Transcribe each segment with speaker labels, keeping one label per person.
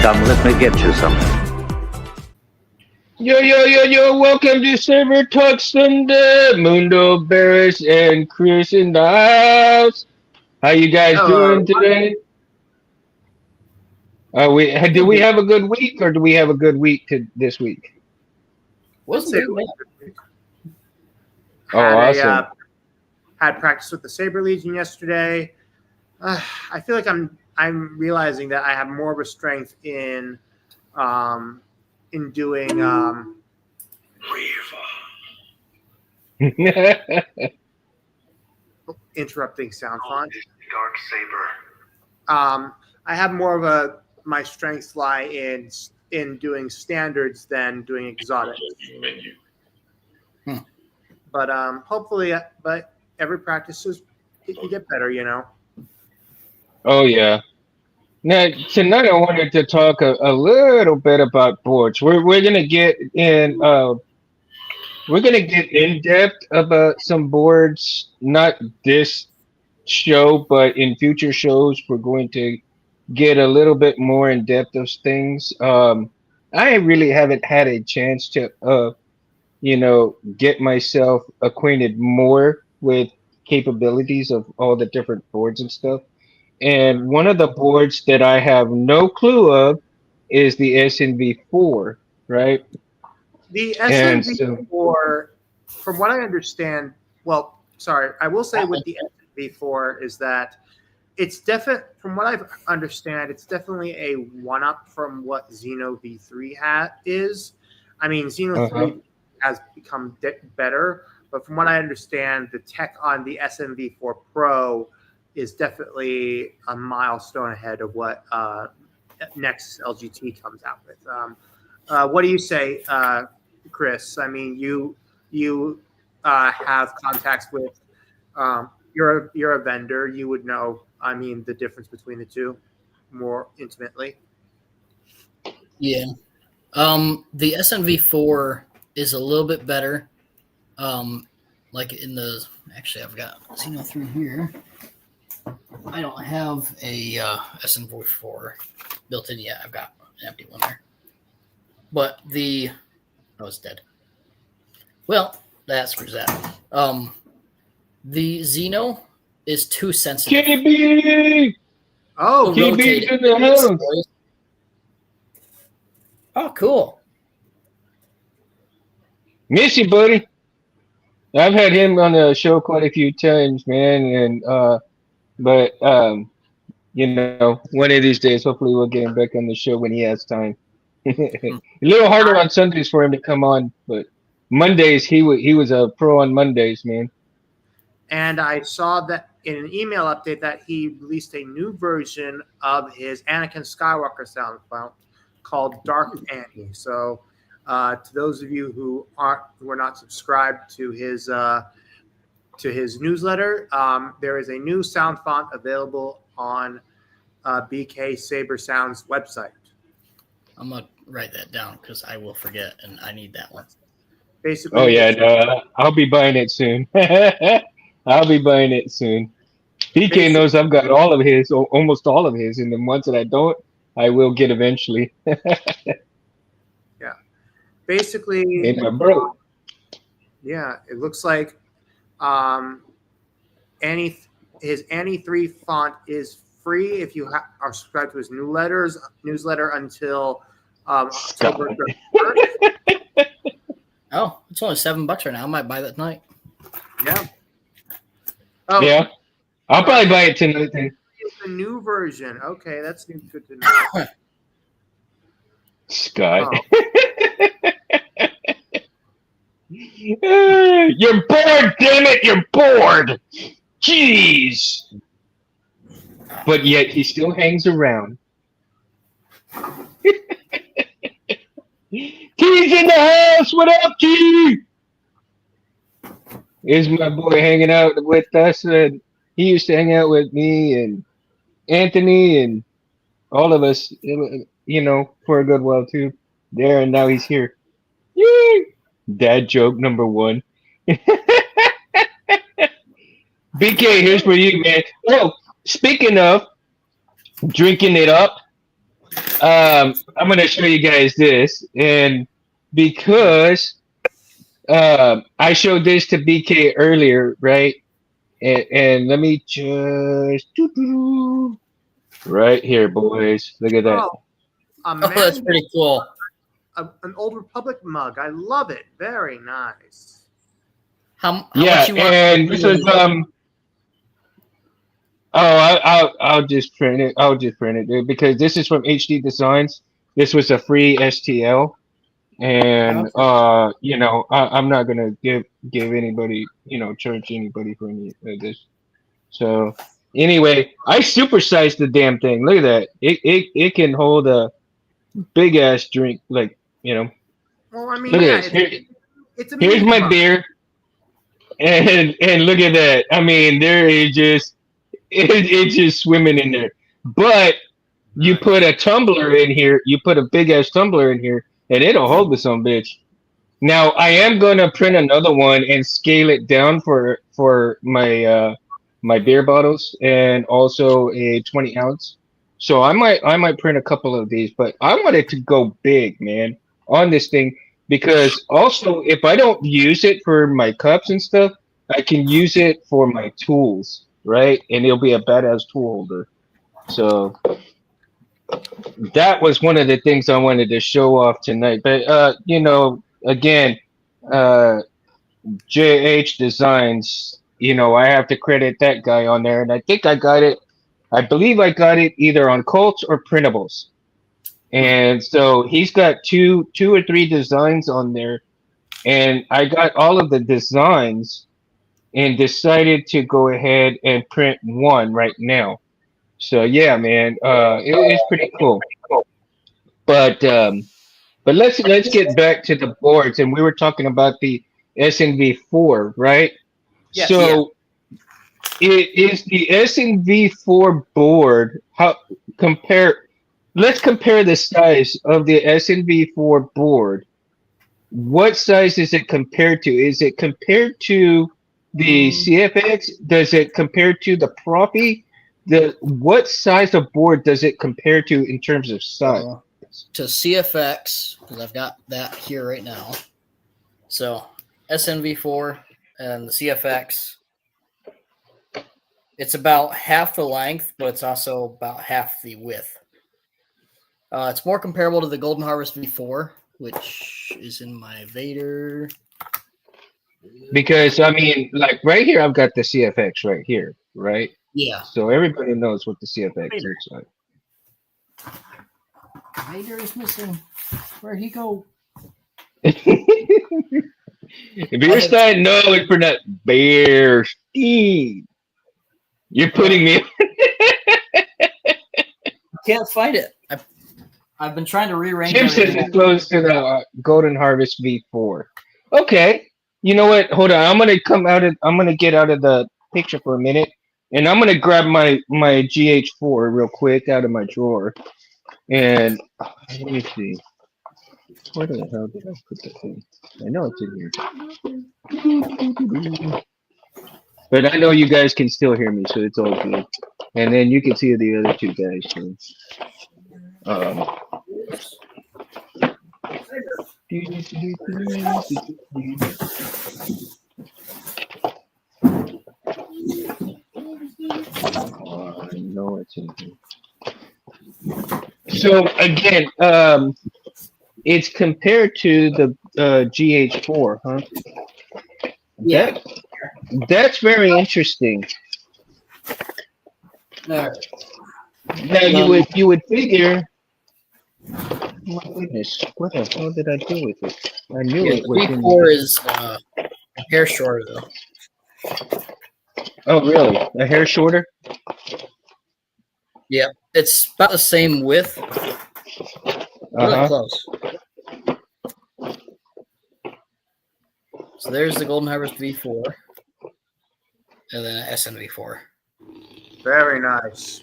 Speaker 1: Come, let me get you something.
Speaker 2: Yo, welcome to Saber Talk Sunday. Mundo, Barris, and Chris in the house. How you guys
Speaker 3: Hello.
Speaker 2: doing today? Do we have a good week, or do we have a good week this week?
Speaker 3: Wasn't
Speaker 4: say
Speaker 3: too bad.
Speaker 2: Oh,
Speaker 3: Had
Speaker 2: awesome.
Speaker 3: had practice with the Saber Legion yesterday. I feel like I'm realizing that I have more of a strength in doing interrupting sound font.
Speaker 4: Dark Saber.
Speaker 3: I have more of my strengths lie in doing standards than doing exotics. But hopefully, but every practice is you get better, you know.
Speaker 2: Oh yeah. Now tonight I wanted to talk a little bit about boards. We're gonna get in. We're gonna get in depth about some boards. Not this show, but in future shows, we're going to get a little bit more in depth of things. I really haven't had a chance to, get myself acquainted more with capabilities of all the different boards and stuff. And one of the boards that I have no clue of is the SNV4, right?
Speaker 3: The
Speaker 2: And so,
Speaker 3: SMV4, from what I understand, well, sorry, I will say with the SMV4 is that it's from what I understand, it's definitely a one-up from what Xeno V3 is. I mean, Xeno 3 has become better, but from what I understand, the tech on the SMV4 Pro is definitely a milestone ahead of what next LGT comes out with. What do you say, Chris? I mean, you have contacts with you're a vendor. You would know. I mean, the difference between the two more intimately.
Speaker 4: Yeah. The SNV4 is a little bit better. Like in the actually, I've got Xeno 3 here. I don't have a SNV4 built in yet. I've got an empty one there. But it's dead. Well, that screws that. The Xeno is too sensitive.
Speaker 2: KB!
Speaker 3: Oh,
Speaker 2: KB's in the house.
Speaker 4: Oh, cool.
Speaker 2: Miss you, buddy. I've had him on the show quite a few times, man, and one of these days, hopefully, we'll get him back on the show when he has time. A little harder on Sundays for him to come on, but Mondays he was a pro on Mondays, man.
Speaker 3: And I saw that in an email update that he released a new version of his Anakin Skywalker sound font called Dark Annie. So, to those of you who are not subscribed to his newsletter, there is a new sound font available on BK Saber Sound's website.
Speaker 4: I'm gonna write that down because I will forget, and I need that one.
Speaker 3: Basically,
Speaker 2: Oh yeah, no, I'll be buying it soon. I'll be buying it soon. BK knows I've got all of his, or almost all of his, and the ones that I don't, I will get eventually.
Speaker 3: Yeah, basically,
Speaker 2: And my bro.
Speaker 3: Yeah, it looks like his Annie 3 font is free if you are subscribed to his newsletter until October 31st.
Speaker 4: Oh, it's only $7 right now. I might buy that tonight.
Speaker 3: Yeah. Oh,
Speaker 2: Yeah, I'll probably buy it tonight then.
Speaker 3: It's the new version. Okay, that's good to know.
Speaker 2: Scott. You're bored, damn it! You're bored. Jeez. But yet he still hangs around. Key's in the house. What up, Key? Is my boy hanging out with us? And he used to hang out with me and Anthony and all of us, for a good while too. There, and now he's here. Yay! Dad joke number 1. BK, here's for you, man. Oh, speaking of drinking it up, I'm gonna show you guys this, and because I showed this to BK earlier, right? And let me just right here, boys. Look at that.
Speaker 3: Oh, a
Speaker 4: Oh, that's
Speaker 3: man,
Speaker 4: pretty cool.
Speaker 3: an Old Republic mug. I love it. Very nice.
Speaker 4: How
Speaker 2: Yeah,
Speaker 4: much you want?
Speaker 2: and this is Oh, I'll just print it. I'll just print it, dude, because this is from HD Designs. This was a free STL, and I'm not gonna give anybody, charge anybody for any of this. So anyway, I supersized the damn thing. Look at that. It can hold a big ass drink. Like,
Speaker 3: Well, I mean,
Speaker 2: look
Speaker 3: yeah,
Speaker 2: at this.
Speaker 3: it's a
Speaker 2: Here's
Speaker 3: mini
Speaker 2: my
Speaker 3: mug.
Speaker 2: beer, and look at that. I mean, there is just it's just swimming in there. But you put a tumbler in here, you put a big ass tumbler in here, and it'll hold the some bitch. Now I am gonna print another one and scale it down for my beer bottles and also a 20 ounce. So I might print a couple of these, but I want it to go big, man, on this thing because also if I don't use it for my cups and stuff, I can use it for my tools, right? And it'll be a badass tool holder. So that was one of the things I wanted to show off tonight. But again, uh JH Designs, I have to credit that guy on there, and I think I got it. I believe I got it either on Colts or printables. And so he's got two or three designs on there, and I got all of the designs and decided to go ahead and print one right now. So yeah, man, it's pretty cool. But let's get back to the boards, and we were talking about the SNV4, right?
Speaker 3: Yes.
Speaker 2: So it is the SNV4 board. Compare? Let's compare the size of the SNV4 board. What size is it compared to? Is it compared to the CFX? Does it compare to the Profi? What size of board does it compare to in terms of size?
Speaker 4: To CFX, because I've got that here right now. So SNV4 and the CFX, it's about half the length, but it's also about half the width. It's more comparable to the Golden Harvest V4, which is in my Vader.
Speaker 2: Because I mean, like right here, I've got the CFX right here, right?
Speaker 4: Yeah.
Speaker 2: So everybody knows what the CFX looks like.
Speaker 4: Vader is missing. Where'd he go?
Speaker 2: Beerstein, no, it's for that Beerstein. You're putting me.
Speaker 4: Can't find it. I've been trying to rearrange.
Speaker 2: Jim says it's close to the Golden Harvest V4. Okay, you know what? Hold on. I'm gonna get out of the picture for a minute, and I'm gonna grab my GH4 real quick out of my drawer. And let me see. Where the hell did I put that thing? I know it's in here. But I know you guys can still hear me, so it's all good. And then you can see the other two guys. I know it's in here. So again, it's compared to the GH4, huh?
Speaker 4: Yeah.
Speaker 2: That's very interesting.
Speaker 4: There.
Speaker 2: Now you would figure. Oh my goodness, what the hell did I do with it? I knew it was in
Speaker 4: V4 is hair shorter though.
Speaker 2: Oh really? A hair shorter?
Speaker 4: Yeah, it's about the same width. Really close. So there's the Golden Harvest V4, and then SNV4.
Speaker 3: Very nice.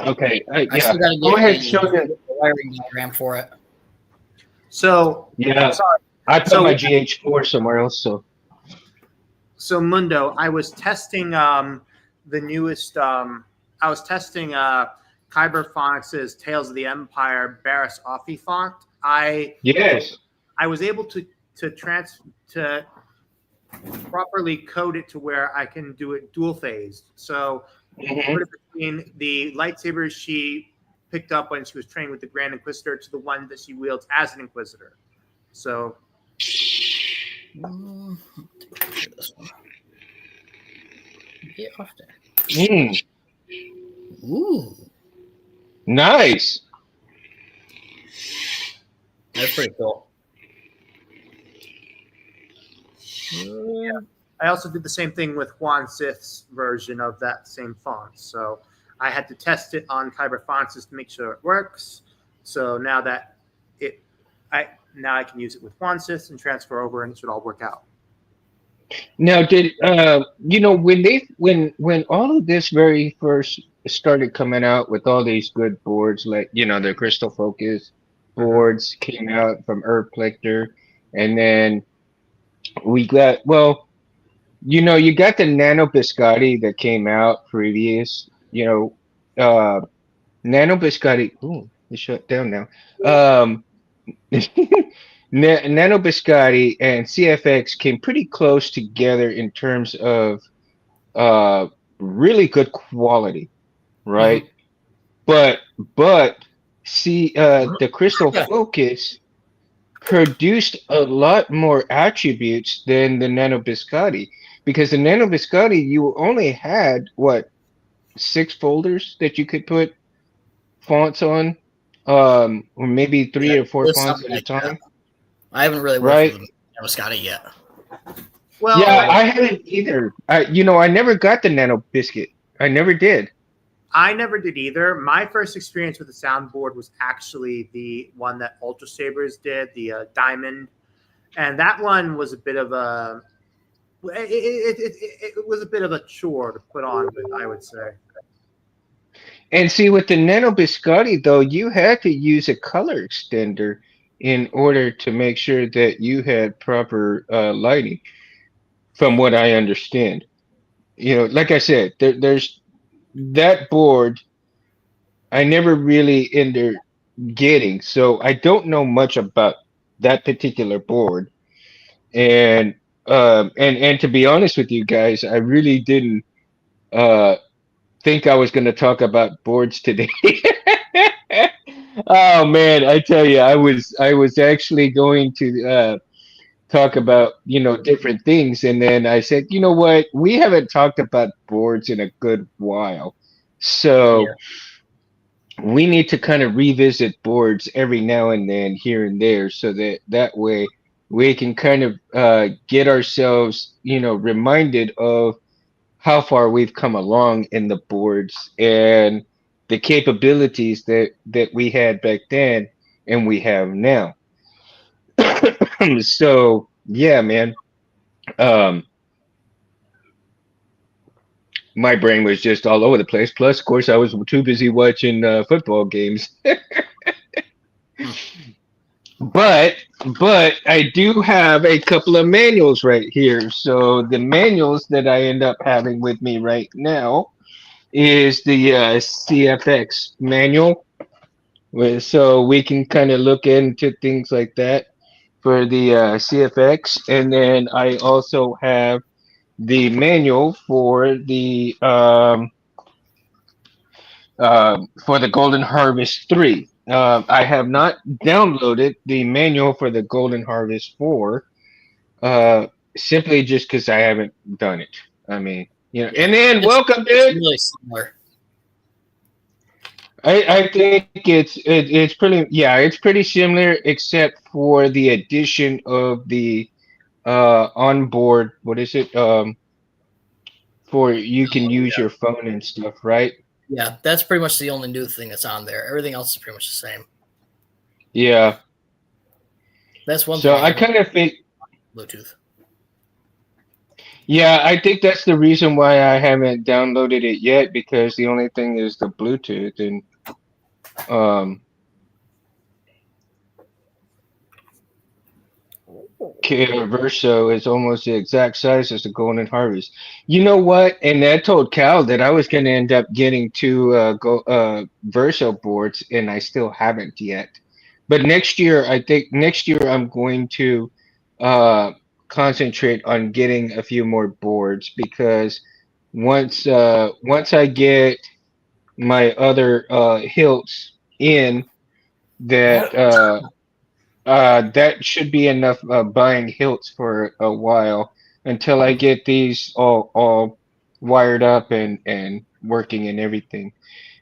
Speaker 2: Okay,
Speaker 4: I
Speaker 2: yeah.
Speaker 4: still gotta
Speaker 2: Go ahead,
Speaker 4: get
Speaker 2: show them.
Speaker 4: the wiring diagram for it.
Speaker 3: So
Speaker 2: Yeah,
Speaker 3: sorry.
Speaker 2: I put my GH4 somewhere else.
Speaker 3: So Mundo, I was testing the newest. I was testing Kyber Phonics' Tales of the Empire Barris Offee font.
Speaker 2: Yes.
Speaker 3: I was able to properly code it to where I can do it dual phased. So
Speaker 2: Mhm.
Speaker 3: put it between the lightsabers she picked up when she was training with the Grand Inquisitor to the one that she wields as an Inquisitor. So
Speaker 4: Take a picture of this one. Get off there.
Speaker 2: Mm,
Speaker 4: Ooh,
Speaker 2: nice.
Speaker 4: that's pretty cool.
Speaker 3: I also did the same thing with Juan Sith's version of that same font. So I had to test it on Kyber Fonts to make sure it works. So now that I can use it with Juan Sith and transfer over, and it should all work out.
Speaker 2: Now, did when all of this very first started coming out with all these good boards, like the Crystal Focus boards came out from Urplector, and then we got you got the Nano Biscotti that came out previous, Nano Biscotti. Ooh, it's shut down now. Um, Nano Biscotti and CFX came pretty close together in terms of uh, really good quality, right? But see, the Crystal
Speaker 4: Yeah.
Speaker 2: Focus produced a lot more attributes than the Nano Biscotti because the Nano Biscotti you only had what 6 folders that you could put fonts on, or maybe three or four
Speaker 4: There's
Speaker 2: fonts
Speaker 4: something
Speaker 2: at a
Speaker 4: like that.
Speaker 2: time,
Speaker 4: I haven't really worked
Speaker 2: right?
Speaker 4: with Scotty yet.
Speaker 3: Well,
Speaker 2: Yeah, I haven't either. I never got the Nano Biscuit. I never did.
Speaker 3: I never did either. My first experience with the soundboard was actually the one that Ultra Sabers did, the Diamond, and that one was a bit of a it was a bit of a chore to put on with, I would say.
Speaker 2: And see, with the Nano Biscotti, though, you had to use a color extender in order to make sure that you had proper lighting, from what I understand. Like I said, there's that board I never really ended getting, so I don't know much about that particular board. And and to be honest with you guys, I really didn't uh think I was going to talk about boards today. Oh man, I tell you, I was actually going to talk about different things, and then I said, you know what, we haven't talked about boards in a good while, so
Speaker 4: Yeah.
Speaker 2: we need to kind of revisit boards every now and then here and there, so that way we can kind of get ourselves reminded of how far we've come along in the boards and the capabilities that we had back then and we have now. So yeah, man. Um, my brain was just all over the place. Plus, of course, I was too busy watching football games. But I do have a couple of manuals right here. So the manuals that I end up having with me right now is the CFX manual. So we can kind of look into things like that for the CFX, and then I also have the manual for the Golden Harvest 3. I have not downloaded the manual for the Golden Harvest 4, uh, simply just because I haven't done it. I mean, and then welcome,
Speaker 4: It's
Speaker 2: dude.
Speaker 4: really similar.
Speaker 2: I think it's pretty similar except for the addition of the onboard, what is it, for you can use your phone and stuff, right?
Speaker 4: Yeah, that's pretty much the only new thing that's on there. Everything else is pretty much the same.
Speaker 2: Yeah.
Speaker 4: That's one
Speaker 2: So
Speaker 4: thing
Speaker 2: I kind of think,
Speaker 4: Bluetooth.
Speaker 2: yeah, I think that's the reason why I haven't downloaded it yet, because the only thing is the Bluetooth, and um KR Verso is almost the exact size as the Golden Harvest. You know what? And I told Cal that I was going to end up getting two Verso boards, and I still haven't yet. But next year, I think next year I'm going to uh, concentrate on getting a few more boards because once I get my other hilts in that that should be enough buying hilts for a while until I get these all wired up and working and everything.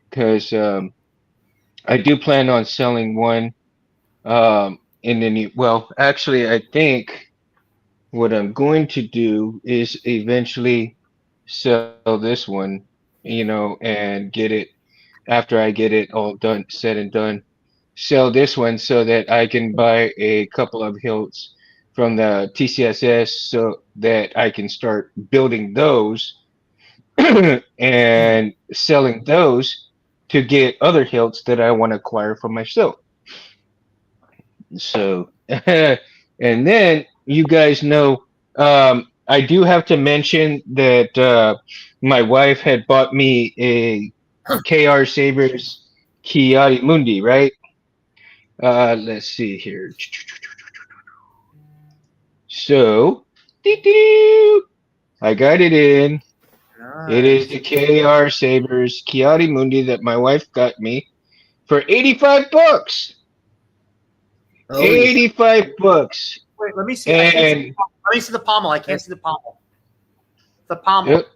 Speaker 2: Because I do plan on selling one in the new. Well, actually, I think what I'm going to do is eventually sell this one, and get it after I get it all done, said and done, sell this one so that I can buy a couple of hilts from the TCSS so that I can start building those and selling those to get other hilts that I want to acquire for myself. So, and then you guys know, I do have to mention that my wife had bought me a KR Sabers Kiati Mundi, right? Let's see here. So, I got it in. It is the KR Sabers Kiati Mundi that my wife got me for $85.
Speaker 4: Oh, yeah.
Speaker 2: 85 bucks.
Speaker 3: Wait, let me see. I can't see
Speaker 2: And
Speaker 3: let me see the pommel. I can't see the pommel. The pommel
Speaker 2: yep,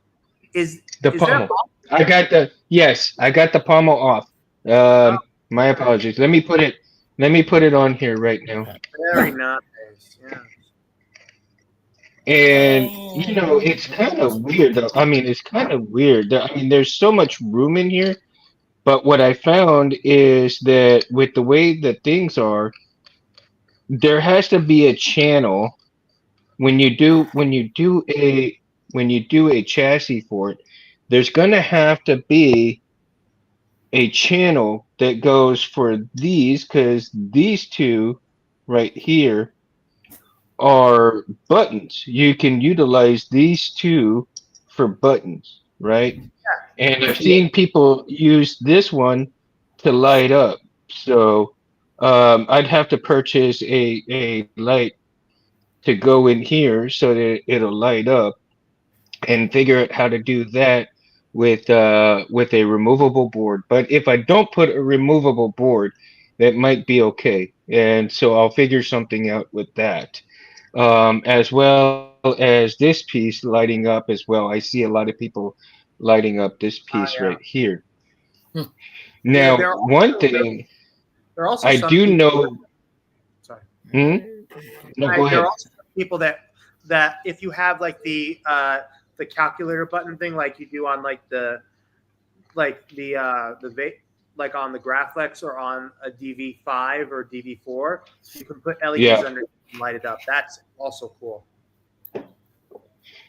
Speaker 3: is
Speaker 2: the
Speaker 3: is there a
Speaker 2: pommel.
Speaker 3: pommel?
Speaker 2: I got I got the pommel off.
Speaker 3: Oh,
Speaker 2: My apologies. Let me put it on here right now.
Speaker 3: very nice. Yeah.
Speaker 2: And it's kind of weird though. I mean, it's kind of weird. I mean, there's so much room in here, but what I found is that with the way that things are, there has to be a channel when you do a chassis for it. There's gonna have to be a channel that goes for these because these two right here are buttons. You can utilize these two for buttons, right? And I've seen people use this one to light up. So I'd have to purchase a light to go in here so that it'll light up and figure out how to do that with a removable board. But if I don't put a removable board, that might be okay. And so I'll figure something out with that. As well as this piece lighting up as well. I see a lot of people lighting up this piece
Speaker 3: Yeah.
Speaker 2: right here.
Speaker 4: Hmm.
Speaker 2: Now,
Speaker 3: there are
Speaker 2: one
Speaker 3: also-
Speaker 2: thing
Speaker 3: There are also
Speaker 2: I
Speaker 3: some
Speaker 2: do
Speaker 3: people,
Speaker 2: know.
Speaker 3: Sorry.
Speaker 2: Hmm? No,
Speaker 3: Right,
Speaker 2: go
Speaker 3: there
Speaker 2: ahead.
Speaker 3: are also some people that if you have like the calculator button thing like you do on like the like on the Graflex or on a DV5 or DV4, you can put LEDs
Speaker 2: Yeah.
Speaker 3: under and light it up. That's also cool.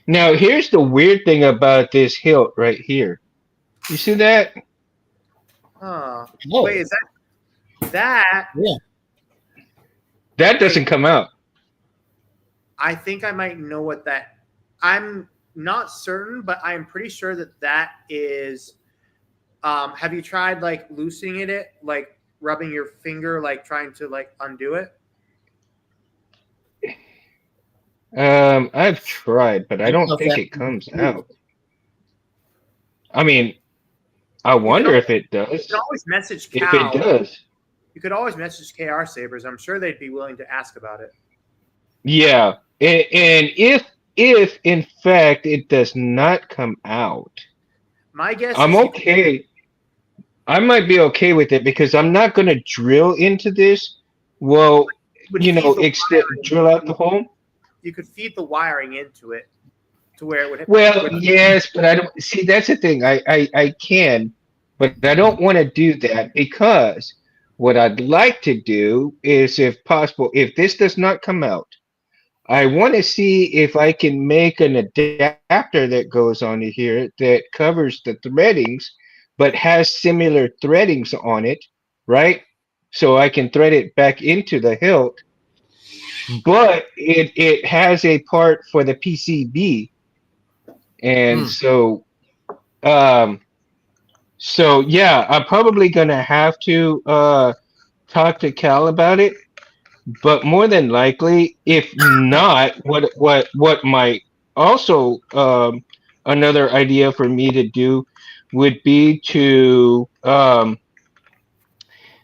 Speaker 2: Now, here's the weird thing about this hilt right here. You see that?
Speaker 3: Huh.
Speaker 4: Oh,
Speaker 3: Wait, is that?
Speaker 4: yeah.
Speaker 2: That doesn't come out.
Speaker 3: I think I might know what that. I'm not certain, but I'm pretty sure that is. Have you tried like loosening it, like rubbing your finger, like trying to like undo it?
Speaker 2: I've tried, but I don't think it comes out. I mean, I wonder if it
Speaker 3: You
Speaker 2: does.
Speaker 3: can always message
Speaker 2: If
Speaker 3: Cal.
Speaker 2: it does.
Speaker 3: You could always message KR Sabers. I'm sure they'd be willing to ask about it.
Speaker 2: Yeah. And if in fact it does not come out,
Speaker 3: My guess
Speaker 2: I'm
Speaker 3: is
Speaker 2: okay. I might be okay with it because I'm not going to drill into this. Well,
Speaker 3: would feed the wiring.
Speaker 2: drill out the hole.
Speaker 3: You could feed the wiring into it to where it would.
Speaker 2: Well, yes, but I don't see. That's the thing. I can, but I don't want to do that because what I'd like to do is, if possible, if this does not come out, I want to see if I can make an adapter that goes onto here that covers the threadings, but has similar threadings on it, right? So I can thread it back into the hilt but it has a part for the PCB, and
Speaker 4: Hmm.
Speaker 2: um, so yeah, I'm probably gonna have to talk to Cal about it. But more than likely, if not, what might also another idea for me to do would be to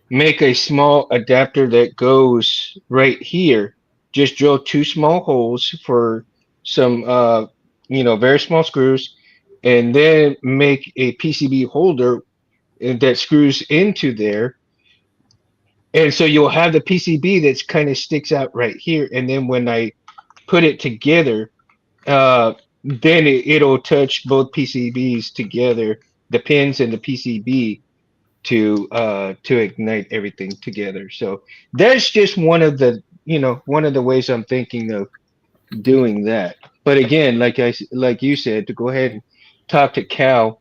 Speaker 2: make a small adapter that goes right here. Just drill two small holes for some very small screws, and then make a PCB holder that screws into there, and so you'll have the PCB that's kind of sticks out right here, and then when I put it together, then it'll touch both PCBs together, the pins and the PCB to ignite everything together. So that's just one of the ways I'm thinking of doing that. But again, like you said, to go ahead and talk to Cal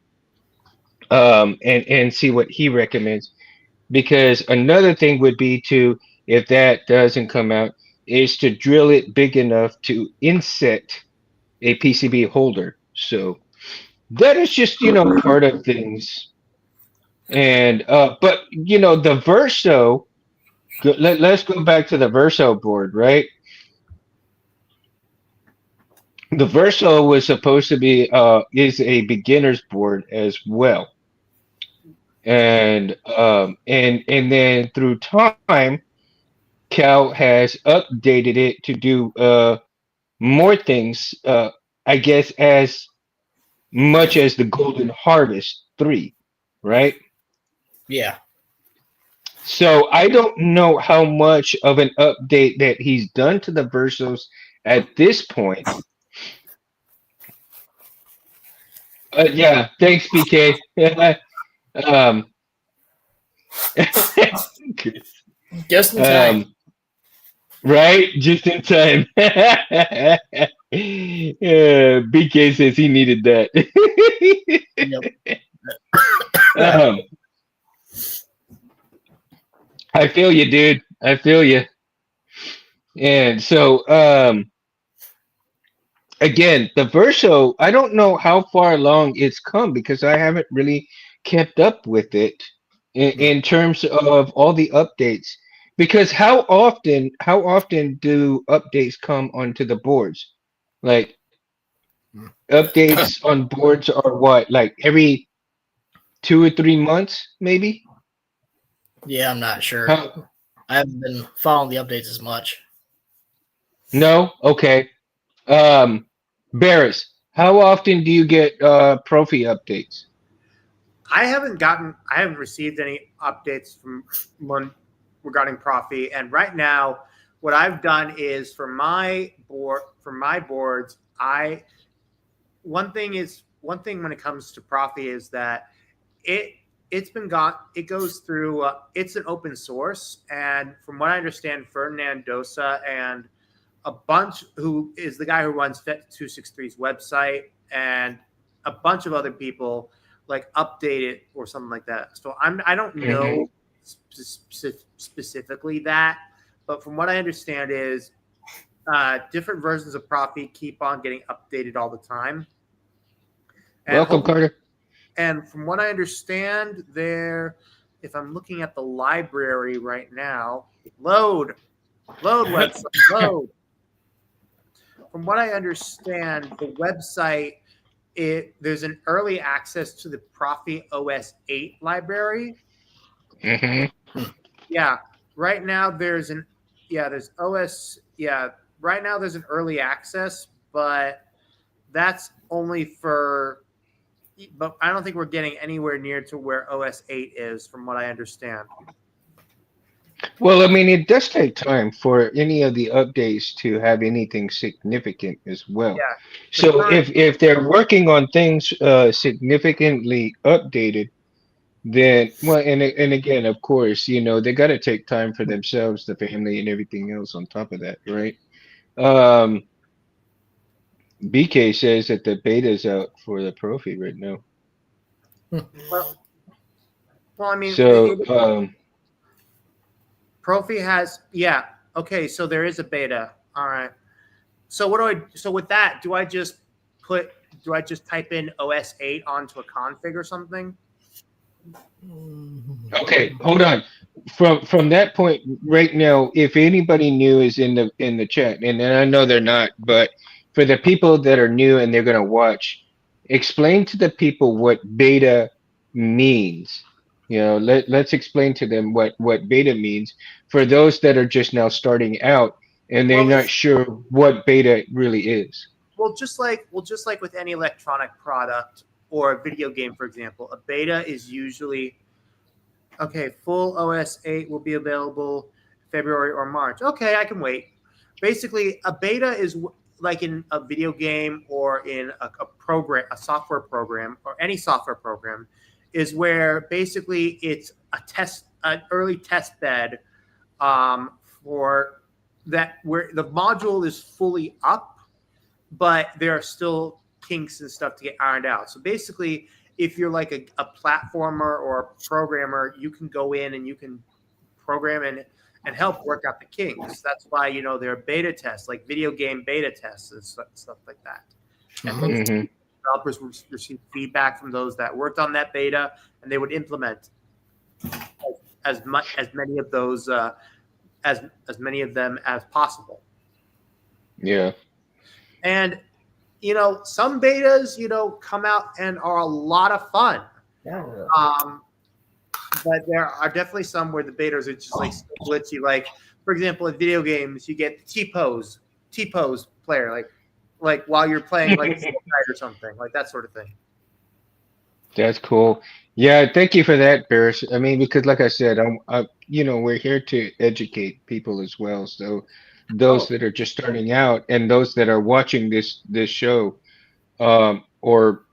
Speaker 2: and see what he recommends. Because another thing would be to, if that doesn't come out, is to drill it big enough to inset a PCB holder. So that is just part of things. And but the Verso. Let's go back to the Verso board, right? The Verso was supposed to be is a beginner's board as well, and then through time, Cal has updated it to do more things. I guess as much as the Golden Harvest 3, right?
Speaker 4: Yeah.
Speaker 2: So I don't know how much of an update that he's done to the Versos at this point. Yeah, thanks, BK. um,
Speaker 4: Just in time.
Speaker 2: right, just in time. BK says he needed that.
Speaker 4: Yep.
Speaker 2: um, I feel you, dude. I feel you. And so, again, the Verso, I don't know how far along it's come because I haven't really kept up with it in terms of all the updates. Because how often do updates come onto the boards? Like updates on boards are what, like every 2 or 3 months, maybe?
Speaker 4: Yeah, I'm not sure.
Speaker 2: How,
Speaker 4: I haven't been following the updates as much.
Speaker 2: no? Okay. Barris, how often do you get Profi updates?
Speaker 3: I haven't received any updates from one regarding Profi. And right now, what I've done is for my boards, one thing when it comes to Profi is that it it goes through it's an open source, and from what I understand, Ferdinand Dosa and a bunch who is the guy who runs Fet 263's website and a bunch of other people like update it or something like that. So I don't know specifically that, but from what I understand is different versions of Profi keep on getting updated all the time. And
Speaker 2: Welcome, Carter.
Speaker 3: and from what I understand, if I'm looking at the library right now, load website, load. From what I understand, the website there's an early access to the Profi OS 8 library. Yeah, right now there's right now there's an early access, but that's only for. But I don't think we're getting anywhere near to where OS 8 is, from what I understand.
Speaker 2: Well, I mean, it does take time for any of the updates to have anything significant as well.
Speaker 3: Yeah.
Speaker 2: So if they're working on things significantly updated, then well, and again, of course, they got to take time for themselves, the family, and everything else on top of that, right? Um, BK says that the beta is out for the Profi right now.
Speaker 3: Well, I mean,
Speaker 2: So
Speaker 3: Profi has Okay, so there is a beta. All right. So what do I? So with that, do I just type in OS 8 onto a config or something?
Speaker 2: Okay, hold on. From that point right now, if anybody new is in the chat, and I know they're not, but for the people that are new and they're gonna watch, explain to the people what beta means. Let's explain to them what beta means for those that are just now starting out and they're
Speaker 3: Well,
Speaker 2: not sure what beta really is.
Speaker 3: just like with any electronic product or a video game, for example, a beta is usually okay. Full OS 8 will be available February or March. Okay, I can wait. Basically, a beta is like in a video game or in a program, a software program, or any software program, is where basically it's an early test bed for that where the module is fully up, but there are still kinks and stuff to get ironed out. So basically, if you're like a platformer or a programmer, you can go in and you can program and help work out the kinks. That's why there are beta tests, like video game beta tests and stuff like that. And
Speaker 2: Mhm.
Speaker 3: developers will receive feedback from those that worked on that beta, and they would implement as many of those as many of them as possible.
Speaker 2: Yeah.
Speaker 3: And some betas come out and are a lot of fun. But there are definitely some where the betas are just like glitchy. Like, for example, in video games, you get the T-pose player, like while you're playing like Fortnite or something, like that sort of thing.
Speaker 2: That's cool. Yeah, thank you for that, Barris. I mean, because like I said, we're here to educate people as well. So those that are just starting out and those that are watching this show, or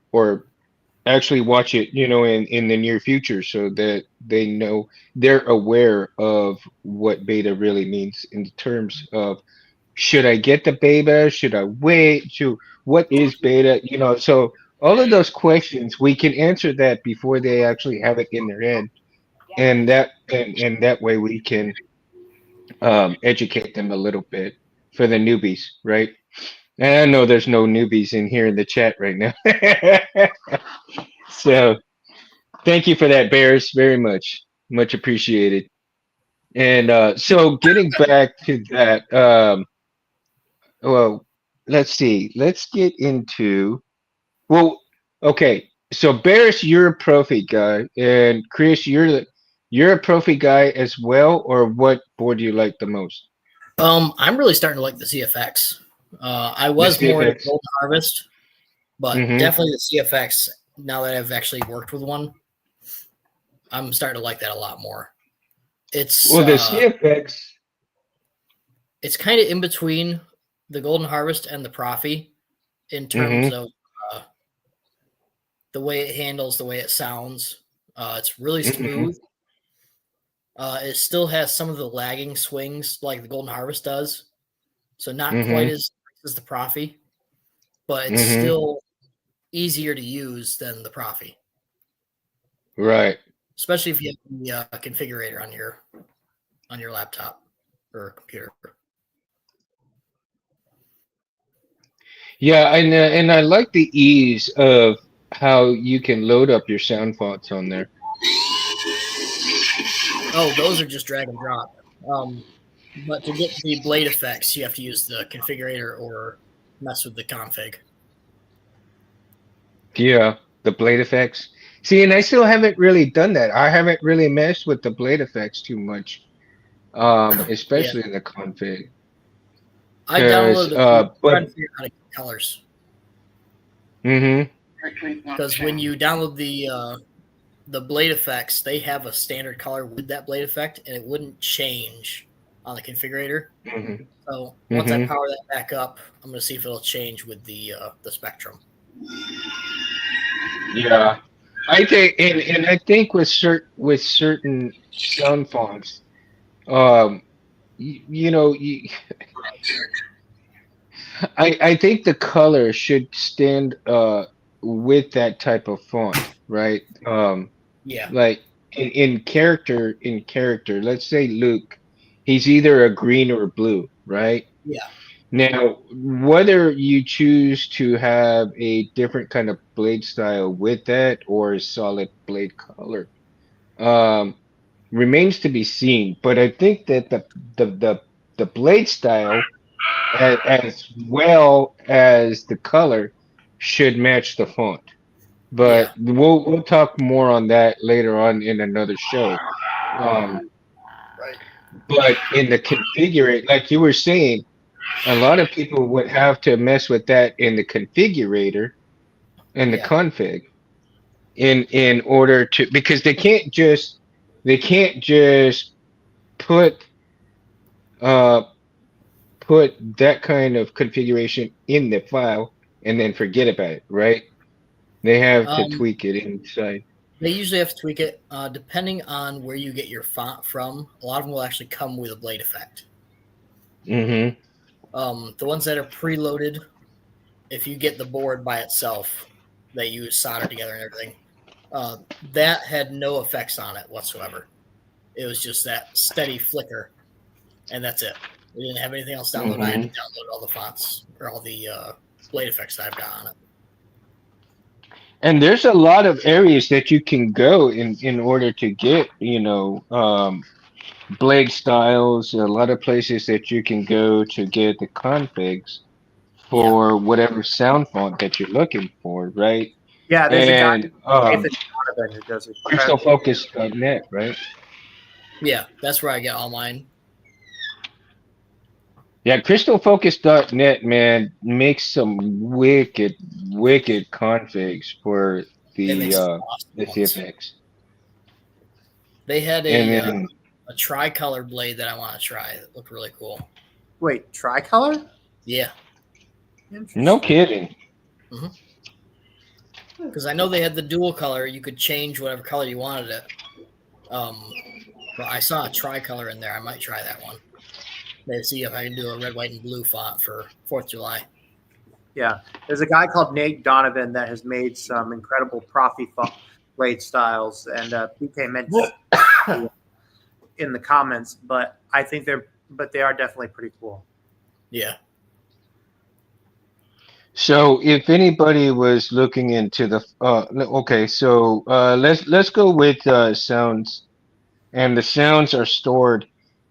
Speaker 2: actually watch it, in the near future, so that they know they're aware of what beta really means in terms of should I get the beta? Should I wait? What is beta? So all of those questions we can answer that before they actually have it in their head, and that way we can educate them a little bit for the newbies, right? And I know there's no newbies in here in the chat right now. So thank you for that, Bears, very much appreciated. And so getting back to that, well, let's see. Let's get into well, okay. So Barris, you're a Profi guy, and Chris, you're a Profi guy as well, or what board do you like the most?
Speaker 4: I'm really starting to like the CFX. I was more into Golden Harvest, but definitely the CFX. Now that I've actually worked with one, I'm starting to like that a lot more. It's
Speaker 2: the CFX.
Speaker 4: It's kind of in between the Golden Harvest and the Profi in terms of the way it handles, the way it sounds. It's really smooth. It still has some of the lagging swings like the Golden Harvest does. So not quite as the Profi, but it's still easier to use than the Profi.
Speaker 2: Right.
Speaker 4: Especially if you have the configurator on your laptop or computer.
Speaker 2: Yeah, and I like the ease of how you can load up your sound fonts on there.
Speaker 4: Oh, those are just drag and drop. But to get the blade effects, you have to use the configurator or mess with the config.
Speaker 2: Yeah, the blade effects. See, and I still haven't really done that. I haven't really messed with the blade effects too much, especially in the config.
Speaker 4: I downloaded trying to figure out how to get colors. Because when you download the blade effects, they have a standard color with that blade effect, and it wouldn't change on the configurator. So once I power that back up, I'm going to see if it'll change with the spectrum.
Speaker 2: Yeah, I think, and I think with certain sound fonts, I think the color should stand with that type of font, right?
Speaker 4: Yeah.
Speaker 2: Like in character, let's say Luke, he's either a green or a blue, right?
Speaker 4: Yeah.
Speaker 2: Now, whether you choose to have a different kind of blade style with that or a solid blade color, um, remains to be seen. But I think that the the, the blade style as well as the color should match the font.
Speaker 4: Yeah.
Speaker 2: But we'll talk more on that later on in another show. Um,
Speaker 4: Right.
Speaker 2: but in the configure, like you were saying, a lot of people would have to mess with that in the configurator and the
Speaker 4: Yeah.
Speaker 2: config in order to, because they can't just put uh put that kind of configuration in the file and then forget about it, right? They have to
Speaker 4: Um,
Speaker 2: tweak it inside.
Speaker 4: they usually have to tweak it depending on where you get your font from. A lot of them will actually come with a blade effect.
Speaker 2: Mm-hmm.
Speaker 4: The ones that are preloaded, if you get the board by itself that you solder together and everything, that had no effects on it whatsoever. It was just that steady flicker, and that's it. We didn't have anything else downloaded. I had to download all the fonts or all the blade effects that I've got on it.
Speaker 2: And there's a lot of areas that you can go in order to get, blade styles. A lot of places that you can go to get the configs
Speaker 4: Yeah.
Speaker 2: for whatever sound font that you're looking for, right?
Speaker 3: Yeah, there's a guy,
Speaker 2: And
Speaker 3: Nathan Donovan, who does it.
Speaker 2: crystalfocus.net, right?
Speaker 4: Yeah, that's where I get all mine.
Speaker 2: Yeah, crystalfocus.net, man, makes some wicked configs for
Speaker 4: They make
Speaker 2: the
Speaker 4: some
Speaker 2: uh
Speaker 4: awesome
Speaker 2: the
Speaker 4: ones.
Speaker 2: CFX.
Speaker 4: They had
Speaker 2: And then
Speaker 4: a tricolor blade that I want to try. That looked really cool.
Speaker 3: Wait, tricolor?
Speaker 4: Yeah,
Speaker 3: Interesting.
Speaker 2: no kidding.
Speaker 4: because I know they had the dual color. You could change whatever color you wanted it. But I saw a tricolor in there. I might try that one. Maybe see if I can do a red, white, and blue font for 4th of July.
Speaker 3: Yeah, there's a guy called Nate Donovan that has made some incredible Profi blade styles, and PK mentioned in the comments. But I think they are definitely pretty cool.
Speaker 4: Yeah.
Speaker 2: So if anybody was looking into the okay, so let's go with sounds, and the sounds are stored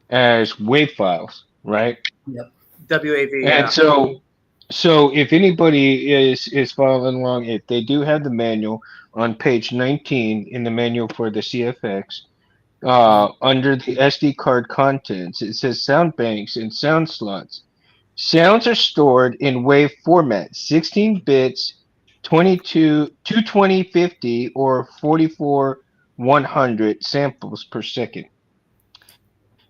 Speaker 2: as WAV files, right?
Speaker 4: Yep.
Speaker 3: WAV.
Speaker 2: And
Speaker 3: Yeah.
Speaker 2: so if anybody is following along, if they do have the manual on page 19 in the manual for the CFX, under the SD card contents, it says sound banks and sound slots. Sounds are stored in WAV format, 16 bits, 22050 or 44 100 samples per second.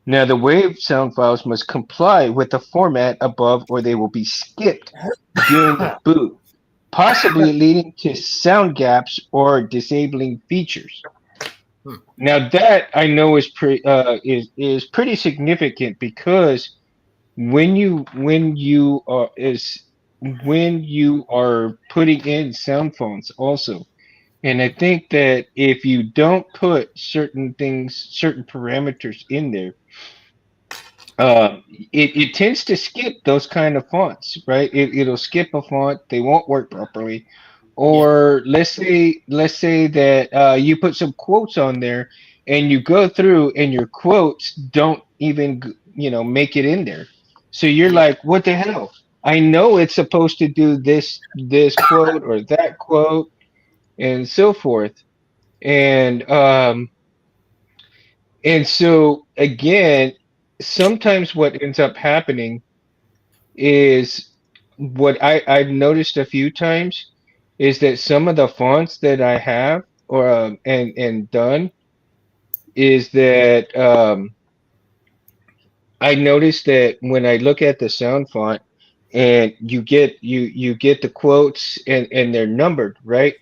Speaker 2: Now, the WAV sound files must comply with the format above or they will be skipped during the boot, possibly leading to sound gaps or disabling features. Now, that I know is pretty significant because when you are putting in sound fonts also, and I think that if you don't put certain parameters in there, it tends to skip those kind of fonts, right? It'll skip a font, they won't work properly. Or let's say that you put some quotes on there and you go through and your quotes don't even make it in there. So you're like, what the hell? I know it's supposed to do this quote or that quote and so forth. And so again, sometimes what ends up happening is what I've noticed a few times is that some of the fonts that I have or and done is that I noticed that when I look at the sound font and you get the quotes and they're numbered, right?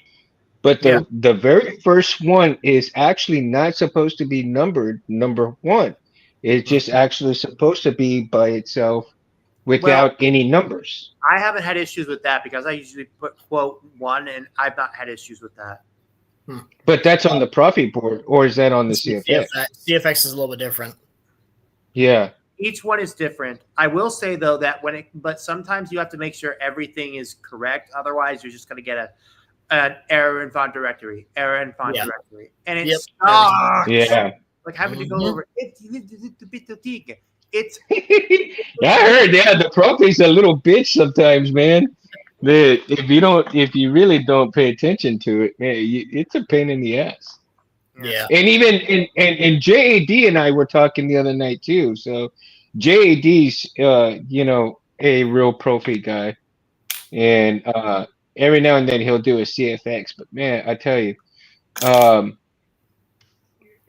Speaker 2: But the very first one is actually not supposed to be numbered number one. It's just actually supposed to be by itself without any numbers.
Speaker 3: I haven't had issues with that because I usually put quote 1, and I've not had issues with that.
Speaker 2: But that's on the Profi board, or is that on the CFX?
Speaker 4: CFX is a little bit different.
Speaker 2: Yeah.
Speaker 3: Each one is different. I will say though that but sometimes you have to make sure everything is correct. Otherwise, you're just going to get an error in font directory, directory, and it sucks.
Speaker 2: Yeah.
Speaker 3: Like having to go over it's.
Speaker 2: I heard. Yeah, the Profi's a little bitch sometimes, man. If you really don't pay attention to it, man, it's a pain in the ass.
Speaker 4: Yeah.
Speaker 2: And even and JAD and I were talking the other night too. So JAD's a real Profi guy, and every now and then he'll do a CFX. But man, I tell you, um,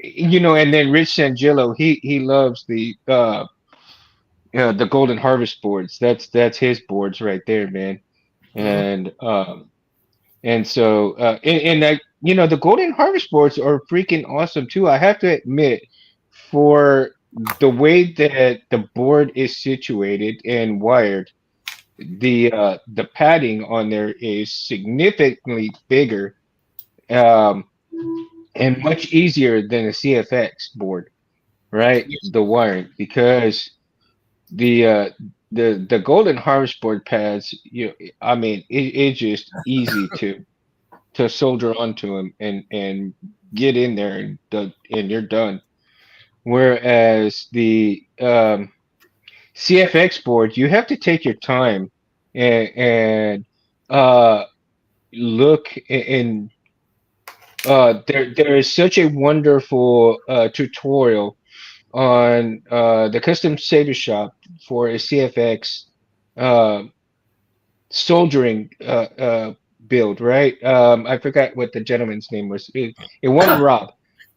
Speaker 2: and then Rich Sangillo, he loves the Golden Harvest boards. That's his boards right there, man. And so and that the Golden Harvest boards are freaking awesome too. I have to admit, for the way that the board is situated and wired, the padding on there is significantly bigger um, and much easier than a CFX board, right? The wiring, because the the Golden Harvest board pads, I mean, it's just easy to soldier onto them and get in there and you're done. Whereas the CFX board, you have to take your time and uh, look and there is such a wonderful tutorial on the Custom Saber Shop for a CFX uh, soldering build, right? I forgot what the gentleman's name was. It wasn't Rob,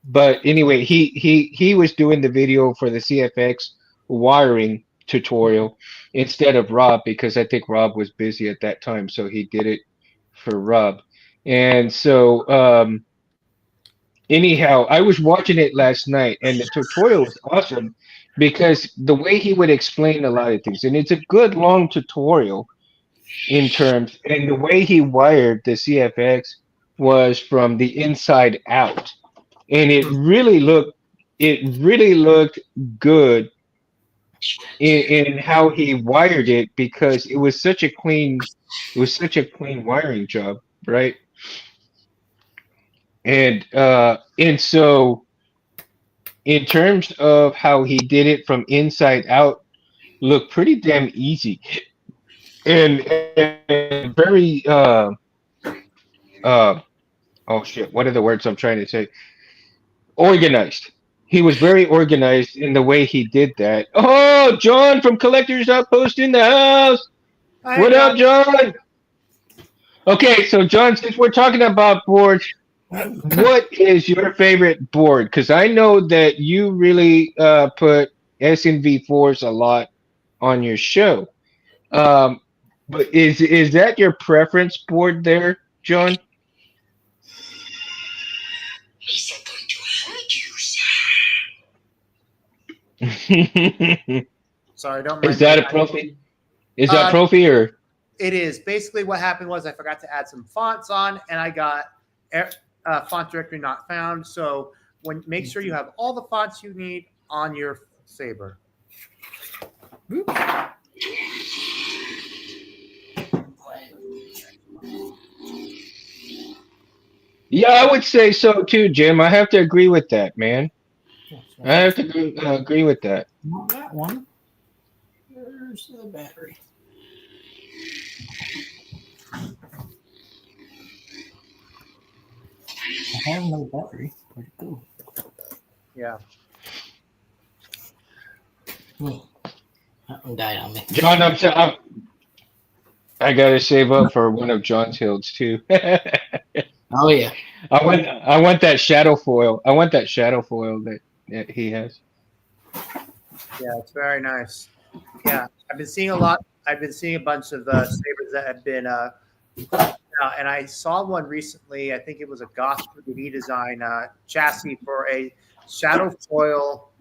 Speaker 2: but anyway, he was doing the video for the CFX wiring tutorial instead of Rob, because I think Rob was busy at that time, so he did it for Rob. And so anyhow, I was watching it last night, and the tutorial was awesome because the way he would explain a lot of things, and it's a good long tutorial in terms, and the way he wired the CFX was from the inside out, and it really looked good in how he wired it, because it was such a clean wiring job, right? And so in terms of how he did it from inside out, looked pretty damn easy and very uh oh shit, what are the words I'm trying to say? Organized. He was very organized in the way he did that. Oh, John from Collectors Outpost in the house. What up, John? Okay, so John, since we're talking about boards, what is your favorite board? Because I know that you really put SNV4s a lot on your show. But is that your preference board there, John?
Speaker 1: Is that going to hurt you, sir?
Speaker 3: Sorry, don't mind.
Speaker 2: Is that a Profi? Is that Profi or?
Speaker 3: It is. Basically, what happened was I forgot to add some fonts on, and I got font directory not found. So make sure you have all the fonts you need on your Saber.
Speaker 2: Yeah, I would say so too, Jim. I have to agree with that, man. I have to agree with that.
Speaker 4: Not that one. Where's the battery? I have no battery. Where'd it go?
Speaker 3: Yeah.
Speaker 4: That one died on me.
Speaker 2: John, I gotta save up for one of John's hills too.
Speaker 4: Oh yeah.
Speaker 2: I want that shadow foil. I want that shadow foil that he has.
Speaker 3: Yeah, it's very nice. Yeah, I've been seeing a lot. I've been seeing a bunch of sabers that have been and I saw one recently. I think it was a Goth 3D design chassis for a shadow foil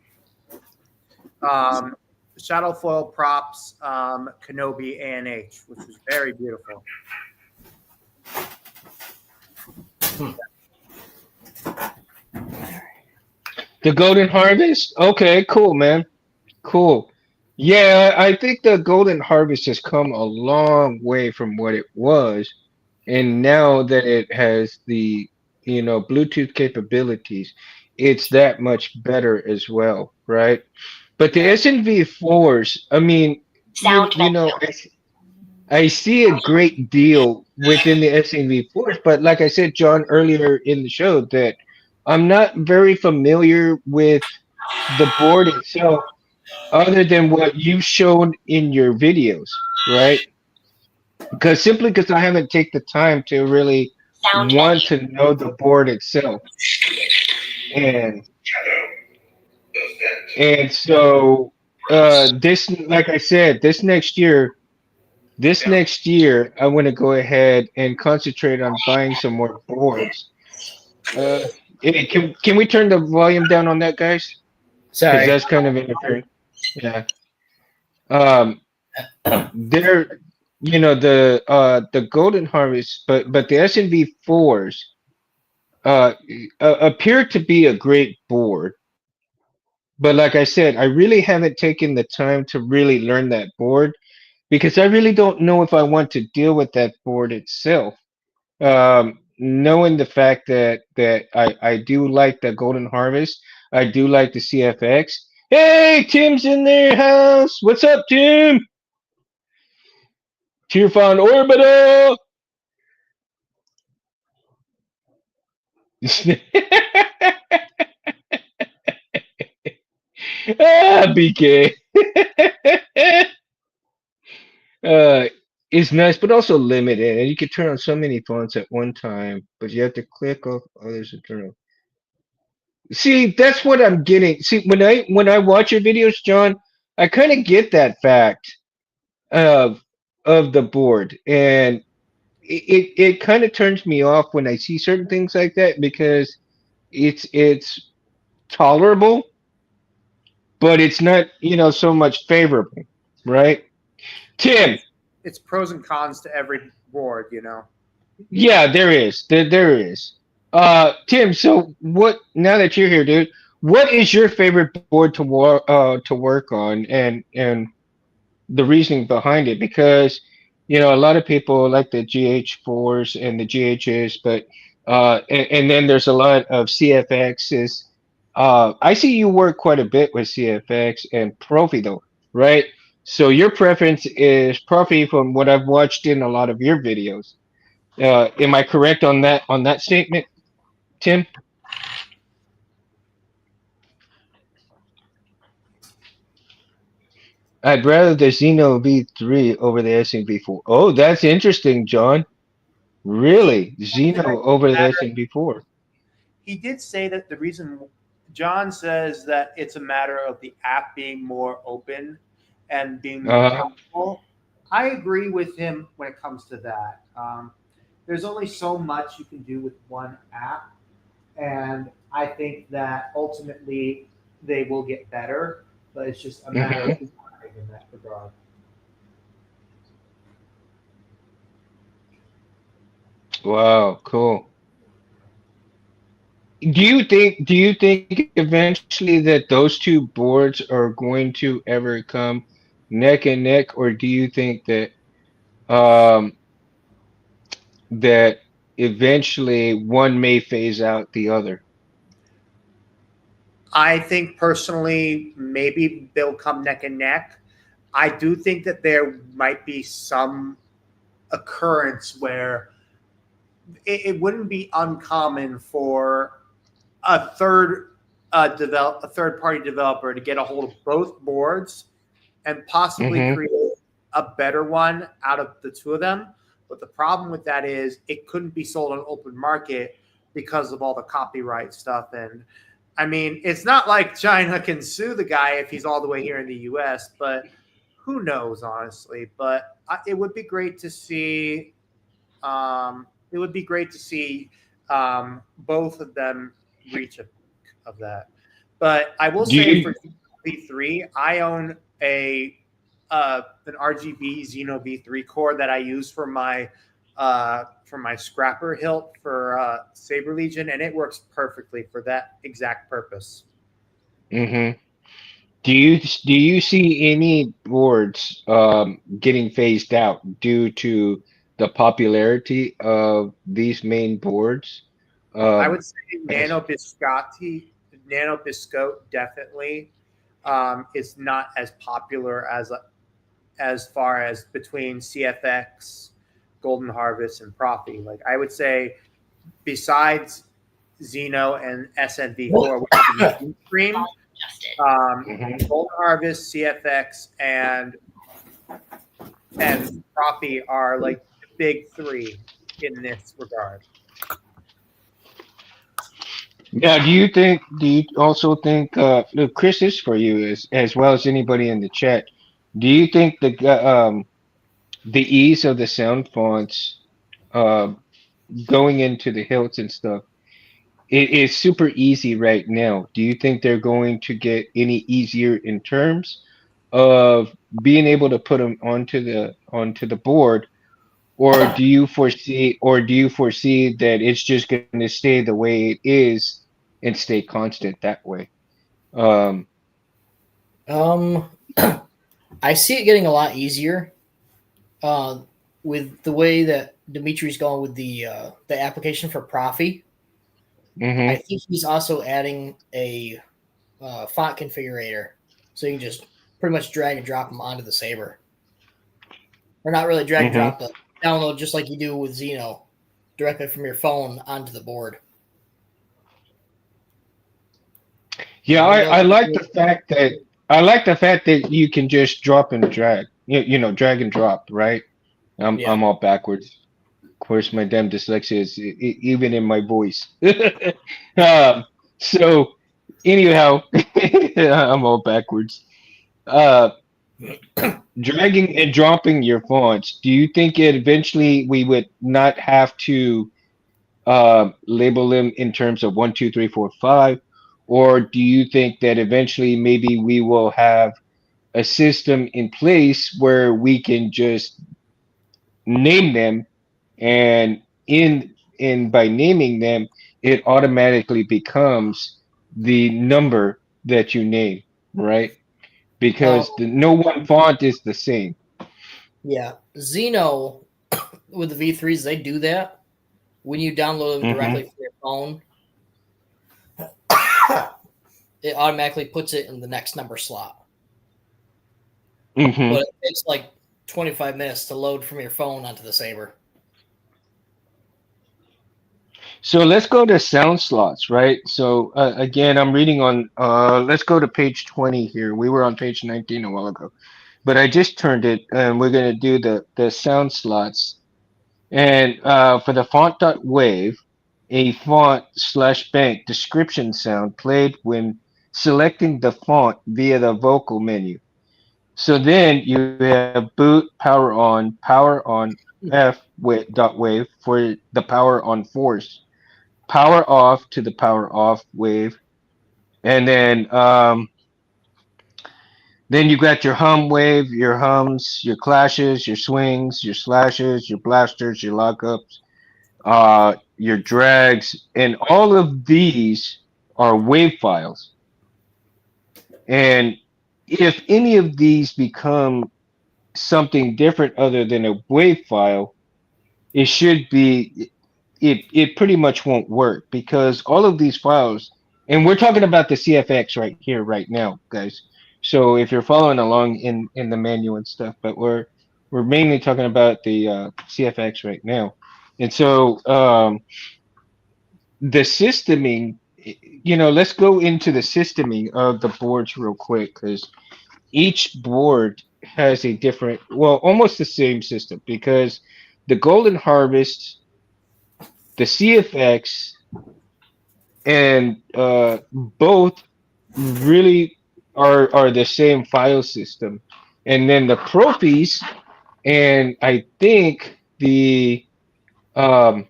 Speaker 3: props Kenobi ANH, which was very beautiful.
Speaker 2: The Golden Harvest? Okay, cool, man. Cool. Yeah, I think the Golden Harvest has come a long way from what it was, and now that it has the Bluetooth capabilities, it's that much better as well, right? But the
Speaker 3: Yeah.
Speaker 2: SNV fours, I mean,
Speaker 1: Sound menu.
Speaker 2: I see a great deal within the SNV fours, but like I said, John, earlier in the show, that I'm not very familiar with the board itself other than what you showed in your videos, right? Because I haven't taken the time to really
Speaker 1: Sound
Speaker 2: want
Speaker 1: menu.
Speaker 2: to know the board itself, and so this, like I said, this next year, I want to go ahead and concentrate on buying some more boards. Uh, can we turn the volume down on that, guys? Because
Speaker 4: Sorry.
Speaker 2: that's kind of interfering. Yeah. Um, They're the Golden Harvest, but the SNV fours appear to be a great board. But like I said, I really haven't taken the time to really learn that board because I really don't know if I want to deal with that board itself. Knowing the fact that I do like the Golden Harvest, I do like the CFX. Hey, Tim's in their house. What's up, Tim? Tearfon Orbital. BK. uh, it's nice, but also limited, and you can turn on so many fonts at one time. But you have to click off others to turn on. See, that's what I'm getting. See, when I watch your videos, John, I kind of get that fact of the board, and it kind of turns me off when I see certain things like that because it's tolerable, but it's not so much favorable, right? Tim,
Speaker 3: It's pros and cons to every board, you know.
Speaker 2: yeah, there is. Tim, so what? Now that you're here, dude, what is your favorite board to work on, and the reasoning behind it? Because a lot of people like the GH4s and the GHs, but and then there's a lot of CFXs. I see you work quite a bit with CFX and Profi though, right? So your preference is Profi from what I've watched in a lot of your videos. Am I correct on that statement, Tim? I'd rather the Xeno V3 over the SMB4. Oh, that's interesting, John. Really,
Speaker 3: That
Speaker 2: Xeno
Speaker 3: I
Speaker 2: over the
Speaker 3: matter.
Speaker 2: SMB4.
Speaker 3: He did say that the reason John says that it's a matter of the app being more open and being more
Speaker 2: Uh,
Speaker 3: powerful. I agree with him when it comes to that. There's only so much you can do with one app, and I think that ultimately they will get better, but it's just a matter of
Speaker 2: mhm.
Speaker 3: time in that regard.
Speaker 2: Wow, cool. Do you think eventually that those two boards are going to ever come neck and neck, or do you think um that eventually one may phase out the other?
Speaker 3: I think personally, maybe they'll come neck and neck. I do think that there might be some occurrence where it wouldn't be uncommon for a third party developer to get a hold of both boards and possibly
Speaker 2: Mm-hmm.
Speaker 3: create a better one out of the two of them. But the problem with that is it couldn't be sold on open market because of all the copyright stuff. And I mean, it's not like China can sue the guy if he's all the way here in the US, but who knows, honestly. But it would be great to see. It would be great to see both of them reach a peak of that. But I will
Speaker 2: Do
Speaker 3: say
Speaker 2: you?
Speaker 3: for V3, I own an RGB Xeno V3 core that I use for my scrapper hilt for Saber Legion, and it works perfectly for that exact purpose.
Speaker 2: Mm-hmm. Do you see any boards getting phased out due to the popularity of these main boards?
Speaker 3: I
Speaker 2: Um,
Speaker 3: would say
Speaker 2: as,
Speaker 3: Nano Biscotte definitely is not as popular as far as between CFX, Golden Harvest, and Profi. Like I would say, besides Xeno and SNV4, which is mainstream,
Speaker 2: Mhm.
Speaker 3: Golden Harvest, CFX, and Profi are like the big three in this regard.
Speaker 2: Yeah, do you also think, look, Chris, is for you as well as anybody in the chat. Do you think the ease of the sound fonts uh, going into the hilts and stuff, it is super easy right now. Do you think they're going to get any easier in terms of being able to put them onto the board, or do you foresee that it's just going to stay the way it is and stay constant that way? Um,
Speaker 4: Um, I see it getting a lot easier uh, with the way that Dimitri's going with the application for Profi. I
Speaker 2: mhm,
Speaker 4: think he's also adding a font configurator, so you can just pretty much drag and drop them onto the Saber, or not really drag and
Speaker 2: mhm.
Speaker 4: drop, but download just like you do with Xeno directly from your phone onto the board.
Speaker 2: Yeah,
Speaker 4: And then they'll
Speaker 2: I
Speaker 4: give
Speaker 2: like
Speaker 4: you,
Speaker 2: the fact that you can just drop and drag. Drag and drop, right?
Speaker 4: yeah.
Speaker 2: I'm all backwards. Of course, my damn dyslexia is even in my voice. So anyhow, I'm all backwards. Uh, Dragging and dropping your fonts. Do you think it eventually we would not have to label them in terms of 1, 2, 3, 4, 5, or do you think that eventually maybe we will have a system in place where we can just name them, and in by naming them, it automatically becomes the number that you name, right?
Speaker 4: Um,
Speaker 2: Because no one font is the same.
Speaker 4: yeah. Xeno with the V3s, they do that. When you download them directly
Speaker 2: Hmm.
Speaker 4: from your phone, it automatically puts it in the next number slot.
Speaker 2: Hmm.
Speaker 4: But it takes like 25 minutes to load from your phone onto the Saber.
Speaker 2: So let's go to sound slots, right? So again, I'm reading on. Let's go to page 20 here. We were on page 19 a while ago, but I just turned it, and we're gonna do the sound slots. And for the font.wave, a font slash bank description sound played when selecting the font via the vocal menu. So then you have boot, power on F dot wave for the power on force, power off to the power off wave, and then you got your hum wave, your hums, your clashes, your swings, your slashes, your blasters, your lockups, your drags, and all of these are wave files. And if any of these become something different other than a wave file, it should be it pretty much won't work because all of these files, and we're talking about the CFX right here right now, guys. So if you're following along in the menu and stuff, but we're mainly talking about the CFX right now. And so the systeming, let's go into the systeming of the boards real quick because each board has a different, well, almost the same system because the Golden Harvest, the CFX, and both really are the same file system. And then the Profies, and I think um,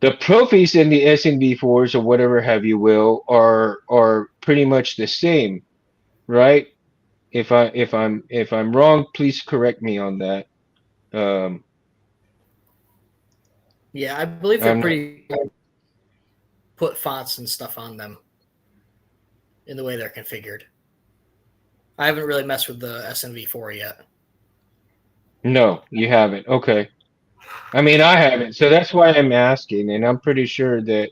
Speaker 2: the Profies and the SNV4s or whatever have you will are pretty much the same, right? If I'm wrong, please correct me on that. Um,
Speaker 4: Yeah, I believe they're
Speaker 2: I'm not.
Speaker 4: pretty put fonts and stuff on them. in the way they're configured. I haven't really messed with the SNV4 yet.
Speaker 2: No, you haven't. Okay. I mean, I haven't, so that's why I'm asking, and I'm pretty sure that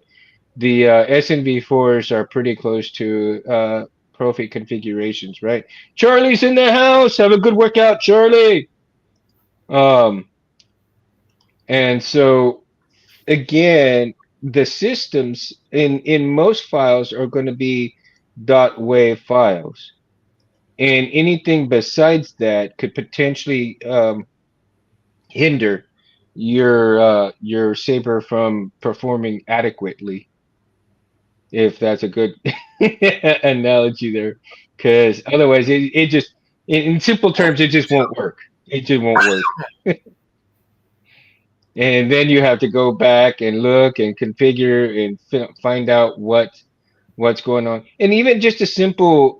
Speaker 2: the SNV4s are pretty close to Profi configurations, right? Charlie's in the house. Have a good workout, Charlie. Um, and so again, the systems in most files are going to be .wav files, and anything besides that could potentially hinder your Saber from performing adequately, if that's a good analogy there, because otherwise it just in simple terms it just won't work. It just won't work. And then you have to go back and look and configure and find out what's going on. And even just a simple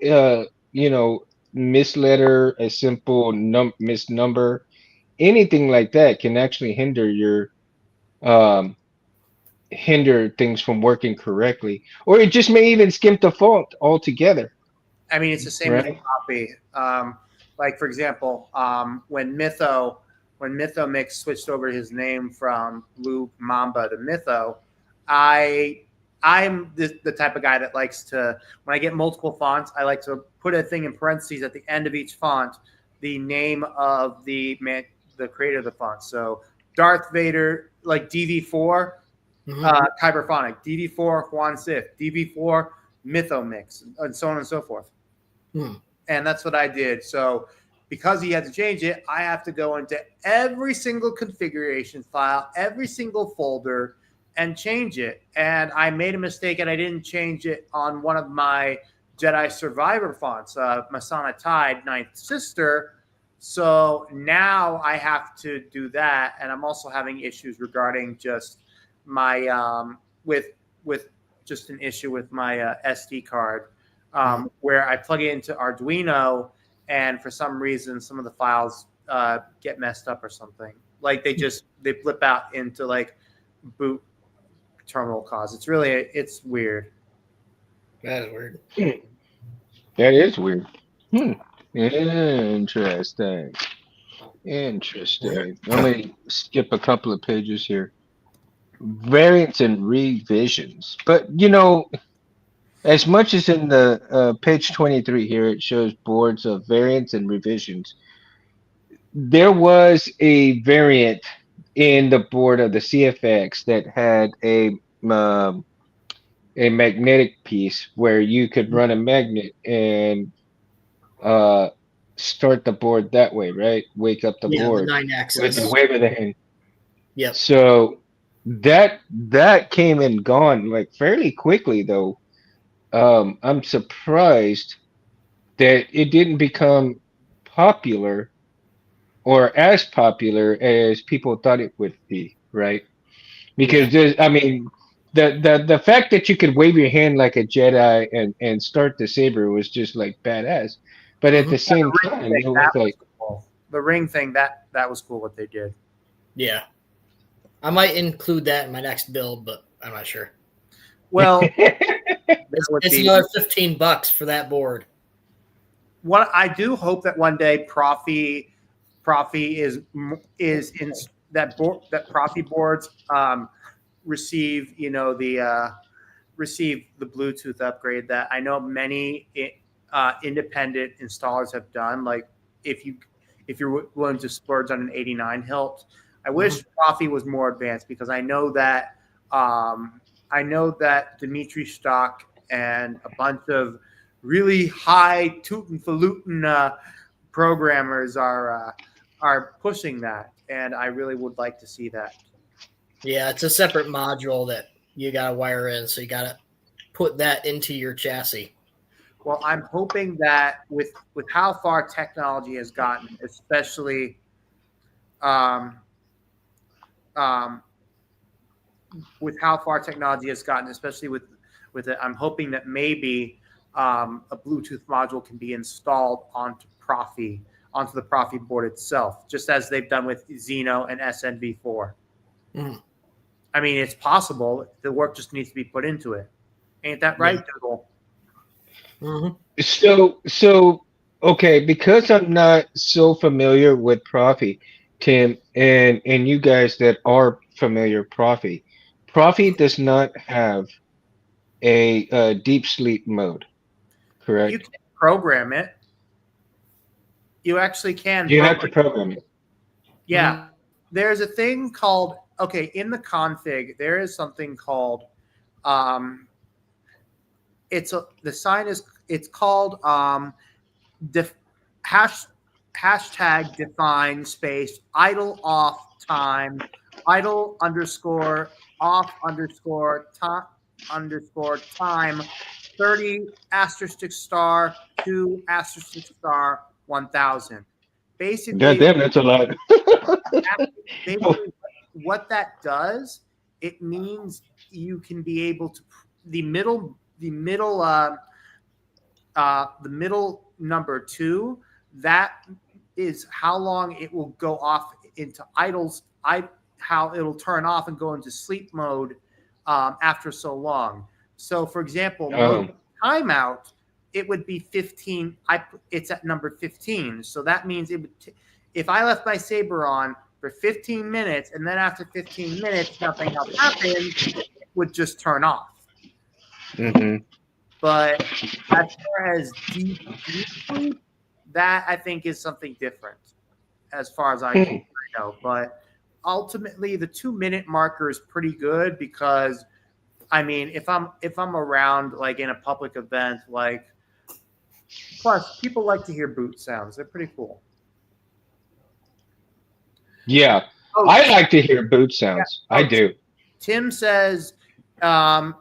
Speaker 2: misletter, a simple misnumber, anything like that can actually um hinder things from working correctly, or it just may even skip the fault altogether,
Speaker 3: I mean, it's the same with
Speaker 2: right?
Speaker 3: copy. Like for example, when Mytho Mix switched over his name from Blue Mamba to Mytho, I'm the type of guy that likes to, when I get multiple fonts, I like to put a thing in parentheses at the end of each font, the name of the creator of the font. So Darth Vader, like DV4, Kyberphonic, DV4 Juan Sif, DV4 Mytho Mix, and so on and so forth. And that's what I did. So because he had to change it, I have to go into every single configuration file, every single folder, and change it. And I made a mistake, and I didn't change it on one of my Jedi Survivor fonts, Masana Tide, Ninth Sister. So now I have to do that, and I'm also having issues regarding just my with just an issue with my SD card, where I plug it into Arduino, and for some reason some of the files get messed up or something. Like they flip out into like boot terminal cause. It's weird.
Speaker 4: That is weird.
Speaker 2: That is weird. Interesting. I'm gonna skip a couple of pages here. Variants and revisions, but as much as in the page 23 here, it shows boards of variants and revisions. There was a variant in the board of the CFX that had a magnetic piece where you could run a magnet and start the board that way, right? Wake up the board
Speaker 4: the 9
Speaker 2: with
Speaker 4: axis.
Speaker 2: the wave of the hand.
Speaker 4: Yep.
Speaker 2: So that came and gone like fairly quickly, though. I'm surprised that it didn't become popular or as popular as people thought it would be, right? Because I mean, the fact that you could wave your hand like a Jedi and start the saber was just like badass. But at the same time, it was like
Speaker 3: cool. The ring thing that was cool what they did.
Speaker 4: Yeah, I might include that in my next build, but I'm not sure.
Speaker 3: Well,
Speaker 4: it's another $15 for that board.
Speaker 3: What I do hope that one day Profi is in that board, that Profi boards receive receive the Bluetooth upgrade that I know many independent installers have done. Like if you're willing to splurge on an 89 hilt, I wish Profi was more advanced, because I know that Dimitri Stock and a bunch of really high tootin' falutin programmers are pushing that, and I really would like to see that.
Speaker 4: Yeah, it's a separate module that you got to wire in, so you got to put that into your chassis.
Speaker 3: Well, I'm hoping that with how far technology has gotten, especially with how far technology has gotten, especially with it, I'm hoping that maybe a Bluetooth module can be installed onto the Profi board itself, just as they've done with Xeno and SNV4. I mean, it's possible. The work just needs to be put into it. Ain't that right, Dougal?
Speaker 4: Mhm.
Speaker 2: So okay, because I'm not so familiar with Profi, Tim, and you guys that are familiar with Profi, Profi does not have a, deep sleep mode,
Speaker 3: You
Speaker 2: correct?
Speaker 3: can program it. You actually can
Speaker 2: You have to
Speaker 3: program.
Speaker 2: program it.
Speaker 3: Yeah, there's a thing called okay in the config. There is something called um, the sign is it's called def, hash hashtag define space idle off time idle underscore off underscore time underscore time 30 asterisk star 2 asterisk star 1000.
Speaker 2: God
Speaker 3: Basically,
Speaker 2: damn, that's a lot.
Speaker 3: basically what that does, it means you can be able to the middle number 2, that is how long it will go off into idles. How it'll turn off and go into sleep mode after so long. So, for example, mode
Speaker 2: Um,
Speaker 3: timeout, it would be 15. It's at number 15, so that means it would. If I left my Saber on for 15 minutes and then after 15 minutes nothing else happens, it would just turn off.
Speaker 2: mhm.
Speaker 3: But as far as deep sleep, that I think is something different as far as I know. But ultimately, the 2 minute marker is pretty good because I mean, if I'm around like in a public event, like plus people like to hear boot sounds. They're pretty cool.
Speaker 2: Yeah,
Speaker 3: Oh,
Speaker 2: I like to hear boot
Speaker 3: yeah.
Speaker 2: sounds. I
Speaker 3: Oh,
Speaker 2: do.
Speaker 3: Tim says um,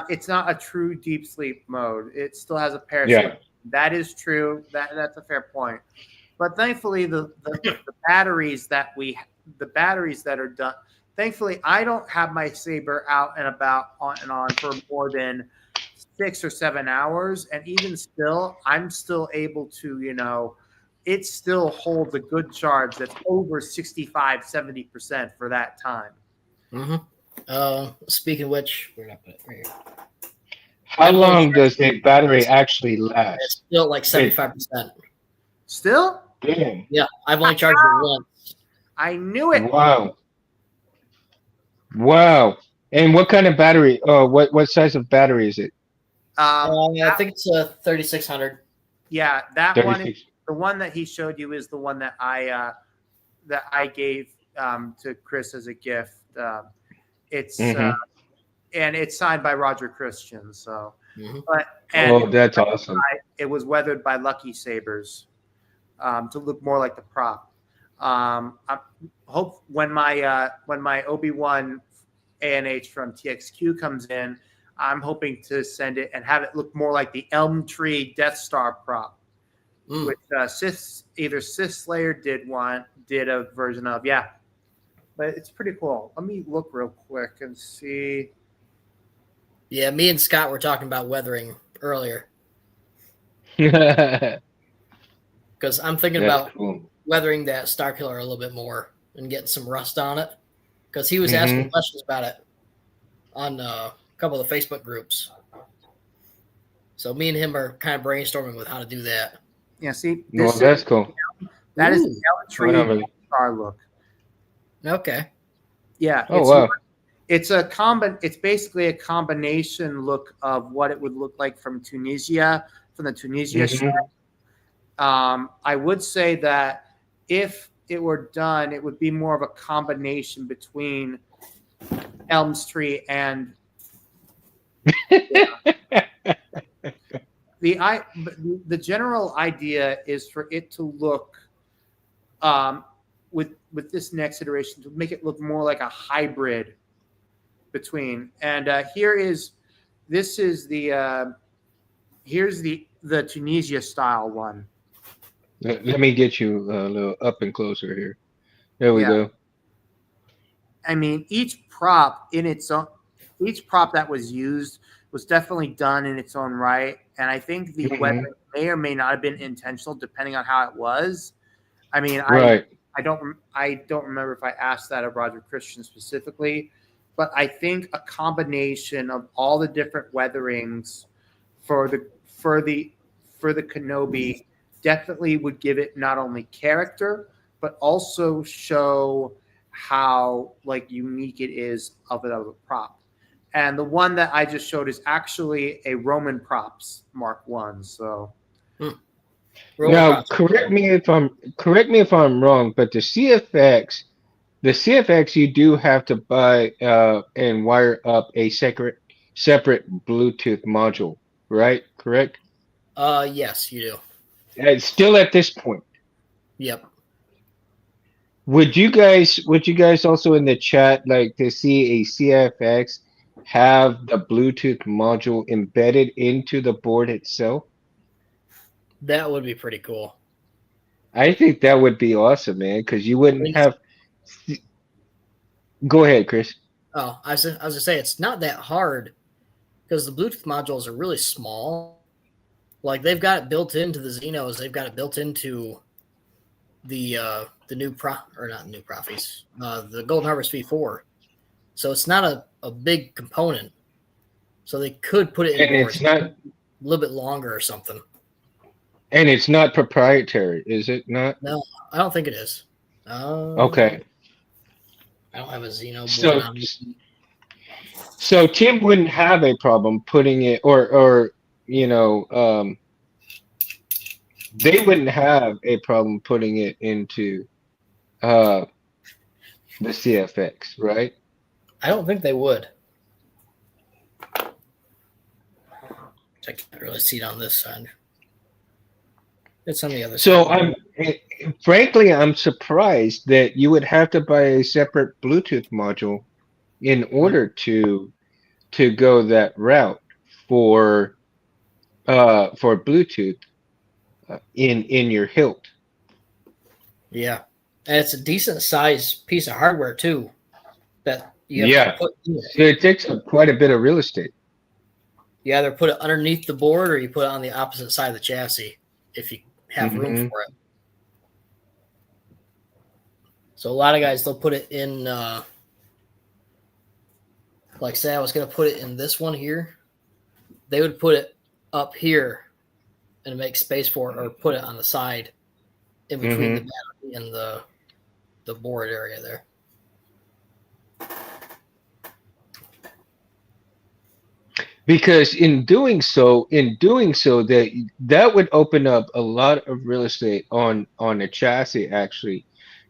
Speaker 3: it's not a true deep sleep mode. It still has a parasleep.
Speaker 2: Yeah.
Speaker 3: That is true. That's a fair point. But thankfully, the batteries the batteries that are done. Thankfully, I don't have my Saber out and about on and on for more than 6 or 7 hours, and even still, I'm still able to, it still holds a good charge that's over 65-70% for that time.
Speaker 4: Speaking of which, where did I put it? Right here.
Speaker 2: How
Speaker 4: I've only
Speaker 2: long
Speaker 4: charged
Speaker 2: does a battery actually
Speaker 4: It's
Speaker 2: last?
Speaker 4: still like 75%.
Speaker 3: Still,
Speaker 2: Damn.
Speaker 4: Yeah, I've only charged it once.
Speaker 3: I knew it.
Speaker 2: Wow. Wow. And what kind of battery? What size of battery is it?
Speaker 4: I think it's a 3600.
Speaker 3: Yeah, that one.
Speaker 2: 36.
Speaker 3: The one that he showed you is the one that I gave to Chris as a gift. It's
Speaker 2: Mhm.
Speaker 3: and it's signed by Roger Christian. So,
Speaker 4: Mhm.
Speaker 3: but
Speaker 2: Oh, that's awesome.
Speaker 3: it was weathered by Lucky Sabers to look more like the prop. I hope when my Obi-Wan ANH from TXQ comes in, I'm hoping to send it and have it look more like the Elm Tree Death Star prop, which either Sith Slayer did a version of. Yeah, but it's pretty cool. Let me look real quick and see.
Speaker 4: Yeah, me and Scott were talking about weathering earlier
Speaker 2: That's
Speaker 4: because I'm thinking about
Speaker 2: cool.
Speaker 4: weathering that Starkiller a little bit more and getting some rust on it because he was
Speaker 2: Mhm.
Speaker 4: asking questions about it on a couple of the Facebook groups. So me and him are kind of brainstorming with how to do that.
Speaker 3: Yeah, see,
Speaker 2: Well,
Speaker 3: this
Speaker 2: that's cool.
Speaker 3: that is
Speaker 4: Ooh.
Speaker 3: the Elm Tree
Speaker 2: I don't really-
Speaker 3: Death Star look.
Speaker 4: Okay.
Speaker 3: Yeah.
Speaker 2: Oh, wow.
Speaker 3: It's basically a combination look of what it would look like from the Tunisia
Speaker 2: Mhm.
Speaker 3: show. I would say that if it were done, it would be more of a combination between Elm's Tree and the general idea is for it to look with this next iteration to make it look more like a hybrid between. And here's the Tunisia style one.
Speaker 2: Let me get you a little up and closer here. There we
Speaker 3: Yeah.
Speaker 2: go.
Speaker 3: I mean, each prop that was used was definitely done in its own right, and I think the
Speaker 2: Mhm.
Speaker 3: weather may or may not have been intentional, depending on how it was. I mean,
Speaker 2: Right.
Speaker 3: I don't remember if I asked that of Roger Christian specifically, but I think a combination of all the different weatherings for the Kenobi definitely would give it not only character but also show how like unique it is of a prop. And the one that I just showed is actually a Roman props Mark One. So
Speaker 2: Now, correct me if I'm wrong, but the CFX you do have to buy and wire up a separate Bluetooth module, right? Correct?
Speaker 4: Yes, you do.
Speaker 2: Still at this point.
Speaker 4: Yep.
Speaker 2: Would you guys also in the chat like to see a CFX have the Bluetooth module embedded into the board itself?
Speaker 4: That would be pretty cool.
Speaker 2: I think that would be awesome, man, because you wouldn't have. Go ahead, Chris.
Speaker 4: Oh, I was gonna say it's not that hard because the Bluetooth modules are really small. Like they've got it built into the Xenos. They've got it built into the new Profis, the Golden Harvest V4. So it's not a big component. So they could put it in
Speaker 2: And it's not
Speaker 4: a little bit longer or something.
Speaker 2: And it's not proprietary, is it not?
Speaker 4: No, I don't think it is.
Speaker 2: Okay.
Speaker 4: I don't have a Xeno board on me.
Speaker 2: So Tim wouldn't have a problem putting it, or you know, they wouldn't have a problem putting it into the CFX, right?
Speaker 4: I don't think they would. I can't really see it on this side. It's on the other
Speaker 2: So
Speaker 4: side.
Speaker 2: I'm surprised that you would have to buy a separate Bluetooth module in order to go that route for Bluetooth in your hilt.
Speaker 4: Yeah, and it's a decent sized piece of hardware too. That you have to put in it.
Speaker 2: So it takes up quite a bit of real estate.
Speaker 4: You either put it underneath the board or you put it on the opposite side of the chassis if you have room for it. So a lot of guys, they'll put it in, like say I was going to put it in this one here. They would put it up here and make space for it, or put it on the side in between the battery and the board area there.
Speaker 2: Because in doing so, that would open up a lot of real estate on the chassis actually,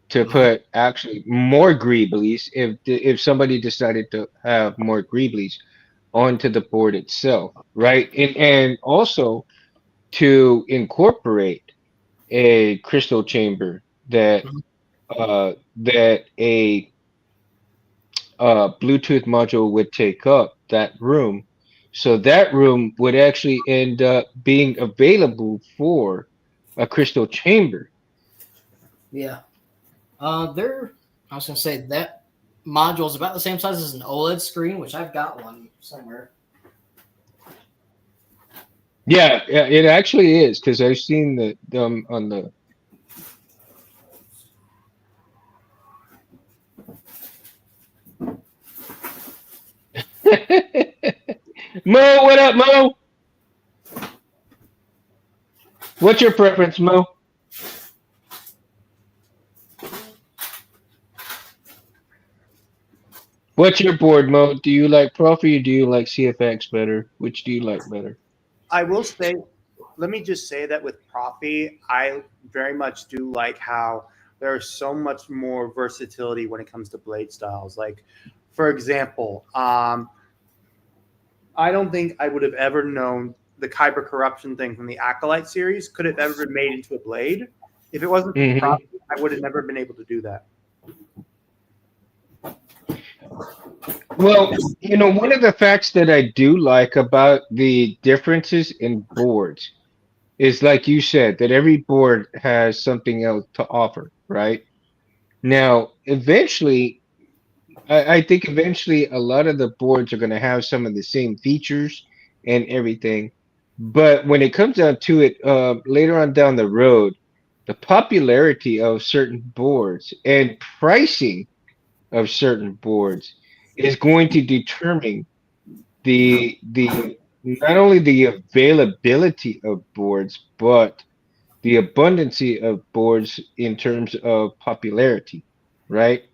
Speaker 2: to put actually more greeblies if somebody decided to have more greeblies onto the board itself, right? And also to incorporate a crystal chamber that that a Bluetooth module would take up that room. So that room would actually end up being available for a crystal chamber.
Speaker 4: Yeah. I was going to say that module is about the same size as an OLED screen, which I've got one somewhere.
Speaker 2: Yeah, it actually is, because I've seen them on the. Mo, what up, Mo? What's your preference, Mo? What's your board, Mo? Do you like Profi or do you like CFX better? Which do you like better?
Speaker 3: I will say, let me just say that with Profi, I very much do like how there's so much more versatility when it comes to blade styles. Like, for example, I don't think I would have ever known the Kyber corruption thing from the Acolyte series could have ever been made into a blade. If it wasn't for Profi, I would have never been able to do that.
Speaker 2: Well, you know, one of the facts that I do like about the differences in boards is, like you said, that every board has something else to offer, right? Now, eventually, I think eventually a lot of the boards are going to have some of the same features and everything. But when it comes down to it, later on down the road, the popularity of certain boards and pricing of certain boards is going to determine the not only the availability of boards, but the abundancy of boards in terms of popularity, right?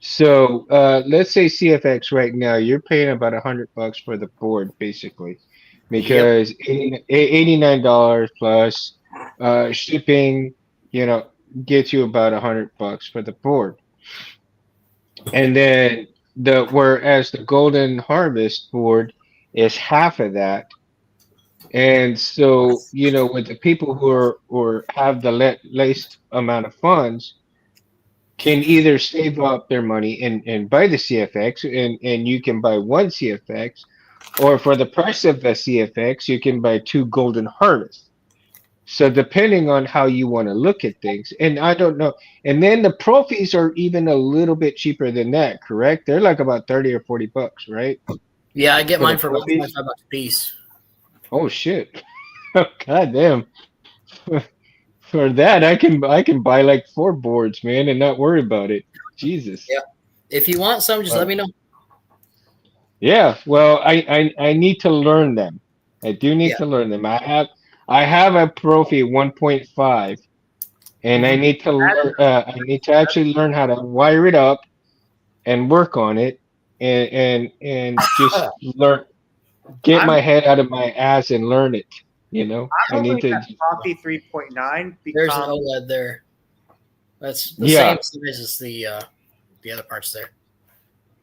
Speaker 2: So let's say CFX right now, you're paying about $100 for the board, basically,
Speaker 4: Yep.
Speaker 2: because $89 plus shipping, you know, gets you about $100 for the board. And then whereas the Golden Harvest board is half of that. And so, you know, with the people who are or have the least amount of funds can either save up their money and buy the CFX and you can buy one CFX, or for the price of the CFX, you can buy two Golden Harvest. So depending on how you want to look at things, and I don't know, and then the Profis are even a little bit cheaper than that, correct? They're like about 30 or $40, right?
Speaker 4: Yeah, I get
Speaker 2: For the
Speaker 4: mine for about
Speaker 2: Profis?
Speaker 4: 25 bucks a piece.
Speaker 2: Oh shit. God damn. For that, I can buy like four boards, man, and not worry about it. Jesus.
Speaker 4: Yeah. If you want some, just let me know.
Speaker 2: Yeah, well, I need to learn them. I do need
Speaker 4: Yeah.
Speaker 2: to learn them. I have a Profi 1.5, and I
Speaker 4: Mhm.
Speaker 2: need to learn. I need to actually learn how to wire it up and work on it, and just learn. Get
Speaker 3: I'm
Speaker 2: my head out of my ass and learn it. You know, I
Speaker 3: I'm
Speaker 2: need
Speaker 3: hoping
Speaker 2: to.
Speaker 3: that Coffee 3.9
Speaker 4: There's an
Speaker 3: becomes.
Speaker 4: OLED there. That's the
Speaker 2: Yeah.
Speaker 4: same size as the other parts there.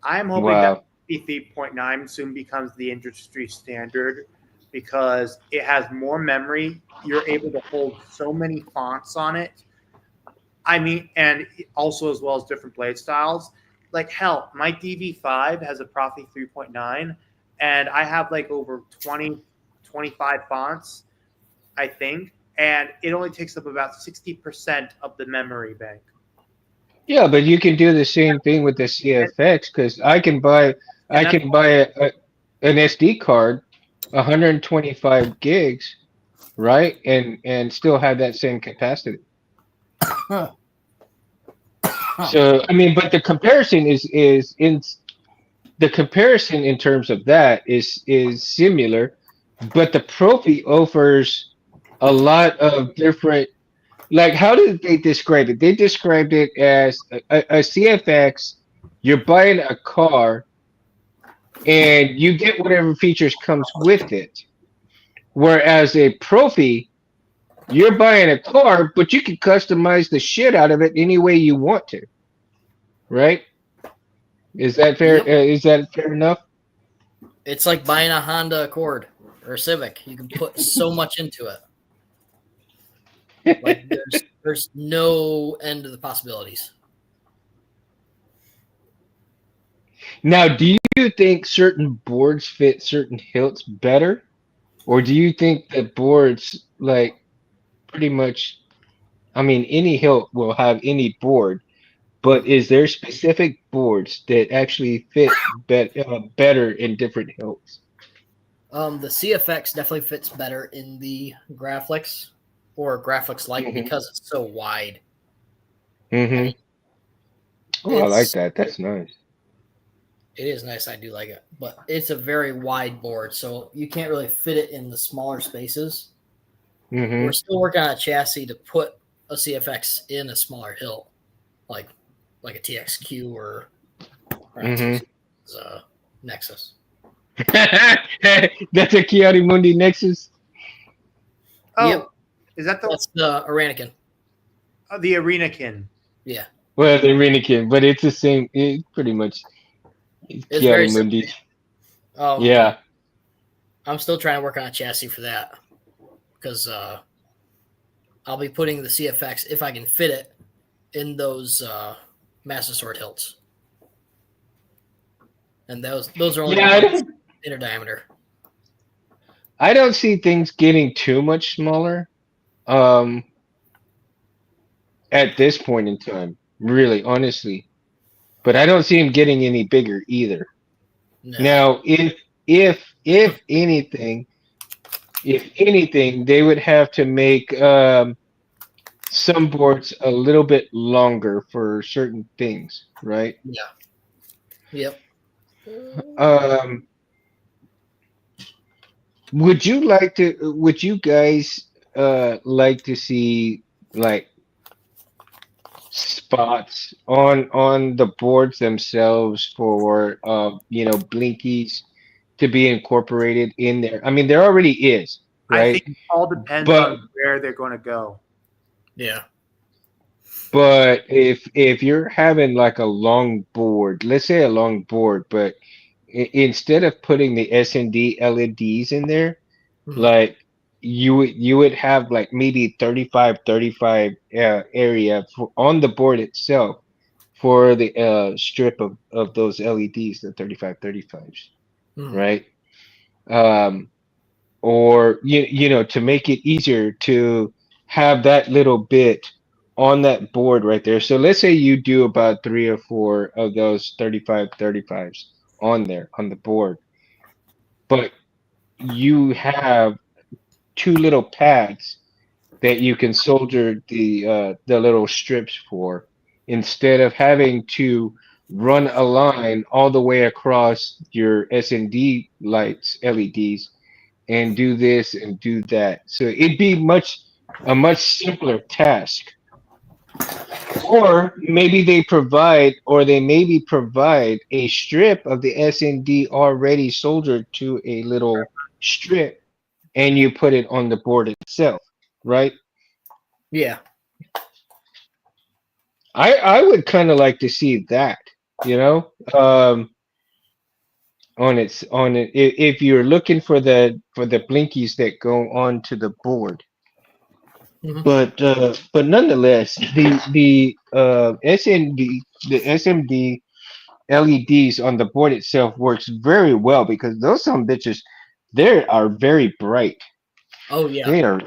Speaker 3: I'm hoping that
Speaker 2: Wow.
Speaker 3: Coffee 3.9 soon becomes the industry standard because it has more memory. You're able to hold so many fonts on it. I mean, and also as well as different blade styles. Like hell, my DV5 has a Profi 3.9, and I have like over 20, 25 fonts, I think, and it only takes up about 60% of the memory bank.
Speaker 2: Yeah, but you can do the same thing with the
Speaker 3: And,
Speaker 2: CFX because I can buy
Speaker 3: and
Speaker 2: I
Speaker 3: that's
Speaker 2: can buy an SD card, 125 gigs, right? And still have that same capacity. So I mean, but the comparison in terms of that is similar, but the Profi offers a lot of different. Like, how did they describe it? They described it as a CFX. You're buying a car and you get whatever features comes with it. Whereas a Profi, you're buying a car, but you can customize the shit out of it any way you want to, right? Is that fair?
Speaker 4: Yep.
Speaker 2: Is that fair enough?
Speaker 4: It's like buying a Honda Accord or Civic. You can put so much into it. Like there's no end to the possibilities.
Speaker 2: Now, do you think certain boards fit certain hilts better, or do you think that boards like pretty much? I mean, any hilt will have any board, but is there specific boards that actually fit better in different hilts?
Speaker 4: The CFX definitely fits better in the Graflex or Graflex Lite
Speaker 2: Hmm.
Speaker 4: because it's so wide.
Speaker 2: Hmm. Oh, I like that. That's nice.
Speaker 4: It is nice. I do like it, but it's a very wide board, so you can't really fit it in the smaller spaces.
Speaker 2: Hmm.
Speaker 4: We're still working on a chassis to put a CFX in a smaller hilt, like a TXQ or not
Speaker 2: Hmm.
Speaker 4: TXQ, it's, Nexus.
Speaker 2: That's a Chiari Mundi Nexus.
Speaker 3: oh,
Speaker 4: Yep.
Speaker 3: is that
Speaker 4: That's the Aranikin.
Speaker 3: the Arenakin?
Speaker 4: Yeah,
Speaker 2: Well, the Renikin, but it's the same. It's pretty much it's
Speaker 4: it's very
Speaker 2: Chiari
Speaker 4: similar.
Speaker 2: Mundi.
Speaker 4: Um,
Speaker 2: Yeah.
Speaker 4: I'm still trying to work on a chassis for that because I'll be putting the CFX if I can fit it in those Master Sword hilts, and those are only
Speaker 2: Yeah, I
Speaker 4: 1
Speaker 2: don't,
Speaker 4: inner diameter.
Speaker 2: I don't see things getting too much smaller. Um, at this point in time, really, honestly. But I don't see him getting any bigger either.
Speaker 4: No.
Speaker 2: Now, if anything, they would have to make some boards a little bit longer for certain things, right?
Speaker 4: Yep.
Speaker 2: Um, Would you like to? Would you guys like to see like spots on the boards themselves for blinkies to be incorporated in there? I mean, there already is,
Speaker 3: I think
Speaker 2: right?
Speaker 3: it all depends
Speaker 2: But
Speaker 3: on where they're going to go.
Speaker 4: Yeah.
Speaker 2: but if you're having like a long board, let's say a long board, but instead of putting the S&D LEDs in there,
Speaker 4: Mhm.
Speaker 2: like you would have like maybe 35 area on the board itself for the strip of those LEDs, the 3535s,
Speaker 4: Mhm.
Speaker 2: right? Um, or to make it easier to have that little bit on that board right there. So let's say you do about 3 or 4 of those 3535s on there on the board, but you have two little pads that you can solder the little strips for instead of having to run a line all the way across your S&D lights LEDs and do this and do that. So it'd be a much simpler task. Or maybe they maybe provide a strip of the S&D already soldered to a little strip and you put it on the board itself, right?
Speaker 4: Yeah.
Speaker 2: I would kind of like to see that, you know, on it if you're looking for the blinkies that go onto the board.
Speaker 4: Mhm.
Speaker 2: But nonetheless, the SMD LEDs on the board itself works very well because those some bitches they are very bright.
Speaker 4: Oh yeah.
Speaker 2: They are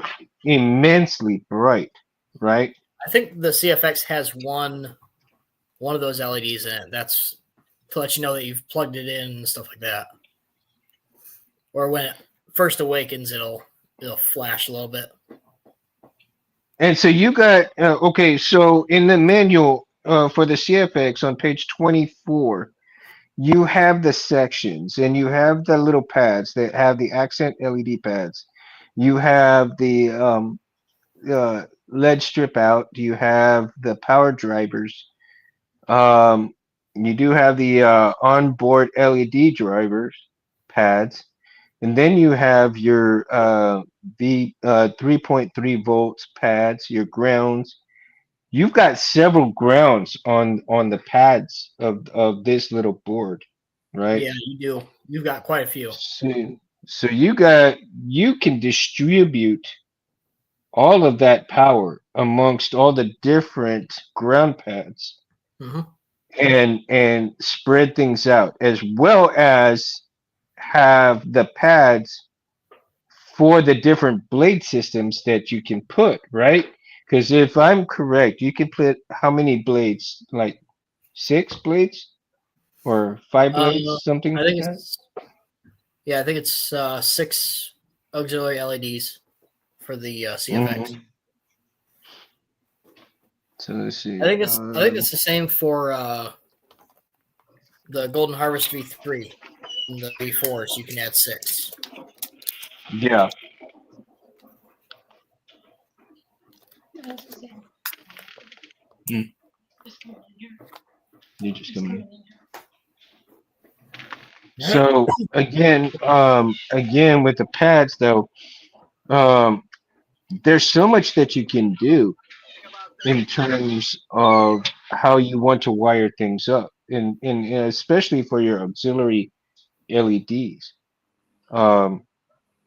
Speaker 2: immensely bright, right?
Speaker 4: I think the CFX has one of those LEDs in it. That's to let you know that you've plugged it in and stuff like that. Or when it first awakens, it'll flash a little bit.
Speaker 2: And so you got okay. So in the manual for the CFX on page 24, you have the sections and you have the little pads that have the accent LED pads. You have the LED strip out. You have the power drivers. Um, you do have the onboard LED drivers pads, and then you have your V 3.3 volts pads, your grounds. You've got several grounds on the pads of this little board, right?
Speaker 4: Yeah, you do. You've got quite a few.
Speaker 2: So, so you can distribute all of that power amongst all the different ground pads
Speaker 4: Hmm.
Speaker 2: and spread things out as well as have the pads for the different blade systems that you can put, right? Because if I'm correct, you can put how many blades? Like 6 blades or 5 blades, something
Speaker 4: I
Speaker 2: like
Speaker 4: think
Speaker 2: that.
Speaker 4: I think it's 6 auxiliary LEDs for the CFX.
Speaker 2: Mhm. So let's see.
Speaker 4: I think it's the same for the Golden Harvest V3 and the V4s. You can add 6.
Speaker 2: Yeah. Mm. You just come in. So again with the pads though, um, there's so much that you can do in terms of how you want to wire things up, and especially for your auxiliary LEDs. Um,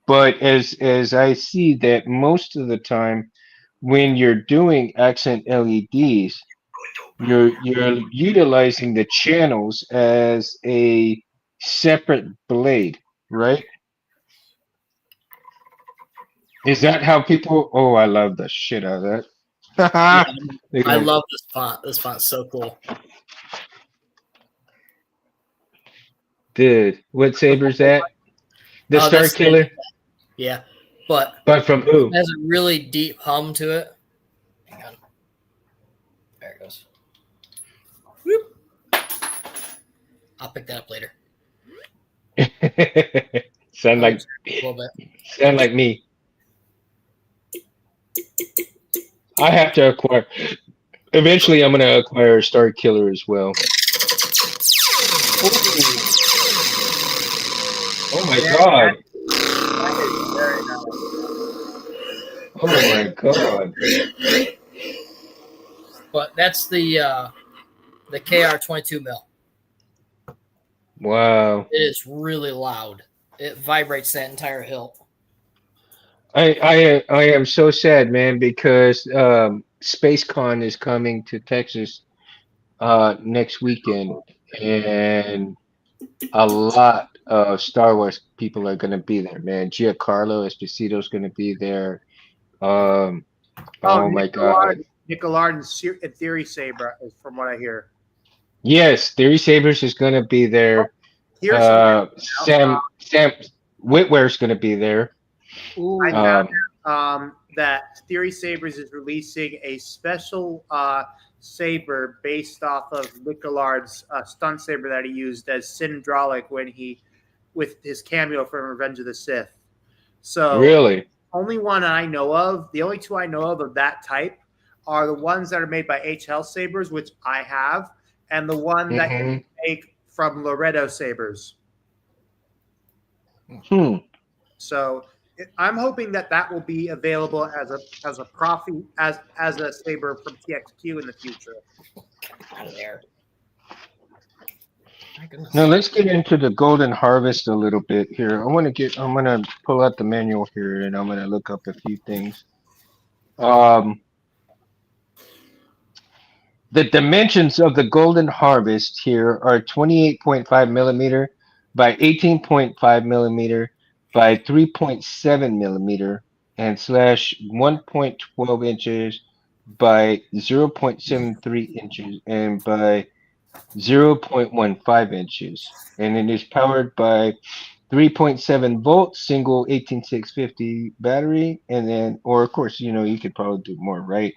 Speaker 2: but as I see that most of the time when you're doing accent LEDs, you're utilizing the channels as a separate blade, right? Is that how people? Oh, I love the shit out of
Speaker 4: Yeah,
Speaker 2: that. They
Speaker 4: I
Speaker 2: go,
Speaker 4: love this font. This font's so cool.
Speaker 2: dude, what saber's that? The
Speaker 4: Oh,
Speaker 2: Star
Speaker 4: that's
Speaker 2: Killer,
Speaker 4: yeah, but
Speaker 2: but from who?
Speaker 4: it has a really deep hum to it. Hang on. There it goes. Whoop. I'll pick that up later.
Speaker 2: Sound like
Speaker 4: A little bit.
Speaker 2: sound like me. I have to acquire. Eventually, I'm gonna acquire a Star Killer as well. Oh my
Speaker 3: Yeah,
Speaker 2: god!
Speaker 3: that is very nice.
Speaker 2: Oh my god!
Speaker 4: But that's the KR 22 mil.
Speaker 2: Wow!
Speaker 4: It is really loud. It vibrates that entire hilt.
Speaker 2: I am so sad, man, because SpaceCon is coming to Texas next weekend, and a lot of Star Wars people are gonna be there, man. Giancarlo Esposito's gonna be there. Um, oh my God.
Speaker 3: Nick Allard and Theory Saber, is from what I hear.
Speaker 2: Yes, Theory Sabers is gonna be there.
Speaker 3: Here's
Speaker 2: Sam Whitware's gonna be there.
Speaker 3: I found
Speaker 2: Um,
Speaker 3: that Theory Sabers is releasing a special saber based off of Nick Allard's stunt saber that he used as Syndraulic with his cameo from Revenge of the Sith. So
Speaker 2: really?
Speaker 3: only one I know of, the only two I know of that type are the ones that are made by HL Sabers, which I have, and the one that you make from Loretto Sabers. So I'm hoping that will be available as a profit as a saber from TXQ in the future.
Speaker 4: Out of there. My goodness.
Speaker 2: Now let's get into the Golden Harvest a little bit here. I'm gonna pull out the manual here and I'm gonna look up a few things. The dimensions of the Golden Harvest here are 28.5 millimeter by 18.5 millimeter by 3.7 millimeter and slash 1.12 inches by 0.73 inches and by 0.15 inches. And it is powered by 3.7 volt single 18650 battery. And then, or of course, you could probably do more, right?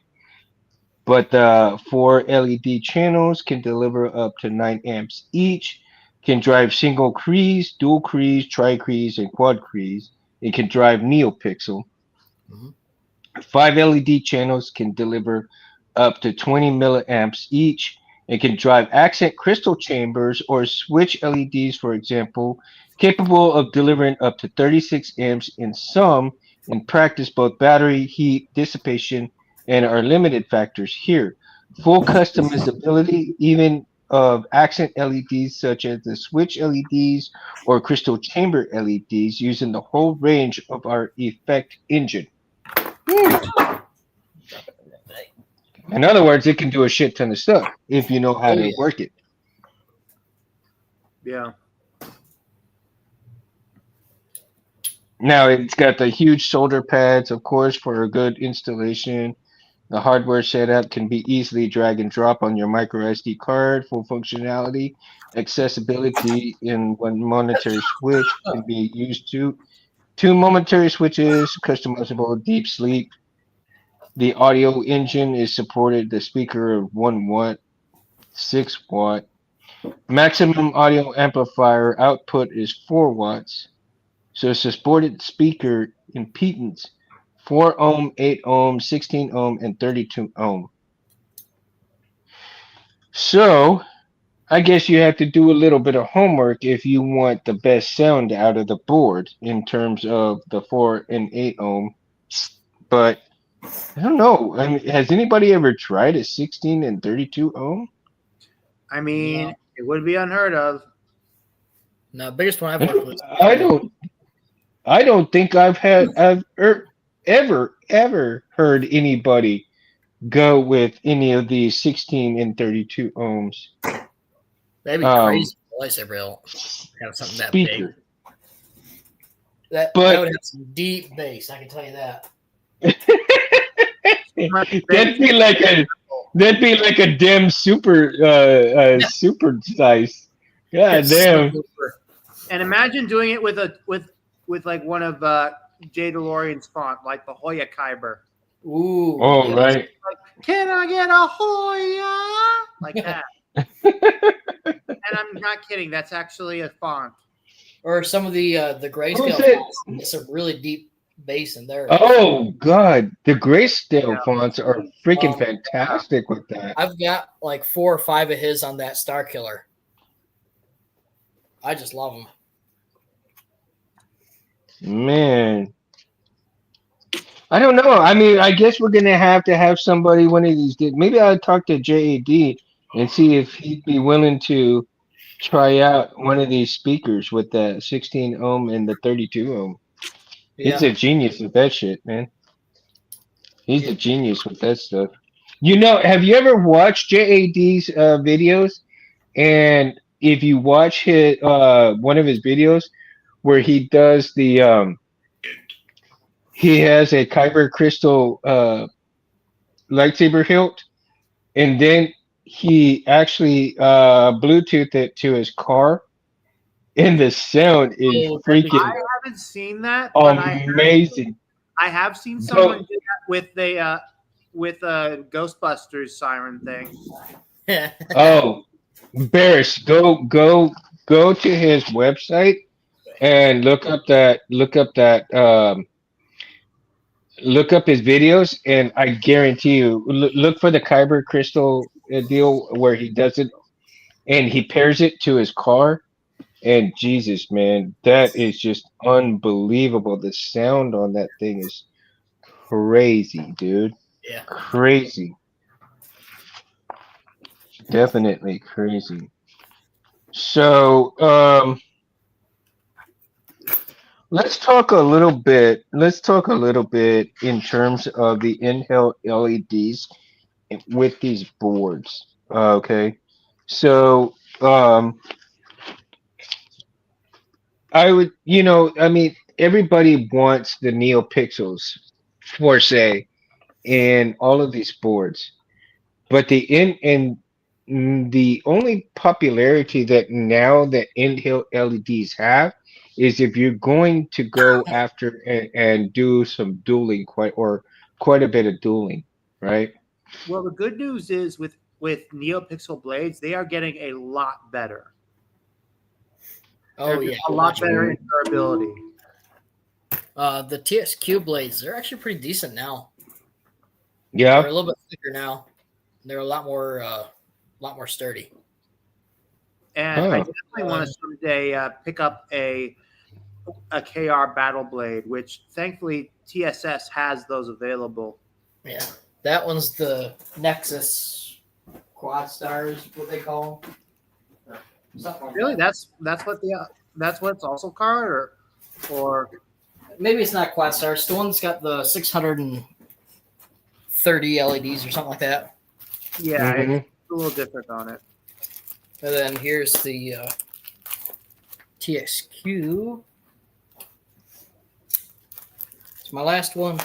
Speaker 2: But the 4 LED channels can deliver up to 9 amps each, can drive single crease, dual crease, tri-crease, and quad crease. It can drive NeoPixel. 5 LED channels can deliver up to 20 milliamps each. It can drive accent crystal chambers or switch LEDs, for example, capable of delivering up to 36 amps in sum. In practice, both battery, heat, dissipation, and are limited factors here. Full customizability, even of accent LEDs such as the switch LEDs or crystal chamber LEDs, using the whole range of our effect engine. In other words, it can do a shit ton of stuff if you know how to work it.
Speaker 3: Yeah.
Speaker 2: Now it's got the huge solder pads, of course, for a good installation. The hardware setup can be easily drag and drop on your micro SD card. Full functionality, accessibility in one monetary switch can be used to. 2 momentary switches, customizable deep sleep. The audio engine is supported. The speaker of 1 watt, 6 watt. Maximum audio amplifier output is 4 watts. So supported speaker impedance 4 ohm, 8 ohm, 16 ohm, and 32 ohm. So I guess you have to do a little bit of homework if you want the best sound out of the board in terms of the 4 and 8 ohm. But I don't know. I mean, has anybody ever tried a 16 and 32 ohm?
Speaker 3: I mean, it would be unheard of.
Speaker 4: No, biggest one I've worked with.
Speaker 2: I don't think I've ever heard anybody go with any of these 16 and 32 ohms.
Speaker 4: That'd be crazy. Lightsaber will have something that
Speaker 2: speaker.
Speaker 4: big. That would have some deep bass. I can tell you that.
Speaker 2: That'd be like a damn super size. God damn.
Speaker 3: And imagine doing it with like one of Jay DeLorean's font, like the Hoya Kyber.
Speaker 4: Ooh.
Speaker 2: Oh, right.
Speaker 3: Like, can I get a Hoya? Like that. And I'm not kidding. That's actually a font.
Speaker 4: Or some of the grayscale
Speaker 2: Who's it?
Speaker 4: fonts get some really deep bass in there.
Speaker 2: Oh God, the grayscale
Speaker 3: Yeah.
Speaker 2: fonts are freaking
Speaker 4: Um,
Speaker 2: fantastic with that.
Speaker 4: I've got like 4 or 5 of his on that Star Killer. I just love them.
Speaker 2: Man, I don't know. I mean, I guess we're gonna have to have somebody one of these days. Maybe I'll talk to JAD and see if he'd be willing to try out one of these speakers with the 16 ohm and the 32 ohm. He's
Speaker 4: Yeah.
Speaker 2: a genius with that shit, man. He's
Speaker 4: Yeah.
Speaker 2: a genius with that stuff. You know, have you ever watched JAD's videos? And if you watch his one of his videos where he does the he has a Kyber crystal lightsaber hilt, and then he actually Bluetooth it to his car, and the sound is
Speaker 4: Oh,
Speaker 2: freaking
Speaker 3: I haven't seen that, but
Speaker 2: amazing.
Speaker 3: I have seen someone do that with a Ghostbusters siren thing.
Speaker 2: Oh, Barris, go to his website and look up his videos, and I guarantee you, look for the Kyber crystal deal where he does it, and he pairs it to his car. And Jesus, man, that is just unbelievable. The sound on that thing is crazy, dude.
Speaker 4: Yeah.
Speaker 2: Crazy. Definitely crazy. So, let's talk a little bit. Let's talk a little bit in terms of the Intel LEDs with these boards. Okay. So, I would, I mean, everybody wants the NeoPixels for say in all of these boards, but the only popularity that now that Intel LEDs have is if you're going to go after and do some dueling quite a bit of dueling, right?
Speaker 3: Well, the good news is with NeoPixel blades, they are getting a lot better.
Speaker 4: Oh
Speaker 3: They're
Speaker 4: yeah.
Speaker 3: a lot better in durability.
Speaker 4: The TXQ blades, they're actually pretty decent now.
Speaker 2: Yeah.
Speaker 4: They're a little bit thicker now. They're a lot more sturdy.
Speaker 3: And I definitely want to someday pick up a KR Battle Blade, which thankfully TSS has those available.
Speaker 4: Yeah. That one's the Nexus Quad Stars, what they call them. Something like
Speaker 3: Really,
Speaker 4: that.
Speaker 3: that's what it's also called, or
Speaker 4: Maybe it's not Quad Stars. The one that's got the 630 LEDs or something like that.
Speaker 3: yeah,
Speaker 2: Mhm.
Speaker 3: it's a little different on it.
Speaker 4: And then here's the TXQ. It's my last one.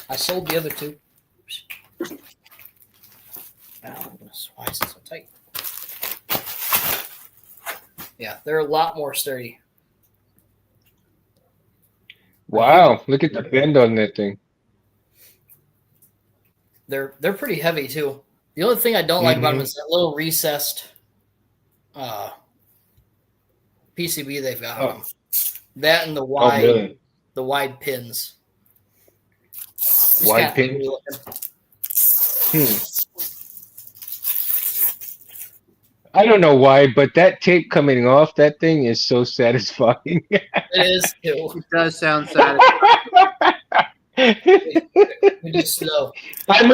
Speaker 4: I sold the other two. Why is it so tight? Yeah, they're a lot more sturdy.
Speaker 2: Wow, look at the bend on that thing.
Speaker 4: They're pretty heavy too. The only thing I don't like about them is that little recessed PCB they've got on them. That and the wide
Speaker 2: really?
Speaker 4: the wide pins. Just
Speaker 2: Wide
Speaker 4: kinda
Speaker 2: pins?
Speaker 4: looking.
Speaker 2: I don't know why, but that tape coming off that thing is so satisfying.
Speaker 4: It is too.
Speaker 3: It does sound satisfying.
Speaker 4: It is slow.
Speaker 2: I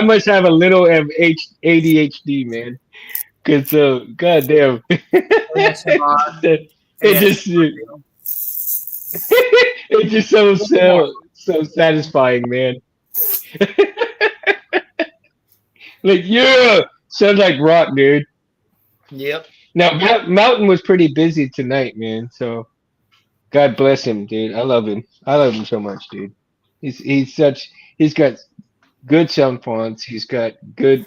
Speaker 2: must have a little ADHD, man. Cause goddamn,
Speaker 3: ASMR.
Speaker 2: it just it's just so satisfying, man. Like sounds like rock, dude.
Speaker 4: Yep.
Speaker 2: Now Mountain was pretty busy tonight, man. So God bless him, dude. I love him. I love him so much, dude. He's got good sound fonts. He's got good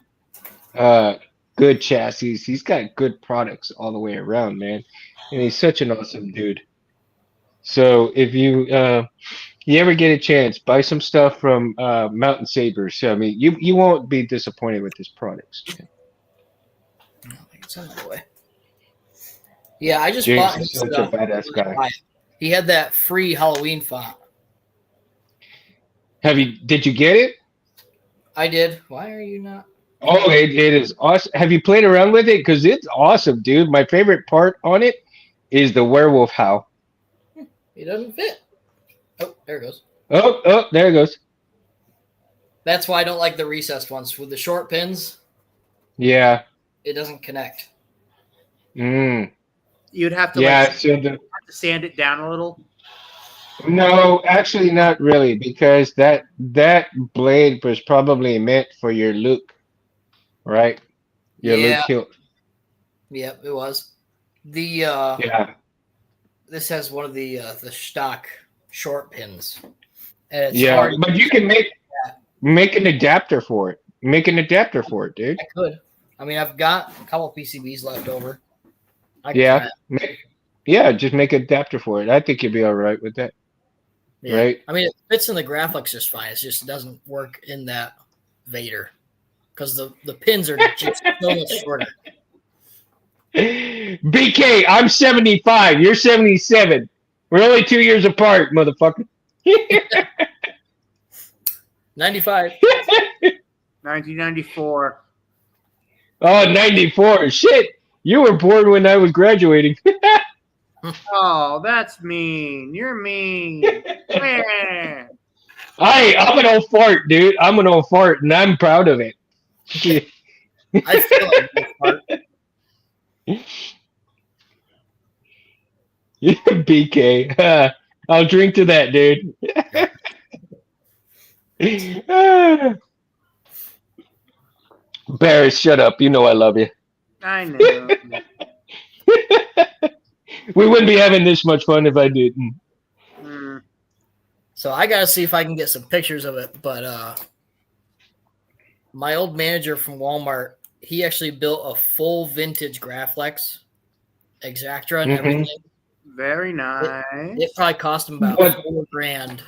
Speaker 2: chassis. He's got good products all the way around, man. And he's such an awesome dude. So if you ever get a chance, buy some stuff from Mountain Sabers. I mean, you won't be disappointed with his products. Man.
Speaker 4: Send that away. Yeah, I just
Speaker 2: James
Speaker 4: bought
Speaker 2: is
Speaker 4: his
Speaker 2: such a
Speaker 4: stuff.
Speaker 2: badass guy.
Speaker 4: He had that free Halloween font.
Speaker 2: Did you get it?
Speaker 4: I did. Why are you not?
Speaker 2: Oh, it is awesome. Have you played around with it? Because it's awesome, dude. My favorite part on it is the werewolf howl.
Speaker 4: It doesn't fit. Oh, there it goes.
Speaker 2: Oh, there it goes.
Speaker 4: That's why I don't like the recessed ones. With the short pins,
Speaker 2: Yeah.
Speaker 4: it doesn't connect.
Speaker 2: Mm.
Speaker 3: You'd have to
Speaker 2: Yeah.
Speaker 3: like
Speaker 2: So the
Speaker 3: sand it down a little.
Speaker 2: no, actually, not really, because that blade was probably meant for your Luke, right? Your
Speaker 4: Yeah.
Speaker 2: Luke hilt.
Speaker 4: Yep, it was. The
Speaker 2: Yeah.
Speaker 4: this has one of the stock short pins. And it's
Speaker 2: Yeah,
Speaker 4: hard.
Speaker 2: but you can make an adapter for it. Make an adapter for it, dude.
Speaker 4: I could. I mean, I've got a couple PCBs left over. I can
Speaker 2: Yeah.
Speaker 4: try it.
Speaker 2: Yeah, just make an adapter for it. I think you'll be all right with that.
Speaker 4: Yeah.
Speaker 2: Right?
Speaker 4: I mean, it fits in the graphics just fine. It just doesn't work in that Vader because the pins are just so much shorter.
Speaker 2: BK, I'm 75. You're 77. We're only 2 years apart, motherfucker.
Speaker 4: 95.
Speaker 3: 1994.
Speaker 2: Oh, 94. Shit. You were born when I was graduating.
Speaker 3: Oh, that's mean. You're mean. Man.
Speaker 2: I'm an old fart, dude. I'm an old fart, and I'm proud of it.
Speaker 4: I feel like this part.
Speaker 2: BK. I'll drink to that, dude. Barris, shut up. You know I love you.
Speaker 3: I know.
Speaker 2: We wouldn't be having this much fun if I didn't.
Speaker 3: Mm.
Speaker 4: So I gotta see if I can get some pictures of it. But my old manager from Walmart, he actually built a full vintage Graflex Exactra and everything.
Speaker 3: Very nice.
Speaker 4: It probably cost him about
Speaker 2: What?
Speaker 4: $4,000.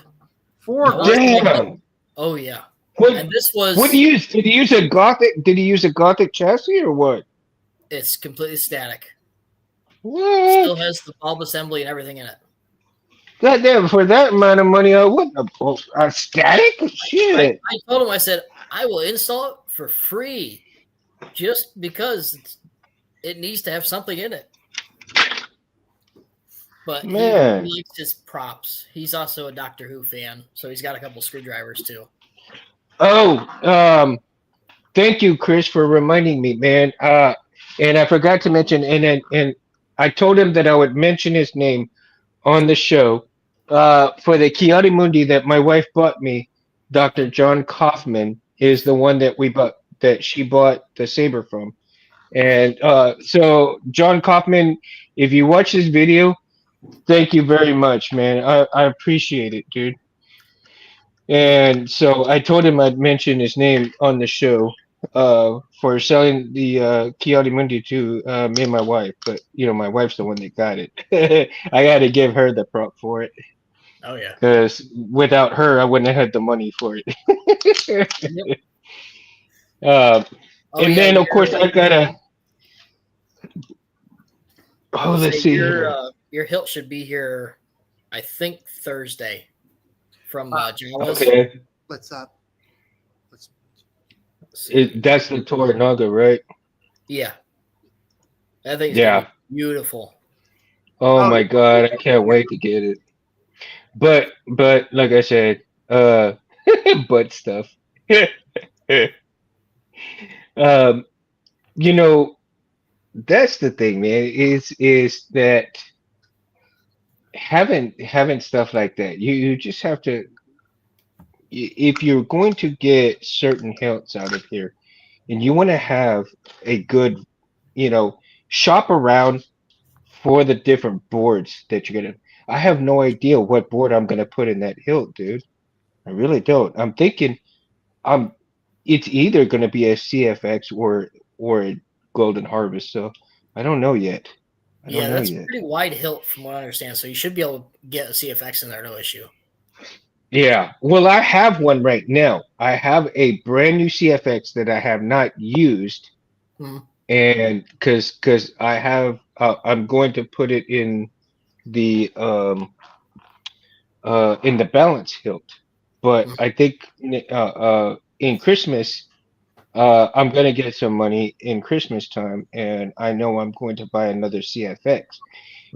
Speaker 3: Four.
Speaker 2: Damn.
Speaker 4: Oh yeah.
Speaker 2: What,
Speaker 4: And this was
Speaker 2: what did he use a Gothic? Did he use a Gothic chassis or what?
Speaker 4: it's completely static.
Speaker 2: What?
Speaker 4: Still has the bulb assembly and everything in it.
Speaker 2: Goddamn! For that amount of money, I wouldn't have a static shit.
Speaker 4: I told him, I said, I will install it for free just because it needs to have something in it. But
Speaker 2: Man.
Speaker 4: he likes his props. He's also a Doctor Who fan, so he's got a couple screwdrivers too.
Speaker 2: Oh, thank you, Chris, for reminding me, man. And I forgot to mention, and I told him that I would mention his name on the show. For the Chianti Mundi that my wife bought me, Dr. John Kaufman is the one that she bought the saber from. And so John Kaufman, if you watch this video, thank you very much, man. I appreciate it, dude. And so I told him I'd mention his name on the show for selling the Chianti Mundi to me and my wife. But, my wife's the one that got it. I got to give her the prop for it.
Speaker 4: Oh yeah.
Speaker 2: Because without her, I wouldn't have had the money for it.
Speaker 4: Yep.
Speaker 2: And then, of course, I got to... Oh, let's see here.
Speaker 4: Your hilt should be here, I think, Thursday from Jawas.
Speaker 2: Okay.
Speaker 3: Let's
Speaker 2: That's the Toranaga, right?
Speaker 4: Yeah. That thing's
Speaker 2: Yeah.
Speaker 4: beautiful.
Speaker 2: Oh my God, I can't wait to get it. But like I said, butt stuff. That's the thing, man, is that having stuff like that, you just have to, if you're going to get certain hilts out of here and you want to have a good, shop around for the different boards that you're gonna. I have no idea what board I'm gonna put in that hilt, dude. I really don't. I'm thinking, it's either gonna be a CFX or a Golden Harvest. So I don't know yet. I don't know
Speaker 4: That's
Speaker 2: yet.
Speaker 4: a pretty wide hilt from what I understand. So you should be able to get a CFX in there, no issue.
Speaker 2: Yeah. Well, I have one right now. I have a brand new CFX that I have not used.
Speaker 4: Mhm.
Speaker 2: and because I have I'm going to put it in the balance hilt, but I think in Christmas I'm gonna get some money in Christmas time, and I know I'm going to buy another CFX.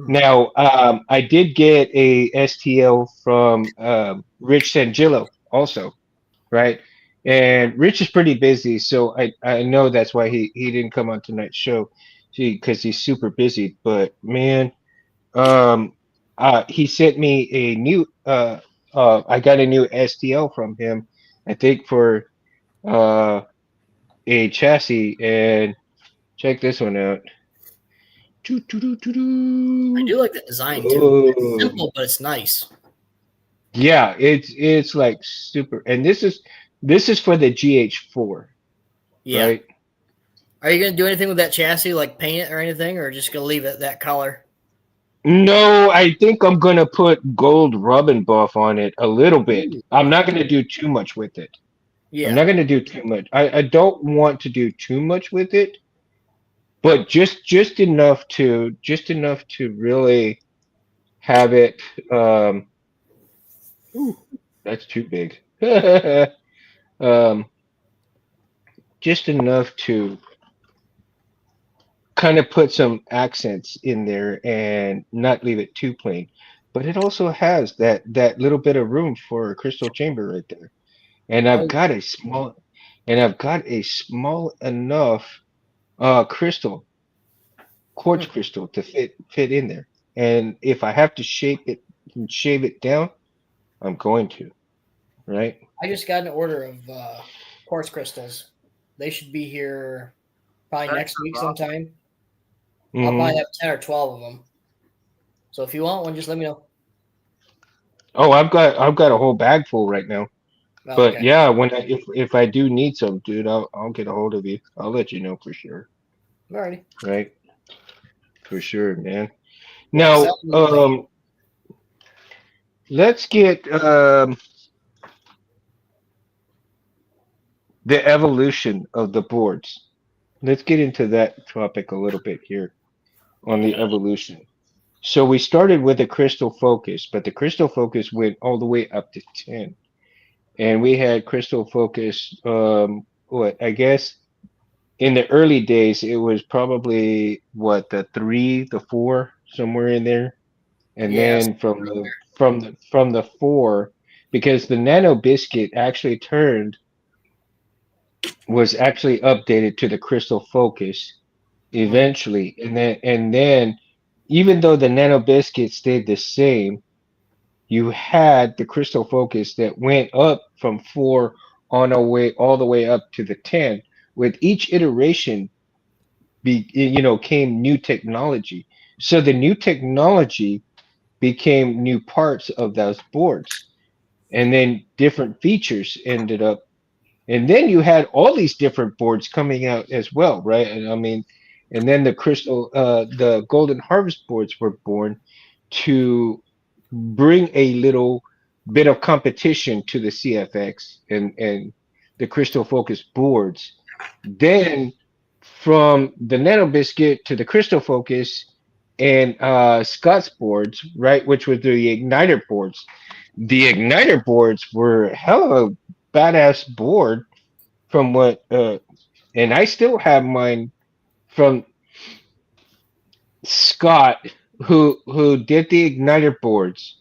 Speaker 2: Now, I did get a STL from Rich Sangillo also, right? And Rich is pretty busy, so I know that's why he didn't come on tonight's show, because he's super busy. But man, um, he sent me a new I got a new STL from him, I think for uh a chassis, and check this one out.
Speaker 4: I
Speaker 2: Doo-doo-doo-doo-doo.
Speaker 4: do like the design too. It's
Speaker 2: Oh,
Speaker 4: simple, but it's nice.
Speaker 2: yeah, it's like super, and this is for the GH4,
Speaker 4: Yeah.
Speaker 2: right?
Speaker 4: Are you gonna do anything with that chassis, like paint it or anything, or just gonna leave it that color?
Speaker 2: No, I think I'm gonna put gold rub and buff on it a little bit. I'm not gonna do too much with it. I'm
Speaker 4: Yeah.
Speaker 2: not gonna do too much. I don't want to do too much with it, but just enough to really have it. Ooh, that's too big. um, just enough to kind of put some accents in there and not leave it too plain. But it also has that little bit of room for a crystal chamber right there. And
Speaker 4: Oh,
Speaker 2: I've got a small enough crystal, quartz
Speaker 4: hmm.
Speaker 2: crystal to fit in there. And if I have to shape it and shave it down, I'm going to, right?
Speaker 4: I just got an order of quartz crystals. They should be here probably
Speaker 3: That's
Speaker 4: next week
Speaker 3: rough.
Speaker 4: sometime. I'll
Speaker 2: Hmm.
Speaker 4: probably have 10 or 12 of them. So if you want one, just let me know.
Speaker 2: Oh, I've got a whole bag full right now.
Speaker 4: Oh,
Speaker 2: But
Speaker 4: okay.
Speaker 2: yeah, if I do need some, dude, I'll get a hold of you. I'll let you know for sure.
Speaker 4: Alrighty.
Speaker 2: Right? For sure, man.
Speaker 4: Yeah, because that
Speaker 2: Now,
Speaker 4: one was like,
Speaker 2: let's get the evolution of the boards. Let's get into that topic a little bit here on the evolution. So we started with a crystal focus, but the crystal focus went all the way up to 10. And we had crystal focus, what I guess in the early days it was probably what, the 3, the 4, somewhere in there. And
Speaker 4: yeah,
Speaker 2: then from the 4, because the Nano Biscuit actually was actually updated to the crystal focus
Speaker 4: mhm.
Speaker 2: eventually, and then even though the Nano Biscuit stayed the same, you had the crystal focus that went up from 4 on a way all the way up to the 10. With each iteration came new technology. So the new technology became new parts of those boards, and then different features ended up, and then you had all these different boards coming out as well, right? And I mean, and then the Golden Harvest boards were born to bring a little bit of competition to the CFX and the Crystal Focus boards. Then from the Nano Biscuit to the Crystal Focus and Scott's boards, right, which were the Igniter boards. The Igniter boards were hell of a badass board from what and I still have mine from Scott, who did the Igniter boards.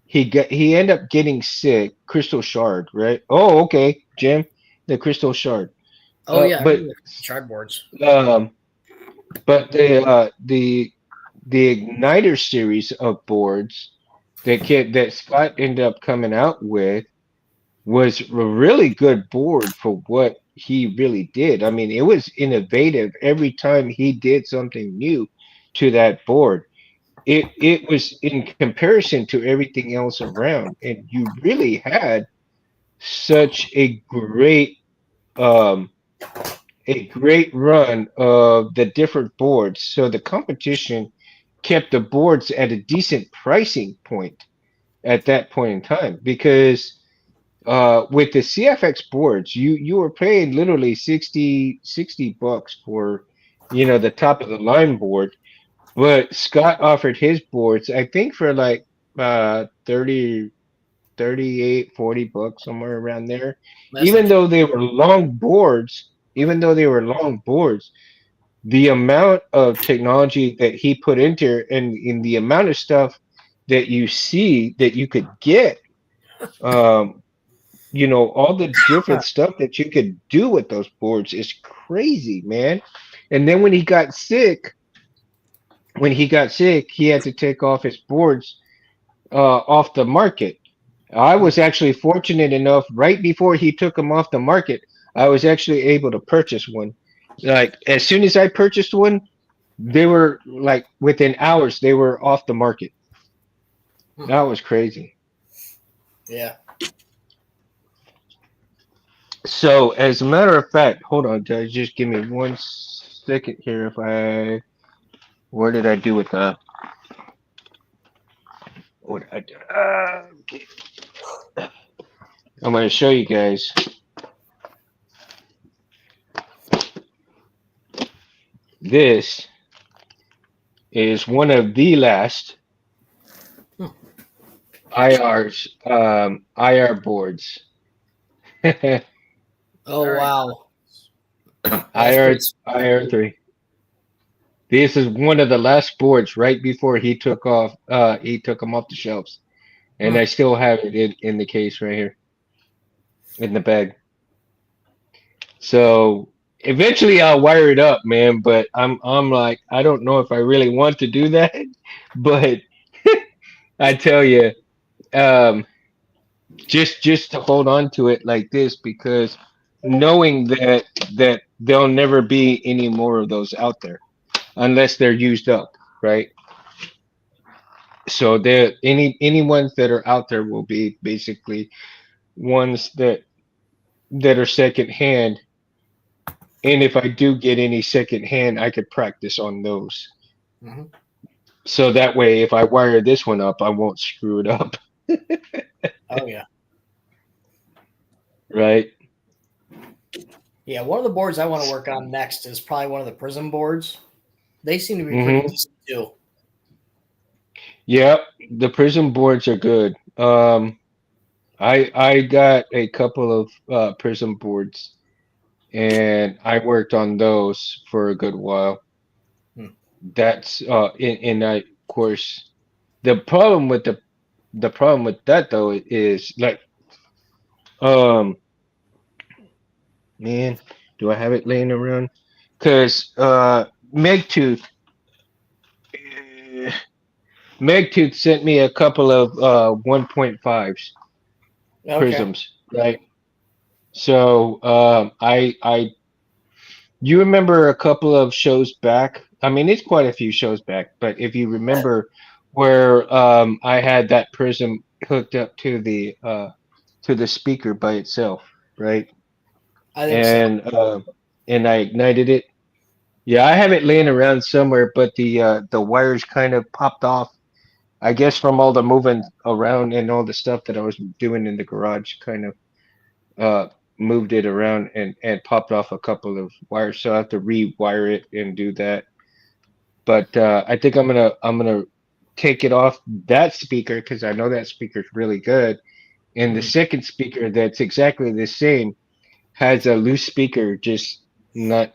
Speaker 2: He ended up getting sick. Crystal Shard, right? Oh, okay, Jim, the Crystal Shard.
Speaker 4: Oh, yeah, I
Speaker 2: But
Speaker 4: remember the shard boards.
Speaker 2: um, but the Igniter series of boards that Scott ended up coming out with was a really good board for what he really did. I mean, it was innovative every time he did something new to that board. It was in comparison to everything else around, and you really had such um a great run of the different boards. So the competition kept the boards at a decent pricing point at that point in time, because with the CFX boards, you were paying literally 60 bucks for the top of the line board. But Scott offered his boards, I think for like 30, 38, 40 bucks, somewhere around there.
Speaker 4: That's not
Speaker 2: Even though they were long boards, even though they were long boards, the amount of technology that he put into it and in the amount of stuff that you see that you could get, um, all the different stuff that you could do with those boards is crazy, man. And then when he got sick, he had to take off his boards off the market. I was actually fortunate enough right before he took them off the market, I was actually able to purchase one. Like as soon as I purchased one, they were like within hours they were off the market. That was crazy.
Speaker 4: yeah.
Speaker 2: So as a matter of fact, hold on, guys, just give me 1 second here. Where did I do with what did I do? Okay. I'm going to show you guys. This is one of the last IR boards.
Speaker 4: Oh
Speaker 3: Very
Speaker 4: wow. That's
Speaker 2: IR
Speaker 4: pretty.
Speaker 2: IR3. This is one of the last boards right before he took them off the shelves. And
Speaker 4: Hmm.
Speaker 2: I still have it in the case right here in the bag. So eventually I'll wire it up, man, but I'm like I don't know if I really want to do that, but I tell you, um, just to hold on to it like this because knowing that there'll never be any more of those out there unless they're used up, right? So there any ones that are out there will be basically ones that are second hand. And if I do get any second hand, I could practice on those.
Speaker 4: Mhm.
Speaker 2: So that way, if I wire this one up, I won't screw it up,
Speaker 4: Oh yeah.
Speaker 2: right?
Speaker 4: Yeah. One of the boards I want to work on next is probably one of the Prism boards. They seem to be pretty
Speaker 2: Hmm.
Speaker 4: decent too.
Speaker 2: Yep, the prism boards are good. I got a couple of prism boards, and I worked on those for a good while.
Speaker 4: Hmm.
Speaker 2: That's and I, of course, the problem with the problem with that though is like, um, man, do I have it laying around? Because Megtooth, eh, Megtooth sent me a couple of 1.5s
Speaker 4: Okay.
Speaker 2: prisms, right? So I you remember a couple of shows back? I mean, it's quite a few shows back, but if you remember where I had that prism hooked up to the speaker by itself, right?
Speaker 4: I think so.
Speaker 2: And I ignited it. Yeah, I have it laying around somewhere, but the wires kind of popped off. I guess from all the moving around and all the stuff that I was doing in the garage, kind of uh moved it around and popped off a couple of wires. So I have to rewire it and do that. But I think I'm gonna take it off that speaker because I know that speaker's really good. And the
Speaker 4: Mhm.
Speaker 2: second speaker that's exactly the same has a loose speaker, just not,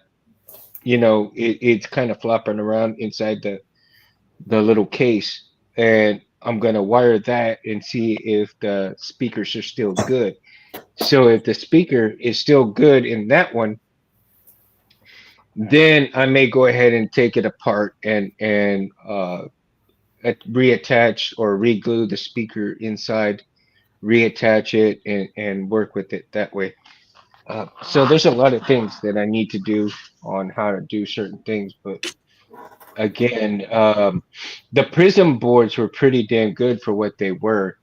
Speaker 2: it's kind of flopping around inside the little case. And I'm gonna wire that and see if the speakers are still good. So if the speaker is still good in that one, then I may go ahead and take it apart and reattach or reglue the speaker inside, reattach it and work with it that way. So there's a lot of things that I need to do on how to do certain things, but again, the Prism boards were pretty damn good for what they were.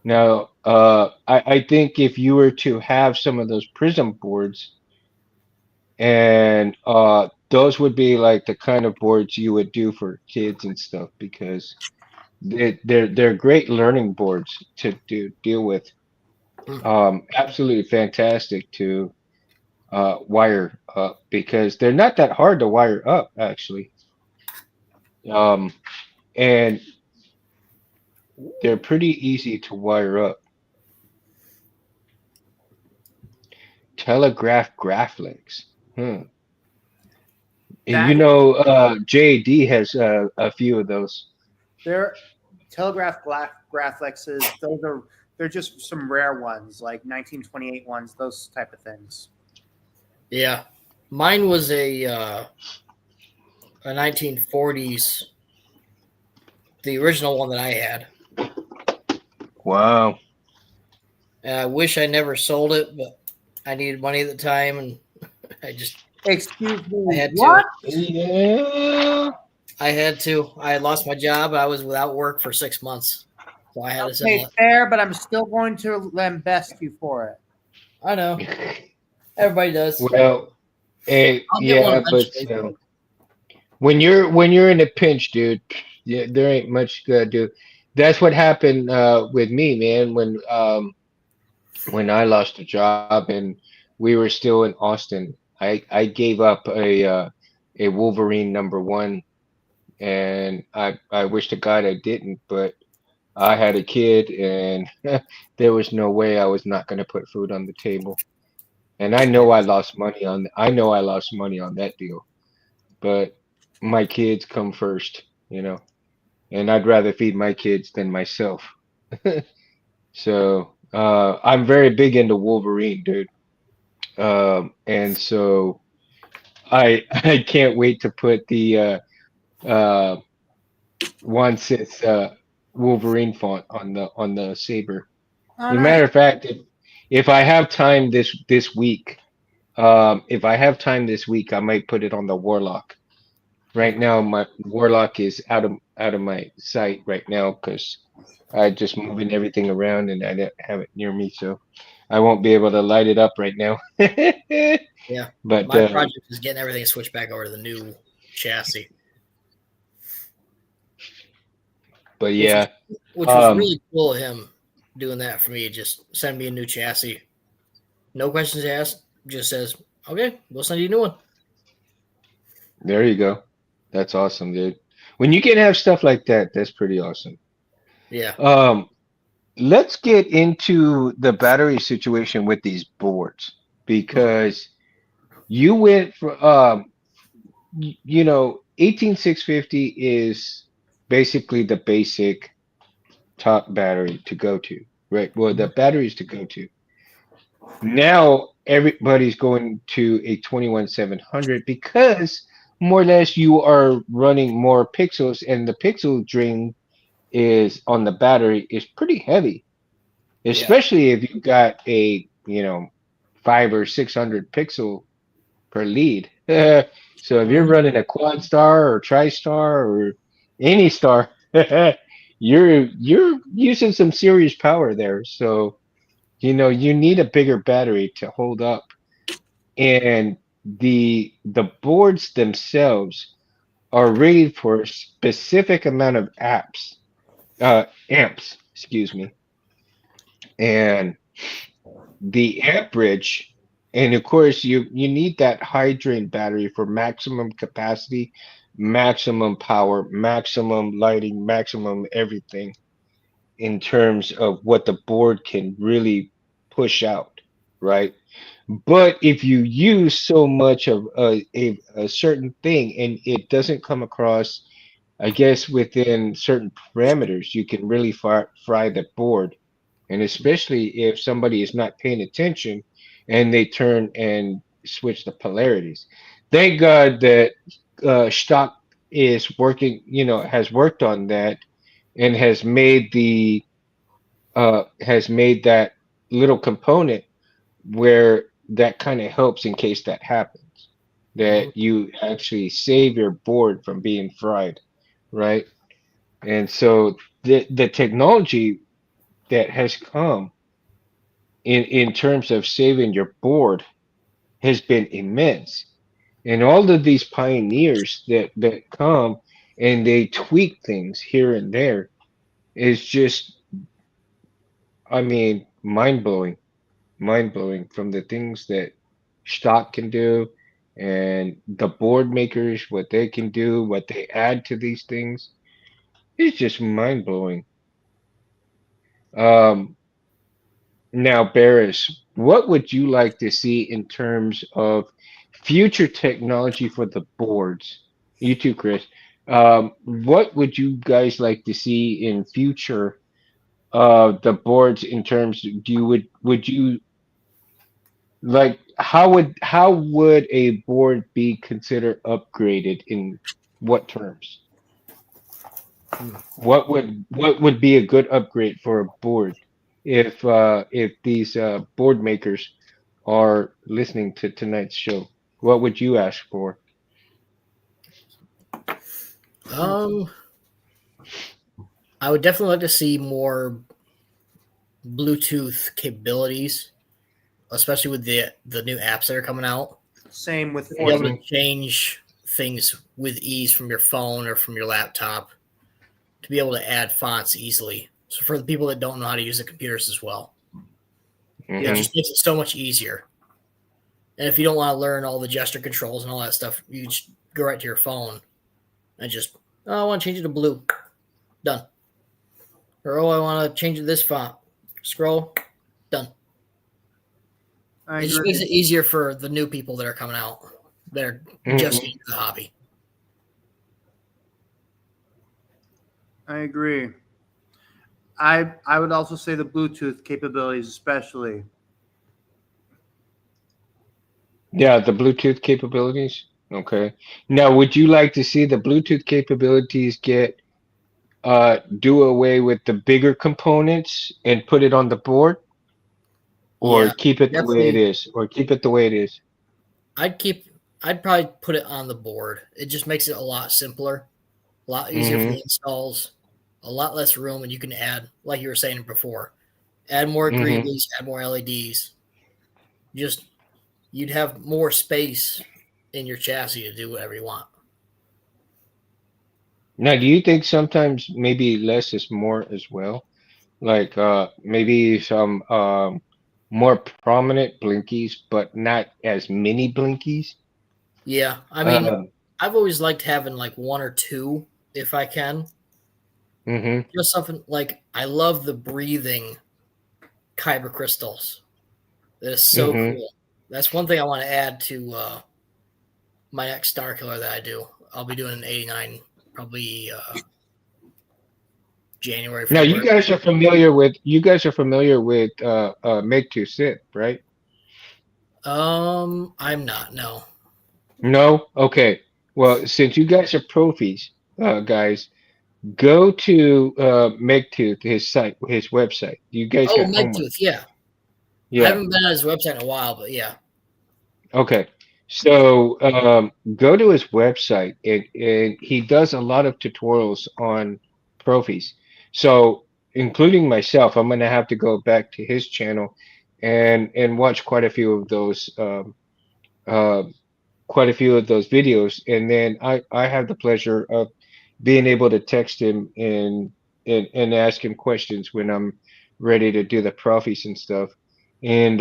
Speaker 2: Now, I think if you were to have some of those Prism boards, and those would be like the kind of boards you would do for kids and stuff because they're great learning boards to deal with.
Speaker 4: Hmm.
Speaker 2: Absolutely fantastic to wire up because they're not that hard to wire up actually. Um, and they're pretty easy to wire up. Telegraph Graphics. Hmm. And
Speaker 3: That is
Speaker 2: JD has a few of those.
Speaker 3: their Telegraph Graphlexes. They're just some rare ones, like 1928 ones, those type of things.
Speaker 4: Yeah, mine was a 1940s, the original one that I had.
Speaker 2: Wow.
Speaker 4: And I wish I never sold it, but I needed money at the time, and I just
Speaker 3: Excuse
Speaker 4: I
Speaker 3: me,
Speaker 4: had
Speaker 3: what?
Speaker 4: to.
Speaker 2: Yeah.
Speaker 4: I had to. I had lost my job. I was without work for 6 months, so I had to sell
Speaker 3: Okay,
Speaker 4: it.
Speaker 3: fair, but I'm still going to lambast you for it.
Speaker 4: I know everybody does.
Speaker 2: Well,
Speaker 4: I'll get one
Speaker 2: yeah, but
Speaker 4: eventually.
Speaker 2: when you're in a pinch, dude, yeah, there ain't much you gotta do. That's what happened with me, man. When I lost a job and we were still in Austin, I gave up a Wolverine #1, and I wish to God I didn't, but I had a kid, and there was no way I was not going to put food on the table. And I know I lost money on that deal, but my kids come first, and I'd rather feed my kids than myself. So I'm very big into Wolverine, dude. And so I can't wait to put the uh, one Sith Wolverine font on the saber.
Speaker 3: Oh,
Speaker 2: As a
Speaker 3: nice.
Speaker 2: matter of fact, if I have time this week, if I have time this week, I might put it on the Warlock. Right now, my Warlock is out of my sight right now because I just moving everything around and I don't have it near me, so I won't be able to light it up right now.
Speaker 4: Yeah,
Speaker 2: But
Speaker 4: my project is getting everything switched back over to the new chassis,
Speaker 2: but
Speaker 4: which was
Speaker 2: yeah,
Speaker 4: which was
Speaker 2: um,
Speaker 4: really cool of him doing that for me. Just send me a new chassis, no questions asked. Just says, "Okay, we'll send you a new one."
Speaker 2: there you go. That's awesome, dude. When you can have stuff like that, that's pretty awesome.
Speaker 4: Yeah,
Speaker 2: Um, let's get into the battery situation with these boards because you went for 18650 is basically the basic top battery to go to, right? Well, the batteries to go to. Now everybody's going to a 21700 because more or less you are running more pixels and the pixel drain is on the battery is pretty heavy,
Speaker 4: yeah.
Speaker 2: especially if you've got a, 500 or 600 pixel per lead. So if you're
Speaker 4: Mhm.
Speaker 2: running a quad star or tri-star or any star, you're using some serious power there. So, you need a bigger battery to hold up. And the boards themselves are rated for a specific amount of amps, excuse me. And the amperage, and of course you need that high drain battery for maximum capacity, maximum power, maximum lighting, maximum everything in terms of what the board can really push out, right? But if you use so much of a certain thing and it doesn't come across, I guess within certain parameters, you can really fry the board. And especially if somebody is not paying attention and they turn and switch the polarities. Thank God that Stock is working, has worked on that and has made that little component where that kind of helps in case that happens,
Speaker 4: Mhm.
Speaker 2: that you actually save your board from being fried, right? And so the technology that has come in terms of saving your board has been immense. And all of these pioneers that come and they tweak things here and there is just, I mean, mind blowing from the things that stock can do, and the board makers what they can do, what they add to these things. It's just mind blowing. Um, Now, Barris, what would you like to see in terms of future technology for the boards? You too, Chris. What would you guys like to see in future the boards in terms do you would you like how would a board be considered upgraded in what terms? What would be a good upgrade for a board if these board makers are listening to tonight's show? What would you ask for?
Speaker 4: Um, I would definitely like to see more Bluetooth capabilities, especially with the new apps that are coming out.
Speaker 3: Same with
Speaker 4: Be able to
Speaker 2: Mhm.
Speaker 4: change things with ease from your phone or from your laptop. To be able to add fonts easily. So for the people that don't know how to use the computers as well, it
Speaker 2: Mhm.
Speaker 4: just makes it so much easier. And if you don't want to learn all the gesture controls and all that stuff, you just go right to your phone and just, oh, I want to change it to blue. Done. Or, oh, I want to change it to this font. Scroll. Done.
Speaker 3: I
Speaker 4: It just
Speaker 3: agree.
Speaker 4: makes it easier for the new people that are coming out that are just
Speaker 2: Mhm.
Speaker 4: into the hobby.
Speaker 3: I agree. I would also say the Bluetooth capabilities, especially.
Speaker 2: Yeah, the Bluetooth capabilities. Okay. Now, would you like to see the Bluetooth capabilities get do away with the bigger components and put it on the board, or
Speaker 4: Yeah,
Speaker 2: keep it the way it
Speaker 4: definitely.
Speaker 2: is, or keep it the way it is?
Speaker 4: I'd keep. I'd probably put it on the board. It just makes it a lot simpler, a lot easier for
Speaker 2: Mm-hmm.
Speaker 4: the installs, a lot less room, and you can add, like you were saying before, add more
Speaker 2: Mm-hmm.
Speaker 4: greeblies, add more LEDs. Just you'd have more space in your chassis to do whatever you want.
Speaker 2: Now, do you think sometimes maybe less is more as well? Like maybe some more prominent blinkies, but not as many blinkies.
Speaker 4: Yeah, I mean,
Speaker 2: Uh,
Speaker 4: I've always liked having like one or two if I can.
Speaker 2: mm-hmm.
Speaker 4: Just something like I love the breathing kyber crystals. That is so
Speaker 2: Mm-hmm.
Speaker 4: cool. That's one thing I want to add to my next Star Killer that I do. I'll be doing an 89 probably January,
Speaker 2: Now,
Speaker 4: February.
Speaker 2: you guys are familiar with Make to Sit, right?
Speaker 4: I'm not. No.
Speaker 2: No? Okay. Well, since you guys are profis, guys, go to MegTooth, his site, his website. You guys
Speaker 4: Oh,
Speaker 2: got homework.
Speaker 4: Megtooth. Yeah, I
Speaker 2: Yeah.
Speaker 4: haven't been on his website in a while, but yeah.
Speaker 2: Okay. So go to his website, and he does a lot of tutorials on profis. So including myself, I'm gonna have to go back to his channel and watch uh, quite a few of those videos, and then I have the pleasure of being able to text him and ask him questions when I'm ready to do the profis and stuff. And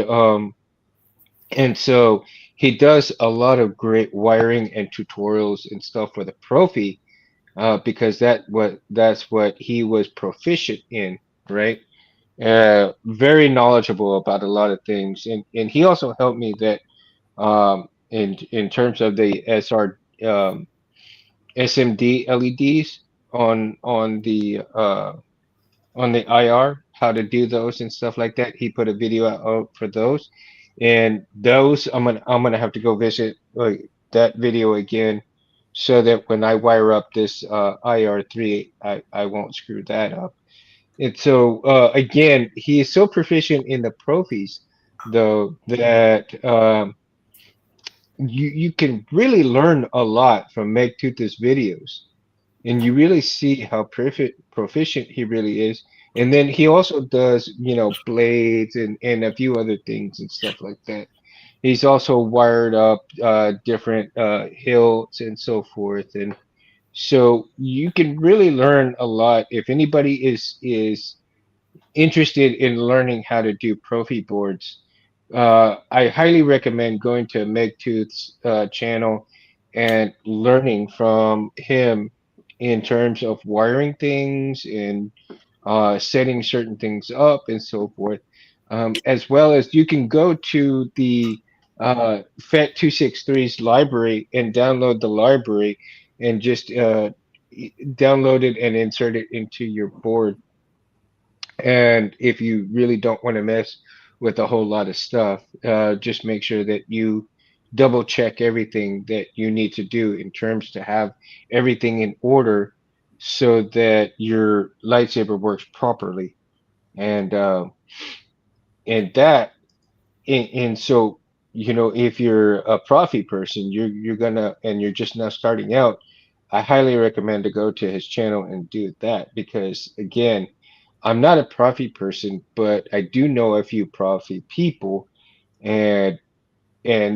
Speaker 2: so he does a lot of great wiring and tutorials and stuff for the Profi, because that's what he was proficient in, right? Very knowledgeable about a lot of things, and he also helped me that in terms of the SMD LEDs on the IR, how to do those and stuff like that. He put a video out for those, and those I'm gonna have to go visit that video again, so that when I wire up this IR3, I won't screw that up. And so again, he is so proficient in the profis, though, that you can really learn a lot from Meg Tooth's videos, and you really see how proficient he really is. And then he also does, blades and a few other things and stuff like that. He's also wired up different hilts and so forth, and so you can really learn a lot if anybody is interested in learning how to do profi boards. I highly recommend going to Megtooth's channel and learning from him in terms of wiring things and setting certain things up and so forth. As well as you can go to the FET263's library and download the library and just download it and insert it into your board. And if you really don't want to mess with a whole lot of stuff, just make sure that you double check everything that you need to do in terms to have everything in order so that your lightsaber works properly. And and that and so if you're a Profi person, you're gonna and you're just now starting out, I highly recommend to go to his channel and do that because again, I'm not a Profi person, but I do know a few Profi people, and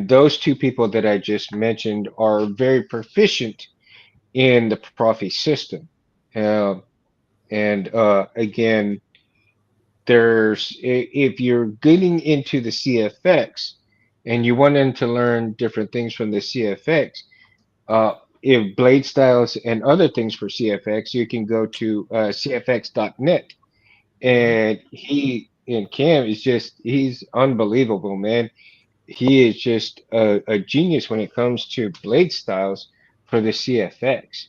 Speaker 2: those two people that I just mentioned are very proficient in the Profi system. Um, and again, if you're getting into the CFX and you wanted to learn different things from the CFX, if blade styles and other things for CFX, you can go to cfx.net. And he and Cam is he's unbelievable, man. He is just a genius when it comes to blade styles for the CFX.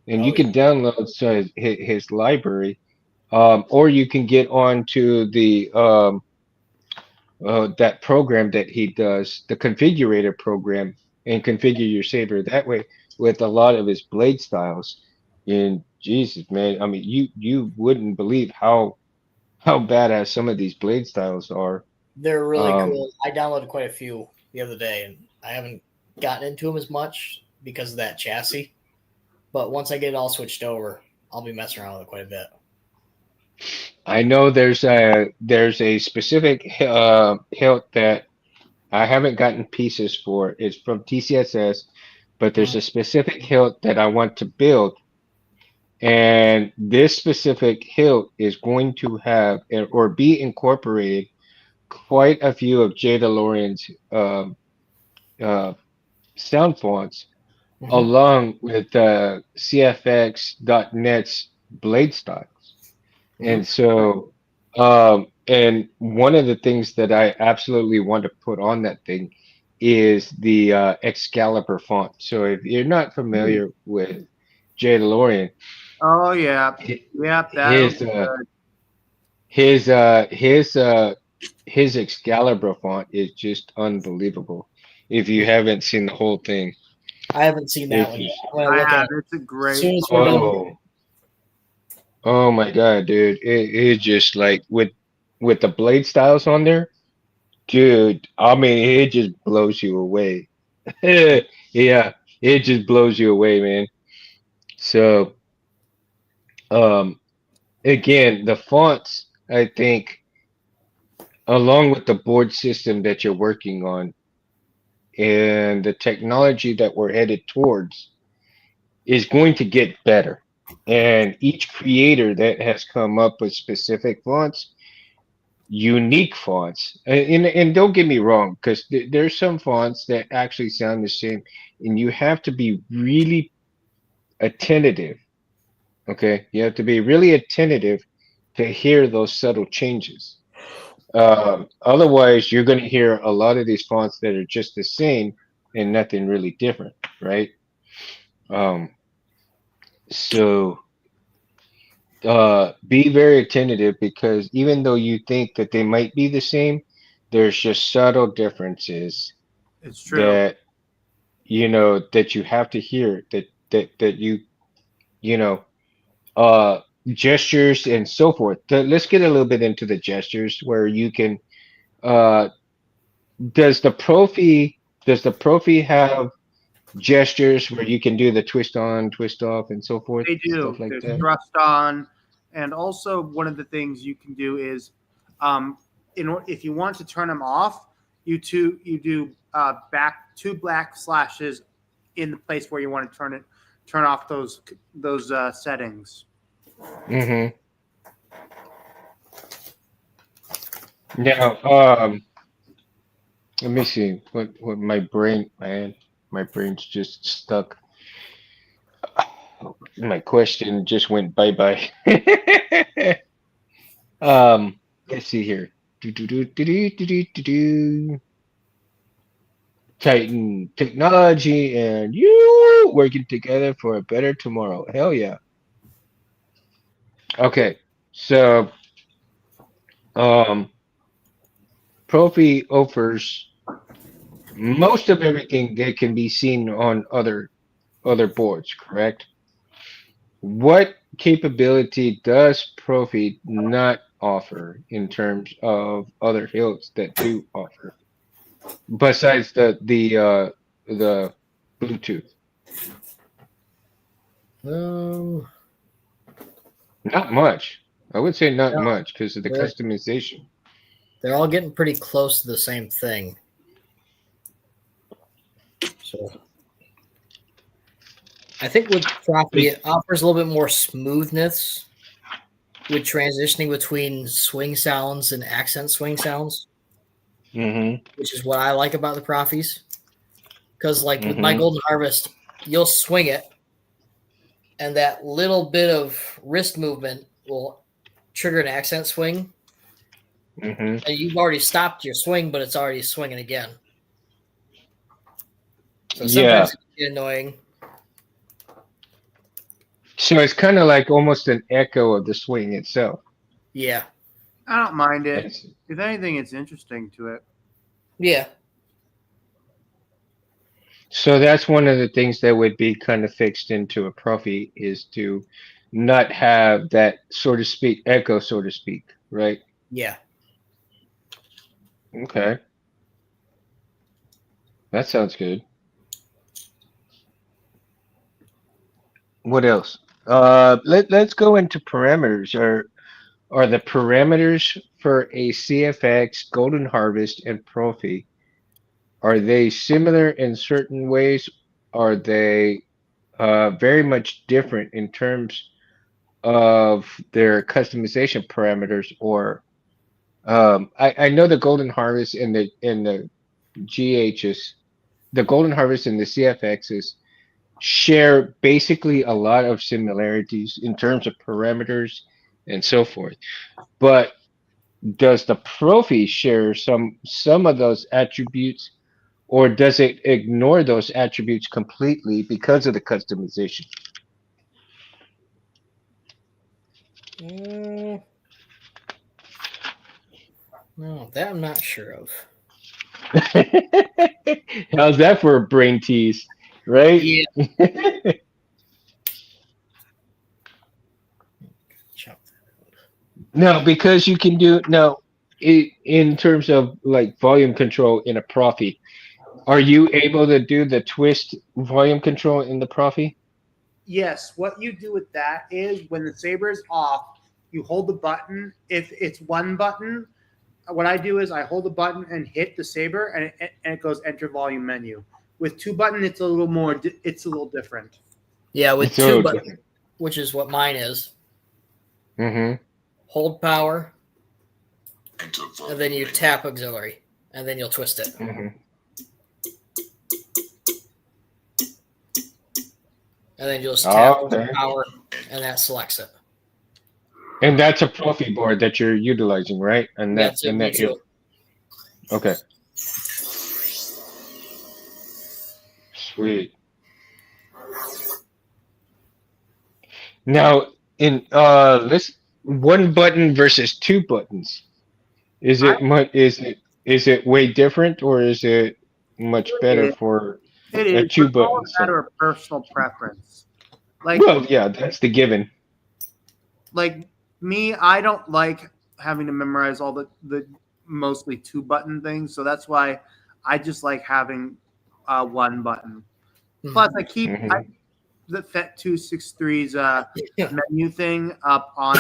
Speaker 2: And you
Speaker 4: Oh, yeah.
Speaker 2: can download his library, or you can get on to the that program that he does, the configurator program, and configure your saber that way with a lot of his blade styles. And Jesus, man, I mean, you wouldn't believe how badass some of these blade styles are.
Speaker 4: They're really
Speaker 2: Um,
Speaker 4: cool. I downloaded quite a few the other day, and I haven't gotten into them as much because of that chassis. But once I get it all switched over, I'll be messing around with it quite a bit.
Speaker 2: I know there's a specific hilt that I haven't gotten pieces for. It's from TCSS, but there's a specific hilt that I want to build. And this specific hilt is going to have or be incorporated quite a few of Jay DeLorean's uh, sound fonts,
Speaker 4: Mm-hmm.
Speaker 2: along with CFX.net's blade styles.
Speaker 4: Mm-hmm.
Speaker 2: And so, and one of the things that I absolutely want to put on that thing is the Excalibur font. So if you're not familiar with Jay DeLorean,
Speaker 3: Oh yeah,
Speaker 2: hi-
Speaker 3: yeah. That'll
Speaker 2: his
Speaker 3: be good.
Speaker 2: his uh his uh his Excalibur font is just unbelievable. If you haven't seen the whole thing,
Speaker 4: I haven't seen that
Speaker 2: it's
Speaker 4: one yet.
Speaker 2: just
Speaker 4: I'm gonna
Speaker 3: I
Speaker 4: look at
Speaker 3: have.
Speaker 4: it
Speaker 3: It's a
Speaker 4: as
Speaker 3: great.
Speaker 4: soon as we're done.
Speaker 2: oh oh my God, dude! It's just like with the blade styles on there, dude. I mean, it just blows you away. Yeah, it just blows you away, man. So, um, again, the fonts, I think, along with the board system that you're working on and the technology that we're headed towards, is going to get better. And each creator that has come up with specific fonts, unique fonts, and don't get me wrong, because there's some fonts that actually sound the same, and you have to be really attentive. Okay, you have to be really attentive to hear those subtle changes. Otherwise, you're going to hear a lot of these fonts that are just the same and nothing really different, right? Um, so be very attentive because even though you think that they might be the same, there's just subtle differences
Speaker 3: It's true.
Speaker 2: that that you have to hear that you know gestures and so forth. Let's get a little bit into the gestures where you can uh does the Profi have gestures where you can do the twist on, twist off and so forth,
Speaker 3: They do.
Speaker 2: stuff like
Speaker 3: There's
Speaker 2: that?
Speaker 3: thrust on, and also one of the things you can do is, if you want to turn them off, you do back two black slashes in the place where you want to turn off those settings.
Speaker 2: Mm-hmm. Now, Let me see what my brain, man. My brain's just stuck. My question just went bye bye. Let's see here. Do, do, do, do, do, do, do, do, do. Titan technology and you working together for a better tomorrow. Hell yeah. Okay. So, um, Profi offers most of everything that can be seen on other boards, correct? What capability does Profi not offer in terms of other hills that do offer besides the Bluetooth?
Speaker 4: Um,
Speaker 2: Not much. I would say not
Speaker 4: no,
Speaker 2: much because of the
Speaker 4: they're,
Speaker 2: customization.
Speaker 4: they're all getting pretty close to the same thing. So I think with Profi, it offers a little bit more smoothness with transitioning between swing sounds and accent swing sounds,
Speaker 2: Mm-hmm.
Speaker 4: which is what I like about the Profis. Because like with my
Speaker 2: Mm-hmm.
Speaker 4: Golden Harvest, you'll swing it, and that little bit of wrist movement will trigger an accent swing,
Speaker 2: Mm-hmm.
Speaker 4: and you've already stopped your swing, but it's already swinging again. So
Speaker 2: Yeah.
Speaker 4: sometimes it can get annoying.
Speaker 2: So it's kind of like almost an echo of the swing itself.
Speaker 4: Yeah,
Speaker 3: I don't mind it.
Speaker 2: Yes.
Speaker 3: If anything, it's interesting to it.
Speaker 4: yeah,
Speaker 2: So that's one of the things that would be kind of fixed into a Profi is to not have that, so to speak, echo, so to speak, right?
Speaker 4: yeah.
Speaker 2: Okay. That sounds good. What else? Let's go into parameters. Are the parameters for a CFX, Golden Harvest, and Profi, are they similar in certain ways? Are they very much different in terms of their customization parameters? Or I know the Golden Harvest and the GHs, the Golden Harvest and the CFXs share basically a lot of similarities in terms of parameters and so forth. But does the Profi share some of those attributes, or does it ignore those attributes completely because of the customization?
Speaker 4: Mm, no, that I'm not sure of.
Speaker 2: How's that for a brain tease, right?
Speaker 4: Yeah. Chop.
Speaker 2: No, because you can do no in terms of like volume control in a Profi. Are you able to do the twist volume control in the Profi?
Speaker 3: Yes, what you do with that is when the saber is off, you hold the button. If it's one button, what I do is I hold the button and hit the saber, and it goes enter volume menu. With two button, it's a little more. It's a little different.
Speaker 4: Yeah, with
Speaker 2: It's a
Speaker 4: two
Speaker 2: little
Speaker 4: buttons,
Speaker 2: different.
Speaker 4: which is what mine is.
Speaker 2: Mm-hmm.
Speaker 4: Hold power,
Speaker 1: Enter volume
Speaker 4: and then you
Speaker 1: menu.
Speaker 4: tap auxiliary, and then you'll twist it.
Speaker 2: Mm-hmm.
Speaker 4: And then you'll just tap
Speaker 2: Oh, okay.
Speaker 4: power, and that selects it.
Speaker 2: And that's a Profi board that you're utilizing, right? And that
Speaker 4: That's it.
Speaker 2: and
Speaker 4: Me
Speaker 2: that hill.
Speaker 4: too.
Speaker 2: Okay. Sweet. Now in let's one button versus two buttons. Is
Speaker 3: I
Speaker 2: it much is it way different, or is it much better
Speaker 3: it
Speaker 2: for a
Speaker 3: is,
Speaker 2: two
Speaker 3: but all
Speaker 2: button
Speaker 3: a matter
Speaker 2: set?
Speaker 3: of personal preference. Like
Speaker 2: Well, yeah, that's the given.
Speaker 3: like me, I don't like having to memorize all the mostly two button things, so that's why I just like having one button.
Speaker 4: Mhm.
Speaker 3: Plus, I keep
Speaker 2: Hmm.
Speaker 3: the FET263's
Speaker 4: Yeah.
Speaker 3: menu thing up on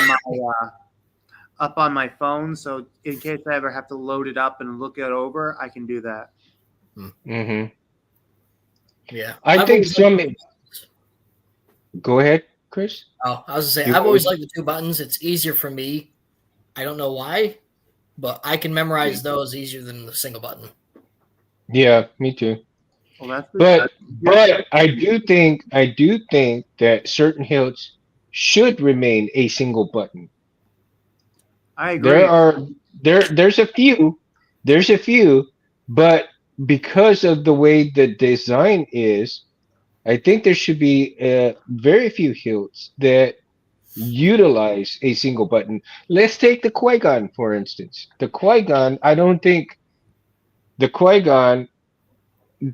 Speaker 3: my phone, so in case I ever have to load it up and look it over, I can do that.
Speaker 2: Hmm.
Speaker 4: Yeah.
Speaker 2: I
Speaker 4: I've
Speaker 2: think
Speaker 4: always liked
Speaker 2: some. Go ahead, Chris.
Speaker 4: Oh, I was gonna say
Speaker 2: You
Speaker 4: I've always
Speaker 2: always.
Speaker 4: liked the two buttons. It's easier for me. I don't know why, but I can memorize those easier than the single button.
Speaker 2: Yeah, me too.
Speaker 3: Well, that's
Speaker 2: But I do think that certain hilts should remain a single button.
Speaker 3: I
Speaker 2: There
Speaker 3: agree.
Speaker 2: are there's a few, but because of the way the design is, I think there should be very few hilts that utilize a single button. Let's take the Qui-Gon for instance. The Qui-Gon, I don't think the Qui-Gon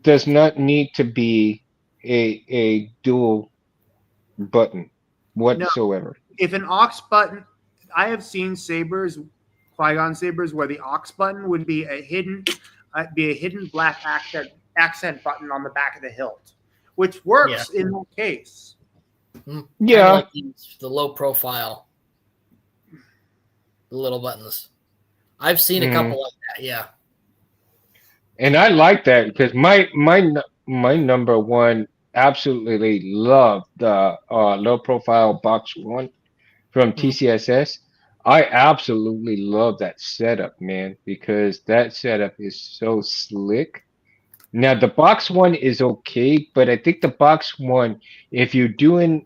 Speaker 2: does not need to be a dual button
Speaker 3: No,
Speaker 2: whatsoever.
Speaker 3: if an aux button, I have seen sabers, Qui-Gon sabers, where the aux button would be a hidden black accent button on the back of the hilt, which works in that case.
Speaker 4: Kind
Speaker 2: Yeah,
Speaker 4: of like the low profile, the little buttons. I've seen a couple like that. Yeah.
Speaker 2: and I like that because my number one absolutely love the low profile box one from
Speaker 4: Mhm.
Speaker 2: TCSS. I absolutely love that setup, man, because that setup is so slick. Now the box one is okay, but I think the box one, if you're doing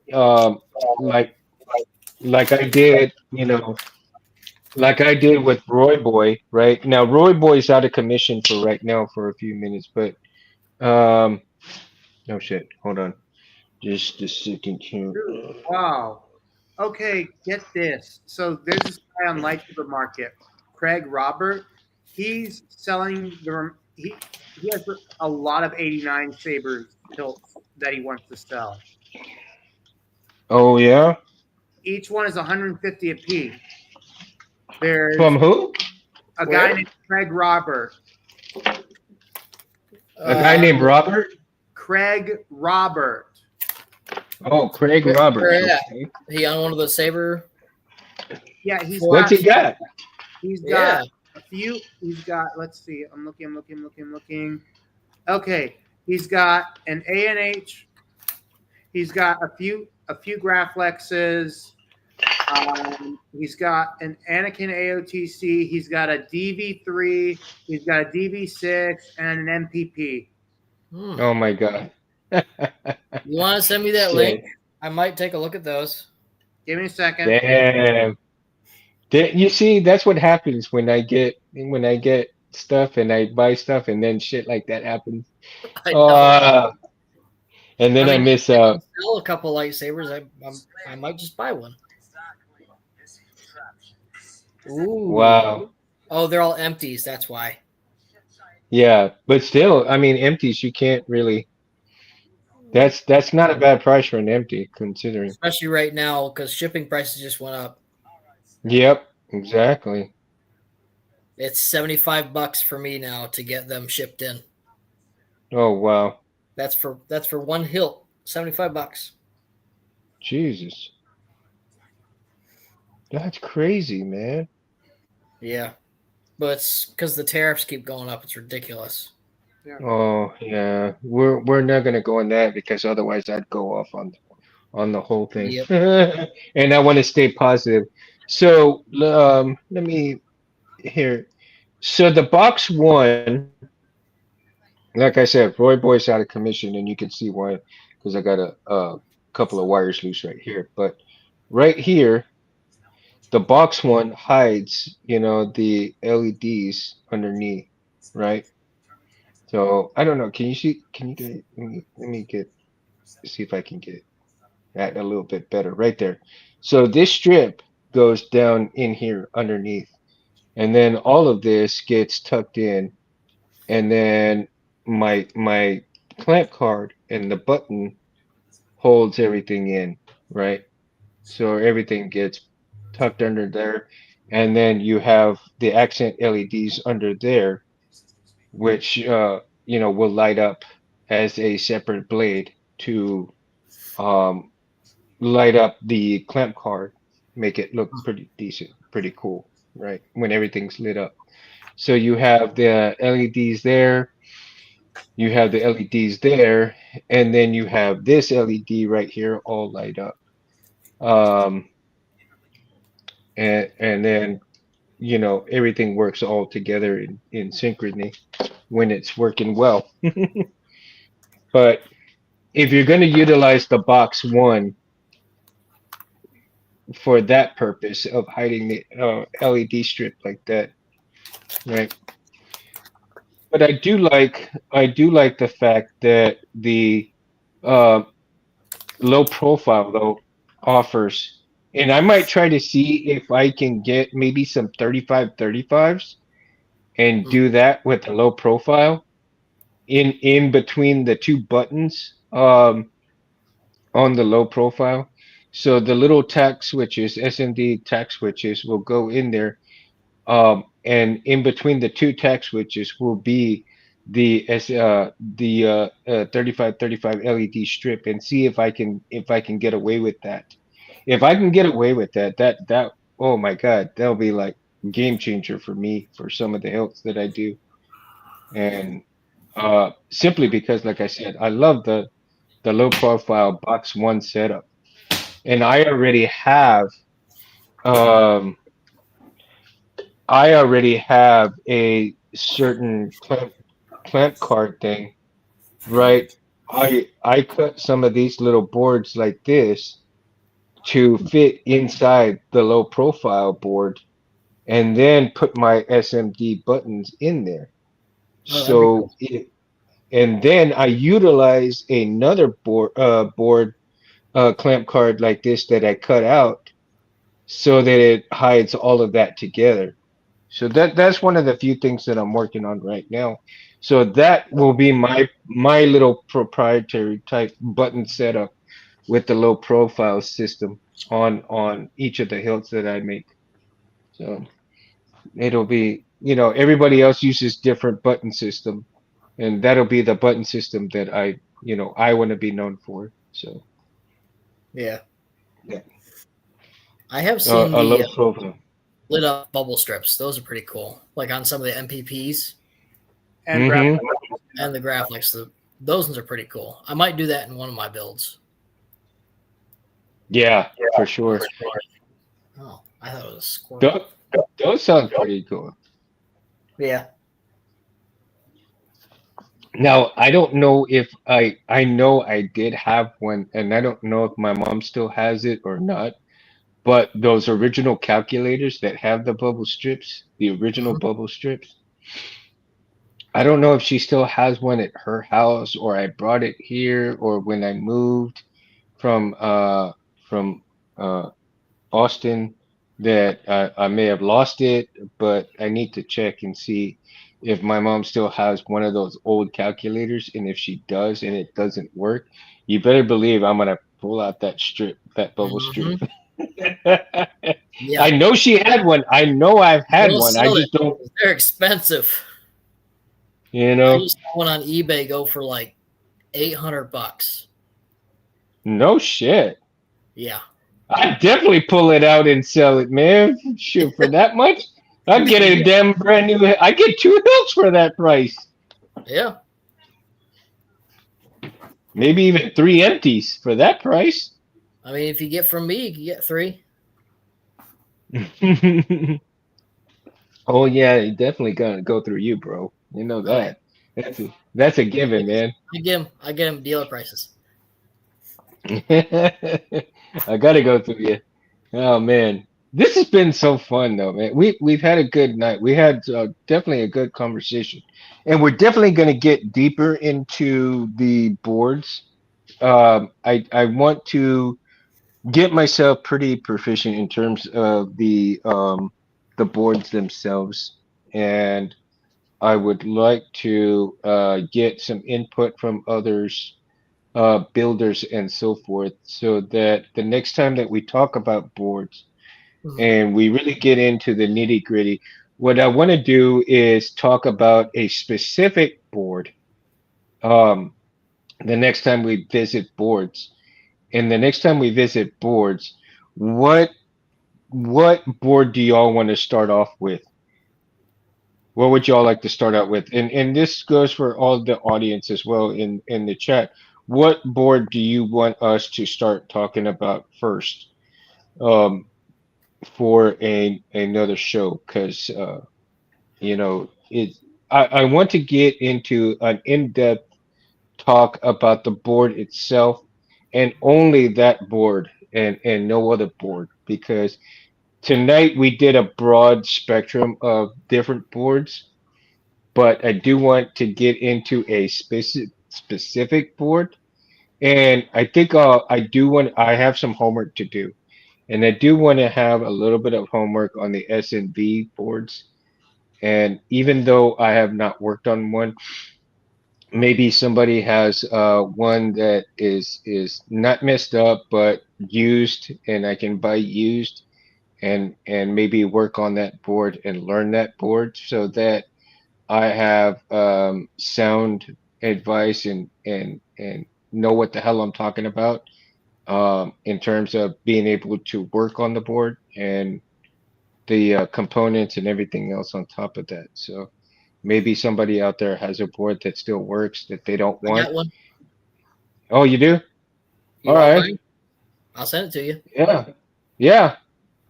Speaker 2: like like I did, like I did with Roy Boy, right? Now Roy Boy's out of commission for right now for a few minutes, but no shit. Hold on. Just a second here.
Speaker 3: Dude, wow. Okay, get this. So there's this guy on Lightsaber Market, Craig Robert. He's selling he has a lot of 89 sabers hilts that he wants to sell.
Speaker 2: Oh yeah?
Speaker 3: Each one is 150 a piece. There's
Speaker 2: From who?
Speaker 3: a
Speaker 4: Where?
Speaker 3: guy named Craig Robert.
Speaker 2: A guy named Robert?
Speaker 3: Craig Robert.
Speaker 2: Oh, Craig
Speaker 4: Where-
Speaker 2: Roberts.
Speaker 4: where at?
Speaker 2: Okay.
Speaker 4: He on one of the saber.
Speaker 3: Yeah, he's
Speaker 2: What's he got?
Speaker 3: He's
Speaker 4: Yeah.
Speaker 3: got a few. He's got. Let's see. I'm looking. Okay, he's got an ANH. He's got a few Graflexes. He's got an Anakin AOTC. He's got a DV3. He's got a DV6 and an MPP.
Speaker 2: Oh my god.
Speaker 4: You want to send me that
Speaker 2: Shit.
Speaker 4: link? I might take a look at those.
Speaker 3: Give me a second.
Speaker 2: Damn. You see, that's what happens when I get stuff and I buy stuff and then shit like that happens.
Speaker 4: I know.
Speaker 2: And then I
Speaker 4: mean,
Speaker 2: miss
Speaker 4: if I
Speaker 2: out.
Speaker 4: sell a couple lightsabers. I might just buy one. Ooh.
Speaker 2: Wow.
Speaker 4: Oh, they're all empties. That's why.
Speaker 2: Yeah, but still, I mean, empties you can't really. That's not a bad price for an empty, considering.
Speaker 4: Especially right now because shipping prices just went up.
Speaker 2: Yep, exactly.
Speaker 4: It's $75 for me now to get them shipped in.
Speaker 2: Oh wow,
Speaker 4: That's for one hilt. $75.
Speaker 2: Jesus, that's crazy, man.
Speaker 4: Yeah. But it's because the tariffs keep going up. It's ridiculous.
Speaker 2: Oh yeah, we're not gonna go on that because otherwise I'd go off on the whole thing.
Speaker 4: Yep.
Speaker 2: And I want to stay positive. So let me here. So the box one, like I said, Roy Boy's out of commission, and you can see why because I got a couple of wires loose right here. But right here, the box one hides, the LEDs underneath, right? So I don't know. Can you see? Can you get? Let me see if I can get that a little bit better. Right there. So this strip goes down in here underneath, and then all of this gets tucked in, and then my clamp card and the button holds everything in, right? So everything gets tucked under there, and then you have the accent LEDs under there which will light up as a separate blade to light up the clamp card, make it look pretty decent, pretty cool, right? When everything's lit up. So you have the LEDs there, you have the LEDs there, and then you have this LED right here all light up. And then everything works all together in synchrony when it's working well. But if you're going to utilize the box one for that purpose of hiding the LED strip like that, right? But I do like the fact that the uh, low profile though offers, and I might try to see if I can get maybe some 35-35s and
Speaker 4: Mm.
Speaker 2: do that with the low profile in between the two buttons on the low profile. So the little tack switches, SMD tack switches will go in there. And in between the two tack switches will be the 35-35 LED strip, and see if I can get away with that. If I can get away with that, oh my God, that'll be like game changer for me for some of the hilts that I do. And simply because, like I said, I love the low profile box one setup, and um I already have a certain clamp card thing, right? I cut some of these little boards like this to fit inside the low profile board, and then put my SMD buttons in there.
Speaker 4: Oh, that'd be cool.
Speaker 2: And then I utilize another board clamp card like this that I cut out so that it hides all of that together. So that's one of the few things that I'm working on right now. So that will be my little proprietary type button setup with the low profile system on each of the hilts that I make. So it'll be, everybody else uses different button system, and that'll be the button system that I want to be known for. So
Speaker 4: Yeah.
Speaker 2: yeah,
Speaker 4: I have seen
Speaker 2: a low
Speaker 4: the
Speaker 2: profile.
Speaker 4: lit up bubble strips. Those are pretty cool. Like on some of the MPPs
Speaker 3: And
Speaker 2: Hmm.
Speaker 4: and the graphics. Those ones are pretty cool. I might do that in one of my builds.
Speaker 2: Yeah, for sure.
Speaker 4: Oh, I thought it was a squirrel.
Speaker 2: Those sound pretty cool.
Speaker 4: Yeah.
Speaker 2: Now, I don't know if I know I did have one, and I don't know if my mom still has it or not, but those original calculators that have the bubble strips, the original
Speaker 4: Mhm.
Speaker 2: bubble strips, I don't know if she still has one at her house, or I brought it here, or when I moved from from uh Austin, that I may have lost it, but I need to check and see if my mom still has one of those old calculators. And if she does and it doesn't work, you better believe I'm gonna pull out that strip, that bubble strip.
Speaker 4: Mhm. Yeah.
Speaker 2: I know she had one. I know I've had
Speaker 4: They'll
Speaker 2: one. I
Speaker 4: sell it.
Speaker 2: just don't,
Speaker 4: They're expensive.
Speaker 2: you
Speaker 4: I
Speaker 2: know,
Speaker 4: just saw one on eBay go for like $800.
Speaker 2: no shit.
Speaker 4: Yeah.
Speaker 2: I'd definitely pull it out and sell it, man. Shoot, for that much? I'd get a damn brand new. I get two hilts for that price.
Speaker 4: Yeah.
Speaker 2: Maybe even three empties for that price.
Speaker 4: I mean, if you get from me, you can get 3.
Speaker 2: Oh yeah, you definitely gonna go through you, bro. You know
Speaker 4: Oh, yeah.
Speaker 2: that. That's a given, man.
Speaker 4: I get them dealer prices.
Speaker 2: I gotta go through you. Oh man, this has been so fun though, man. We've had a good night. We had definitely a good conversation, and we're definitely gonna get deeper into the boards. I want to get myself pretty proficient in terms of the boards themselves, and I would like to get some input from others, builders and so forth, so that the next time that we talk about boards
Speaker 4: Mhm.
Speaker 2: and we really get into the nitty gritty, what I want to do is talk about a specific board um, the next time we visit boards. And the next time we visit boards, what what board do y'all want to start off with? What would y'all like to start out with? And this goes for all the audience as well in the chat. What board do you want us to start talking about first? Um, for another show because you know it. I want to get into an in-depth talk about the board itself and only that board and no other board because tonight we did a broad spectrum of different boards, but I do want to get into a specific board. And I think I have some homework to do. And I do want to have a little bit of homework on the S&V boards. And even though I have not worked on one, maybe somebody has one that is not messed up but used, and I can buy used and maybe work on that board and learn that board so that I have sound advice and know what the hell I'm talking about in terms of being able to work on the board and the components and everything else on top of that. So maybe somebody out there has a board that still works that they don't
Speaker 4: I
Speaker 2: want.
Speaker 4: got one.
Speaker 2: Oh, you do?
Speaker 4: You
Speaker 2: All
Speaker 4: want
Speaker 2: right.
Speaker 4: mine? I'll send it to you.
Speaker 2: Yeah. Yeah.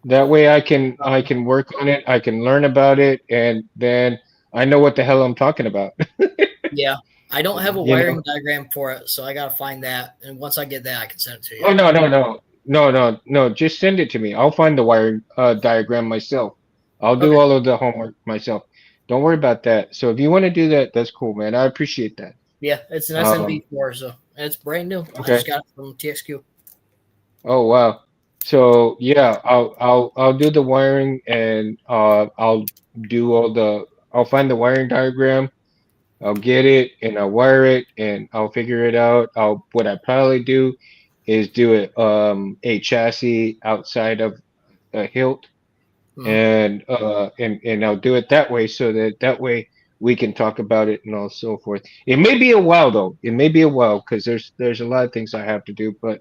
Speaker 2: That way I can work on it, I can learn about it, and then I know what the hell I'm talking about.
Speaker 4: Yeah. I don't have a
Speaker 2: You know?
Speaker 4: wiring diagram for it, so I gotta find that. And once I get that, I can send it to you.
Speaker 2: Oh no, no, no. No, no, no. Just send it to me. I'll find the wire diagram myself. I'll do
Speaker 4: Okay.
Speaker 2: all of the homework myself. Don't worry about that. So if you want to do that, that's cool, man. I appreciate that.
Speaker 4: Yeah, it's an
Speaker 2: Um,
Speaker 4: SMB4, so and it's brand new. I
Speaker 2: okay.
Speaker 4: just got it from TXQ.
Speaker 2: Oh wow. So yeah, I'll do the wiring and do all the I'll find the wiring diagram. I'll get it and I'll wire it and I'll figure it out. I'll what I probably do is do it a chassis outside of a hilt
Speaker 4: Mhm.
Speaker 2: and I'll do it that way so that way we can talk about it and all so forth. It may be a while though. It may be a while because there's a lot of things I have to do, but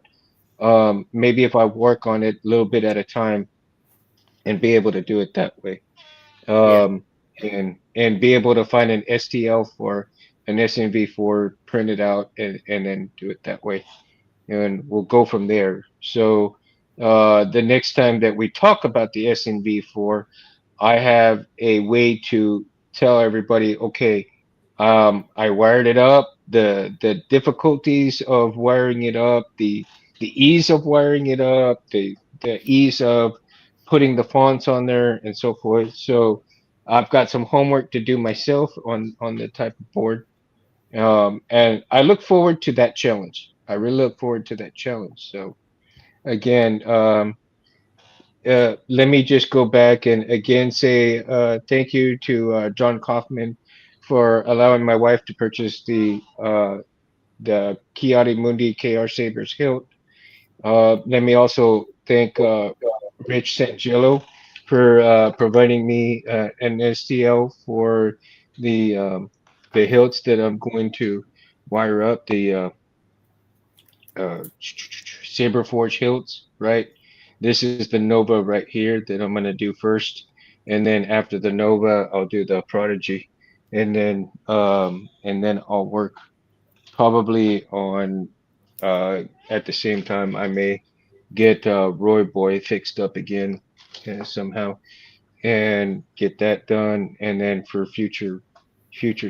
Speaker 2: maybe if I work on it a little bit at a time and be able to do it that way.
Speaker 4: Yeah.
Speaker 2: Um, and be able to find an STL for an SMV4, print it out and then do it that way. And we'll go from there. So the next time that we talk about the SMV4, I have a way to tell everybody, okay, I wired it up, the difficulties of wiring it up, the ease of wiring it up, the ease of putting the fonts on there and so forth. So I've got some homework to do myself on the type of board. And I look forward to that challenge. I really look forward to that challenge. So again, let me just go back and again say thank you to John Kaufman for allowing my wife to purchase the Kiari Mundi KR Sabers hilt. Let me also thank Rich Sangello for providing me an STL for the hilts that I'm going to wire up Saber Forge hilts, right? This is the Nova right here that I'm gonna do first, and then after the Nova, I'll do the Prodigy, and then I'll work probably on at the same time I may get Roy Boy fixed up again somehow and get that done, and then for future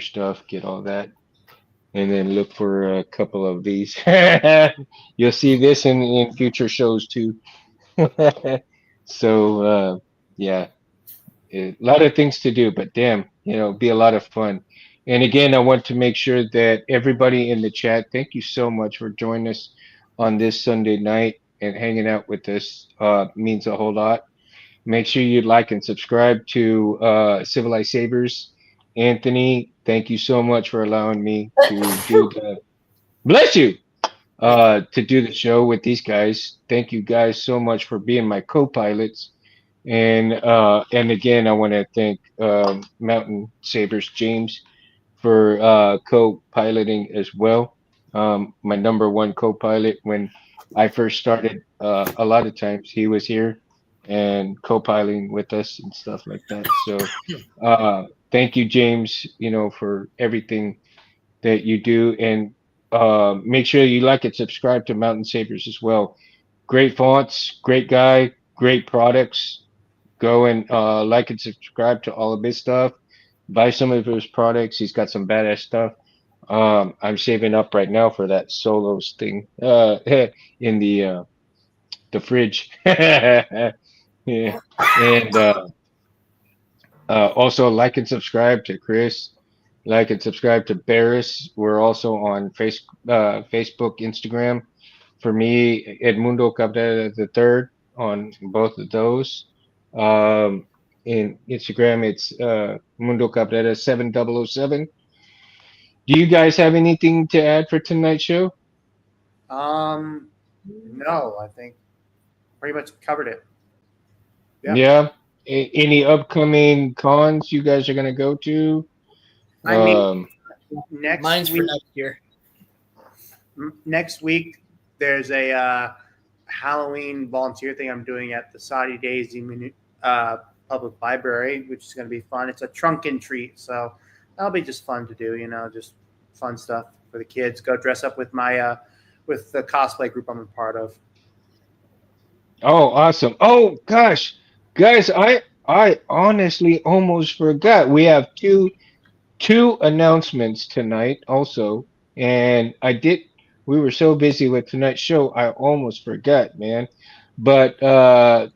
Speaker 2: stuff, get all that and then look for a couple of these. You'll see this in future shows too. So yeah, a lot of things to do, but damn, be a lot of fun. And again, I want to make sure that everybody in the chat, thank you so much for joining us on this Sunday night and hanging out with us. Means a whole lot. Make sure you like and subscribe to Civilized Sabers. Anthony, thank you so much for allowing me to do the bless you
Speaker 4: Thank you.
Speaker 2: to do the show with these guys. Thank you guys so much for being my co-pilots. And again, I want to thank Mountain Sabers James for co-piloting as well. My number one co-pilot when I first started. A lot of times he was here and co-piloting with us and stuff like that. So thank you, James. For everything that you do, and make sure you like and subscribe to Mountain Sabers as well. Great fonts, great guy, great products. go and like and subscribe to all of his stuff. Buy some of his products. He's got some badass stuff. I'm saving up right now for that solos thing in the fridge. Yeah, and also like and subscribe to Chris. Like and subscribe to Barris. We're also on Facebook, Instagram. For me, Edmundo Cabrera the third on both of those. Um, in Instagram, it's Mundo Cabrera 7007. Do you guys have anything to add for tonight's show?
Speaker 3: No, I think pretty much covered it. Yeah.
Speaker 2: Yeah. Any upcoming cons you guys are gonna go to?
Speaker 3: I mean,
Speaker 2: Um,
Speaker 4: Mine's
Speaker 3: next
Speaker 4: for
Speaker 3: week,
Speaker 4: next year.
Speaker 3: next week there's a Halloween volunteer thing I'm doing at the Saudi Daisy Public Library, which is going to be fun. It's a trunk and treat, so that'll be just fun to do. Just fun stuff for the kids. Go dress up with my with the cosplay group I'm a part of.
Speaker 2: oh, awesome. Oh gosh, guys, I honestly almost forgot. We have two announcements tonight also, and we were so busy with tonight's show I almost forgot, man. But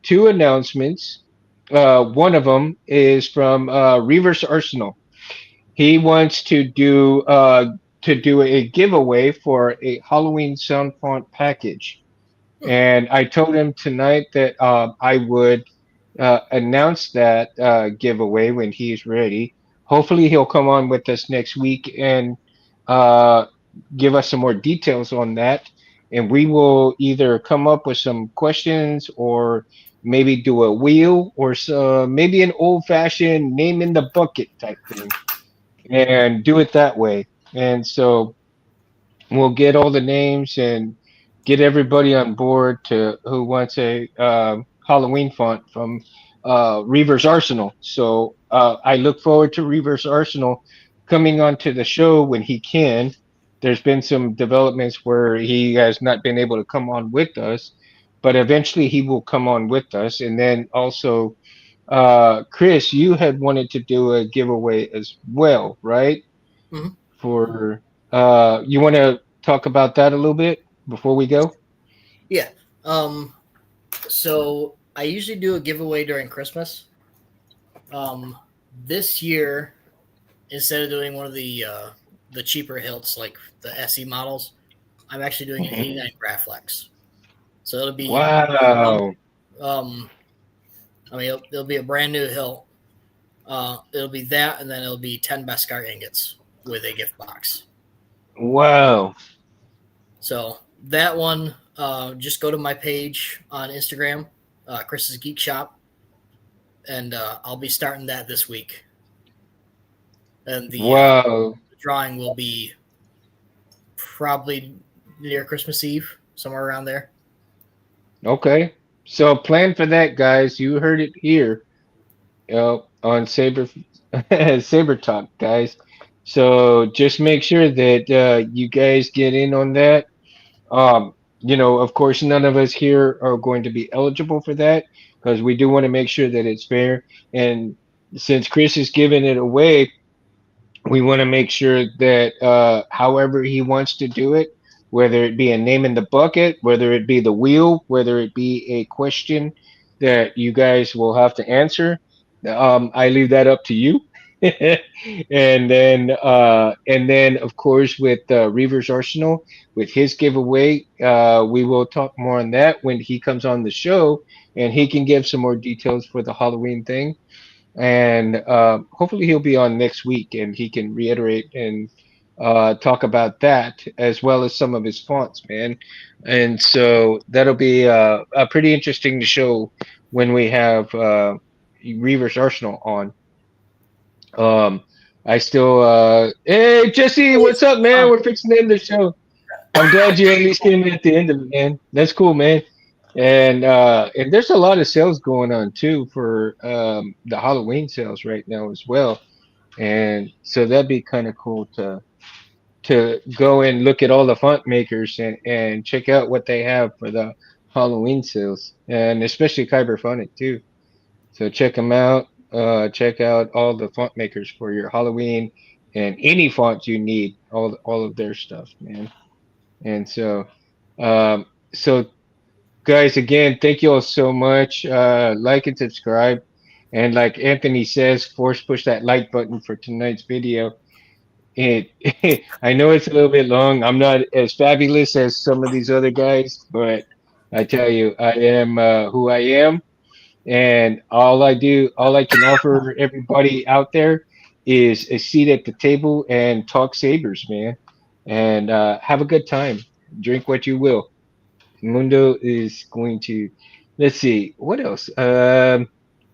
Speaker 2: two announcements. One of them is from Reverse Arsenal. He wants to do a giveaway for a Halloween sound font package. And I told him tonight that I would announce that giveaway when he's ready. Hopefully, he'll come on with us next week and uh, give us some more details on that. And we will either come up with some questions or maybe do a wheel or maybe an old fashioned name in the bucket type thing and do it that way. And so we'll get all the names and get everybody on board to who wants a Halloween font from Reavers Arsenal. So I look forward to Reavers Arsenal coming onto the show when he can. There's been some developments where he has not been able to come on with us, but eventually he will come on with us. And then also, Chris, you had wanted to do a giveaway as well, right?
Speaker 4: Mhm.
Speaker 2: For you want to talk about that a little bit before we go?
Speaker 4: Yeah. So I usually do a giveaway during Christmas. This year, instead of doing one of the cheaper hilts like the SE models, I'm actually doing an 89 Graflex. So it'll be
Speaker 2: Wow.
Speaker 4: I mean, it'll be a brand new hilt. It'll be that, and then it'll be 10 Beskar ingots with a gift box.
Speaker 2: Wow.
Speaker 4: So that one, just go to my page on Instagram, Chris's Geek Shop, and I'll be starting that this week. And the
Speaker 2: Wow.
Speaker 4: drawing will be probably near Christmas Eve, somewhere around there.
Speaker 2: Okay. So plan for that, guys. You heard it here on Saber Talk, guys. So just make sure that you guys get in on that. Of course, none of us here are going to be eligible for that because we do want to make sure that it's fair. And since Chris is giving it away, we want to make sure that however he wants to do it, whether it be a name in the bucket, whether it be the wheel, whether it be a question that you guys will have to answer, I leave that up to you. And then of course with Reavers Arsenal with his giveaway, we will talk more on that when he comes on the show and he can give some more details for the Halloween thing. And hopefully he'll be on next week and he can reiterate and talk about that as well as some of his fonts, man. And so that'll be pretty interesting to show when we have Reavers Arsenal on. I still, hey Jesse, what's up, man? We're fixing to end the show. I'm glad you at least came in at the end of it, man. That's cool, man. And there's a lot of sales going on too for the Halloween sales right now as well. And so that'd be kind of cool to go and look at all the font makers and check out what they have for the Halloween sales, and especially Kyberphonic too. So check them out. Check out all the font makers for your Halloween and any font you need. All of their stuff, man. And um, so guys, again, thank you all so much. Like and subscribe. And like Anthony says, force push that like button for tonight's video. It, I know it's a little bit long. I'm not as fabulous as some of these other guys, but I tell you, I am who I am, and all I can offer everybody out there is a seat at the table and talk sabers, man, and have a good time. Drink what you will. Mundo is going to. Let's see what else.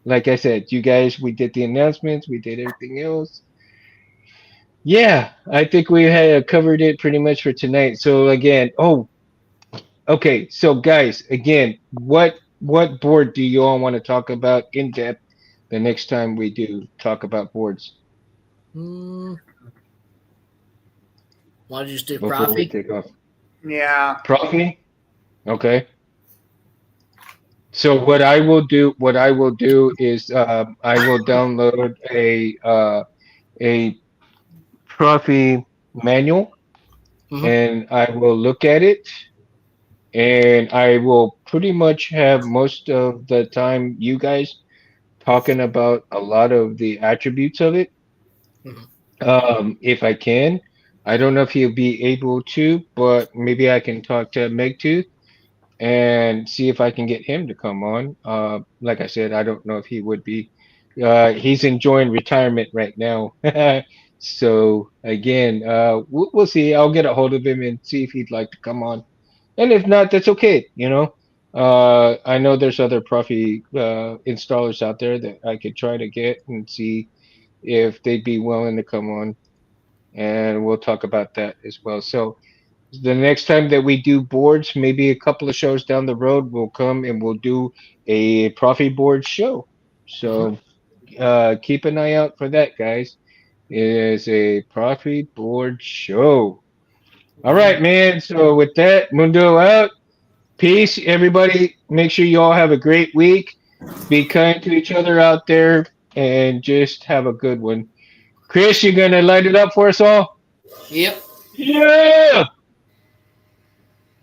Speaker 2: Like I said, you guys, we did the announcements, we did everything else. Yeah, I think we had covered it pretty much for tonight. So again, okay. So guys, again, what board do you all want to talk about in depth the next time we do talk about boards
Speaker 4: Why don't you just do
Speaker 2: before we
Speaker 4: Profi?
Speaker 2: take off?
Speaker 3: Yeah.
Speaker 2: Profi? Okay. So what I will do is I will download a Profi manual
Speaker 4: Mhm.
Speaker 2: and I will look at it and I will pretty much have most of the time you guys talking about a lot of the attributes of it.
Speaker 4: Mhm.
Speaker 2: If I can, I don't know if he'll be able to, but maybe I can talk to Megtooth and see if I can get him to come on. Like I said, I don't know if he would be. He's enjoying retirement right now. So again, we'll see. I'll get a hold of him and see if he'd like to come on. And if not, that's okay. I know there's other Profi installers out there that I could try to get and see if they'd be willing to come on, and we'll talk about that as well. So the next time that we do boards, maybe a couple of shows down the road, we'll come and we'll do a Profi board show.
Speaker 4: Mhm.
Speaker 2: So keep an eye out for that, guys. It is a Profi board show. All right, man. So with that, Mundo out. Peace, everybody. Make sure you all have a great week. Be kind to each other out there and just have a good one. Chris, you gonna light it up for us all?
Speaker 4: Yep.
Speaker 2: Yeah!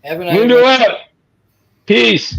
Speaker 4: Have a night,
Speaker 2: Mundo
Speaker 4: everybody.
Speaker 2: out. Peace.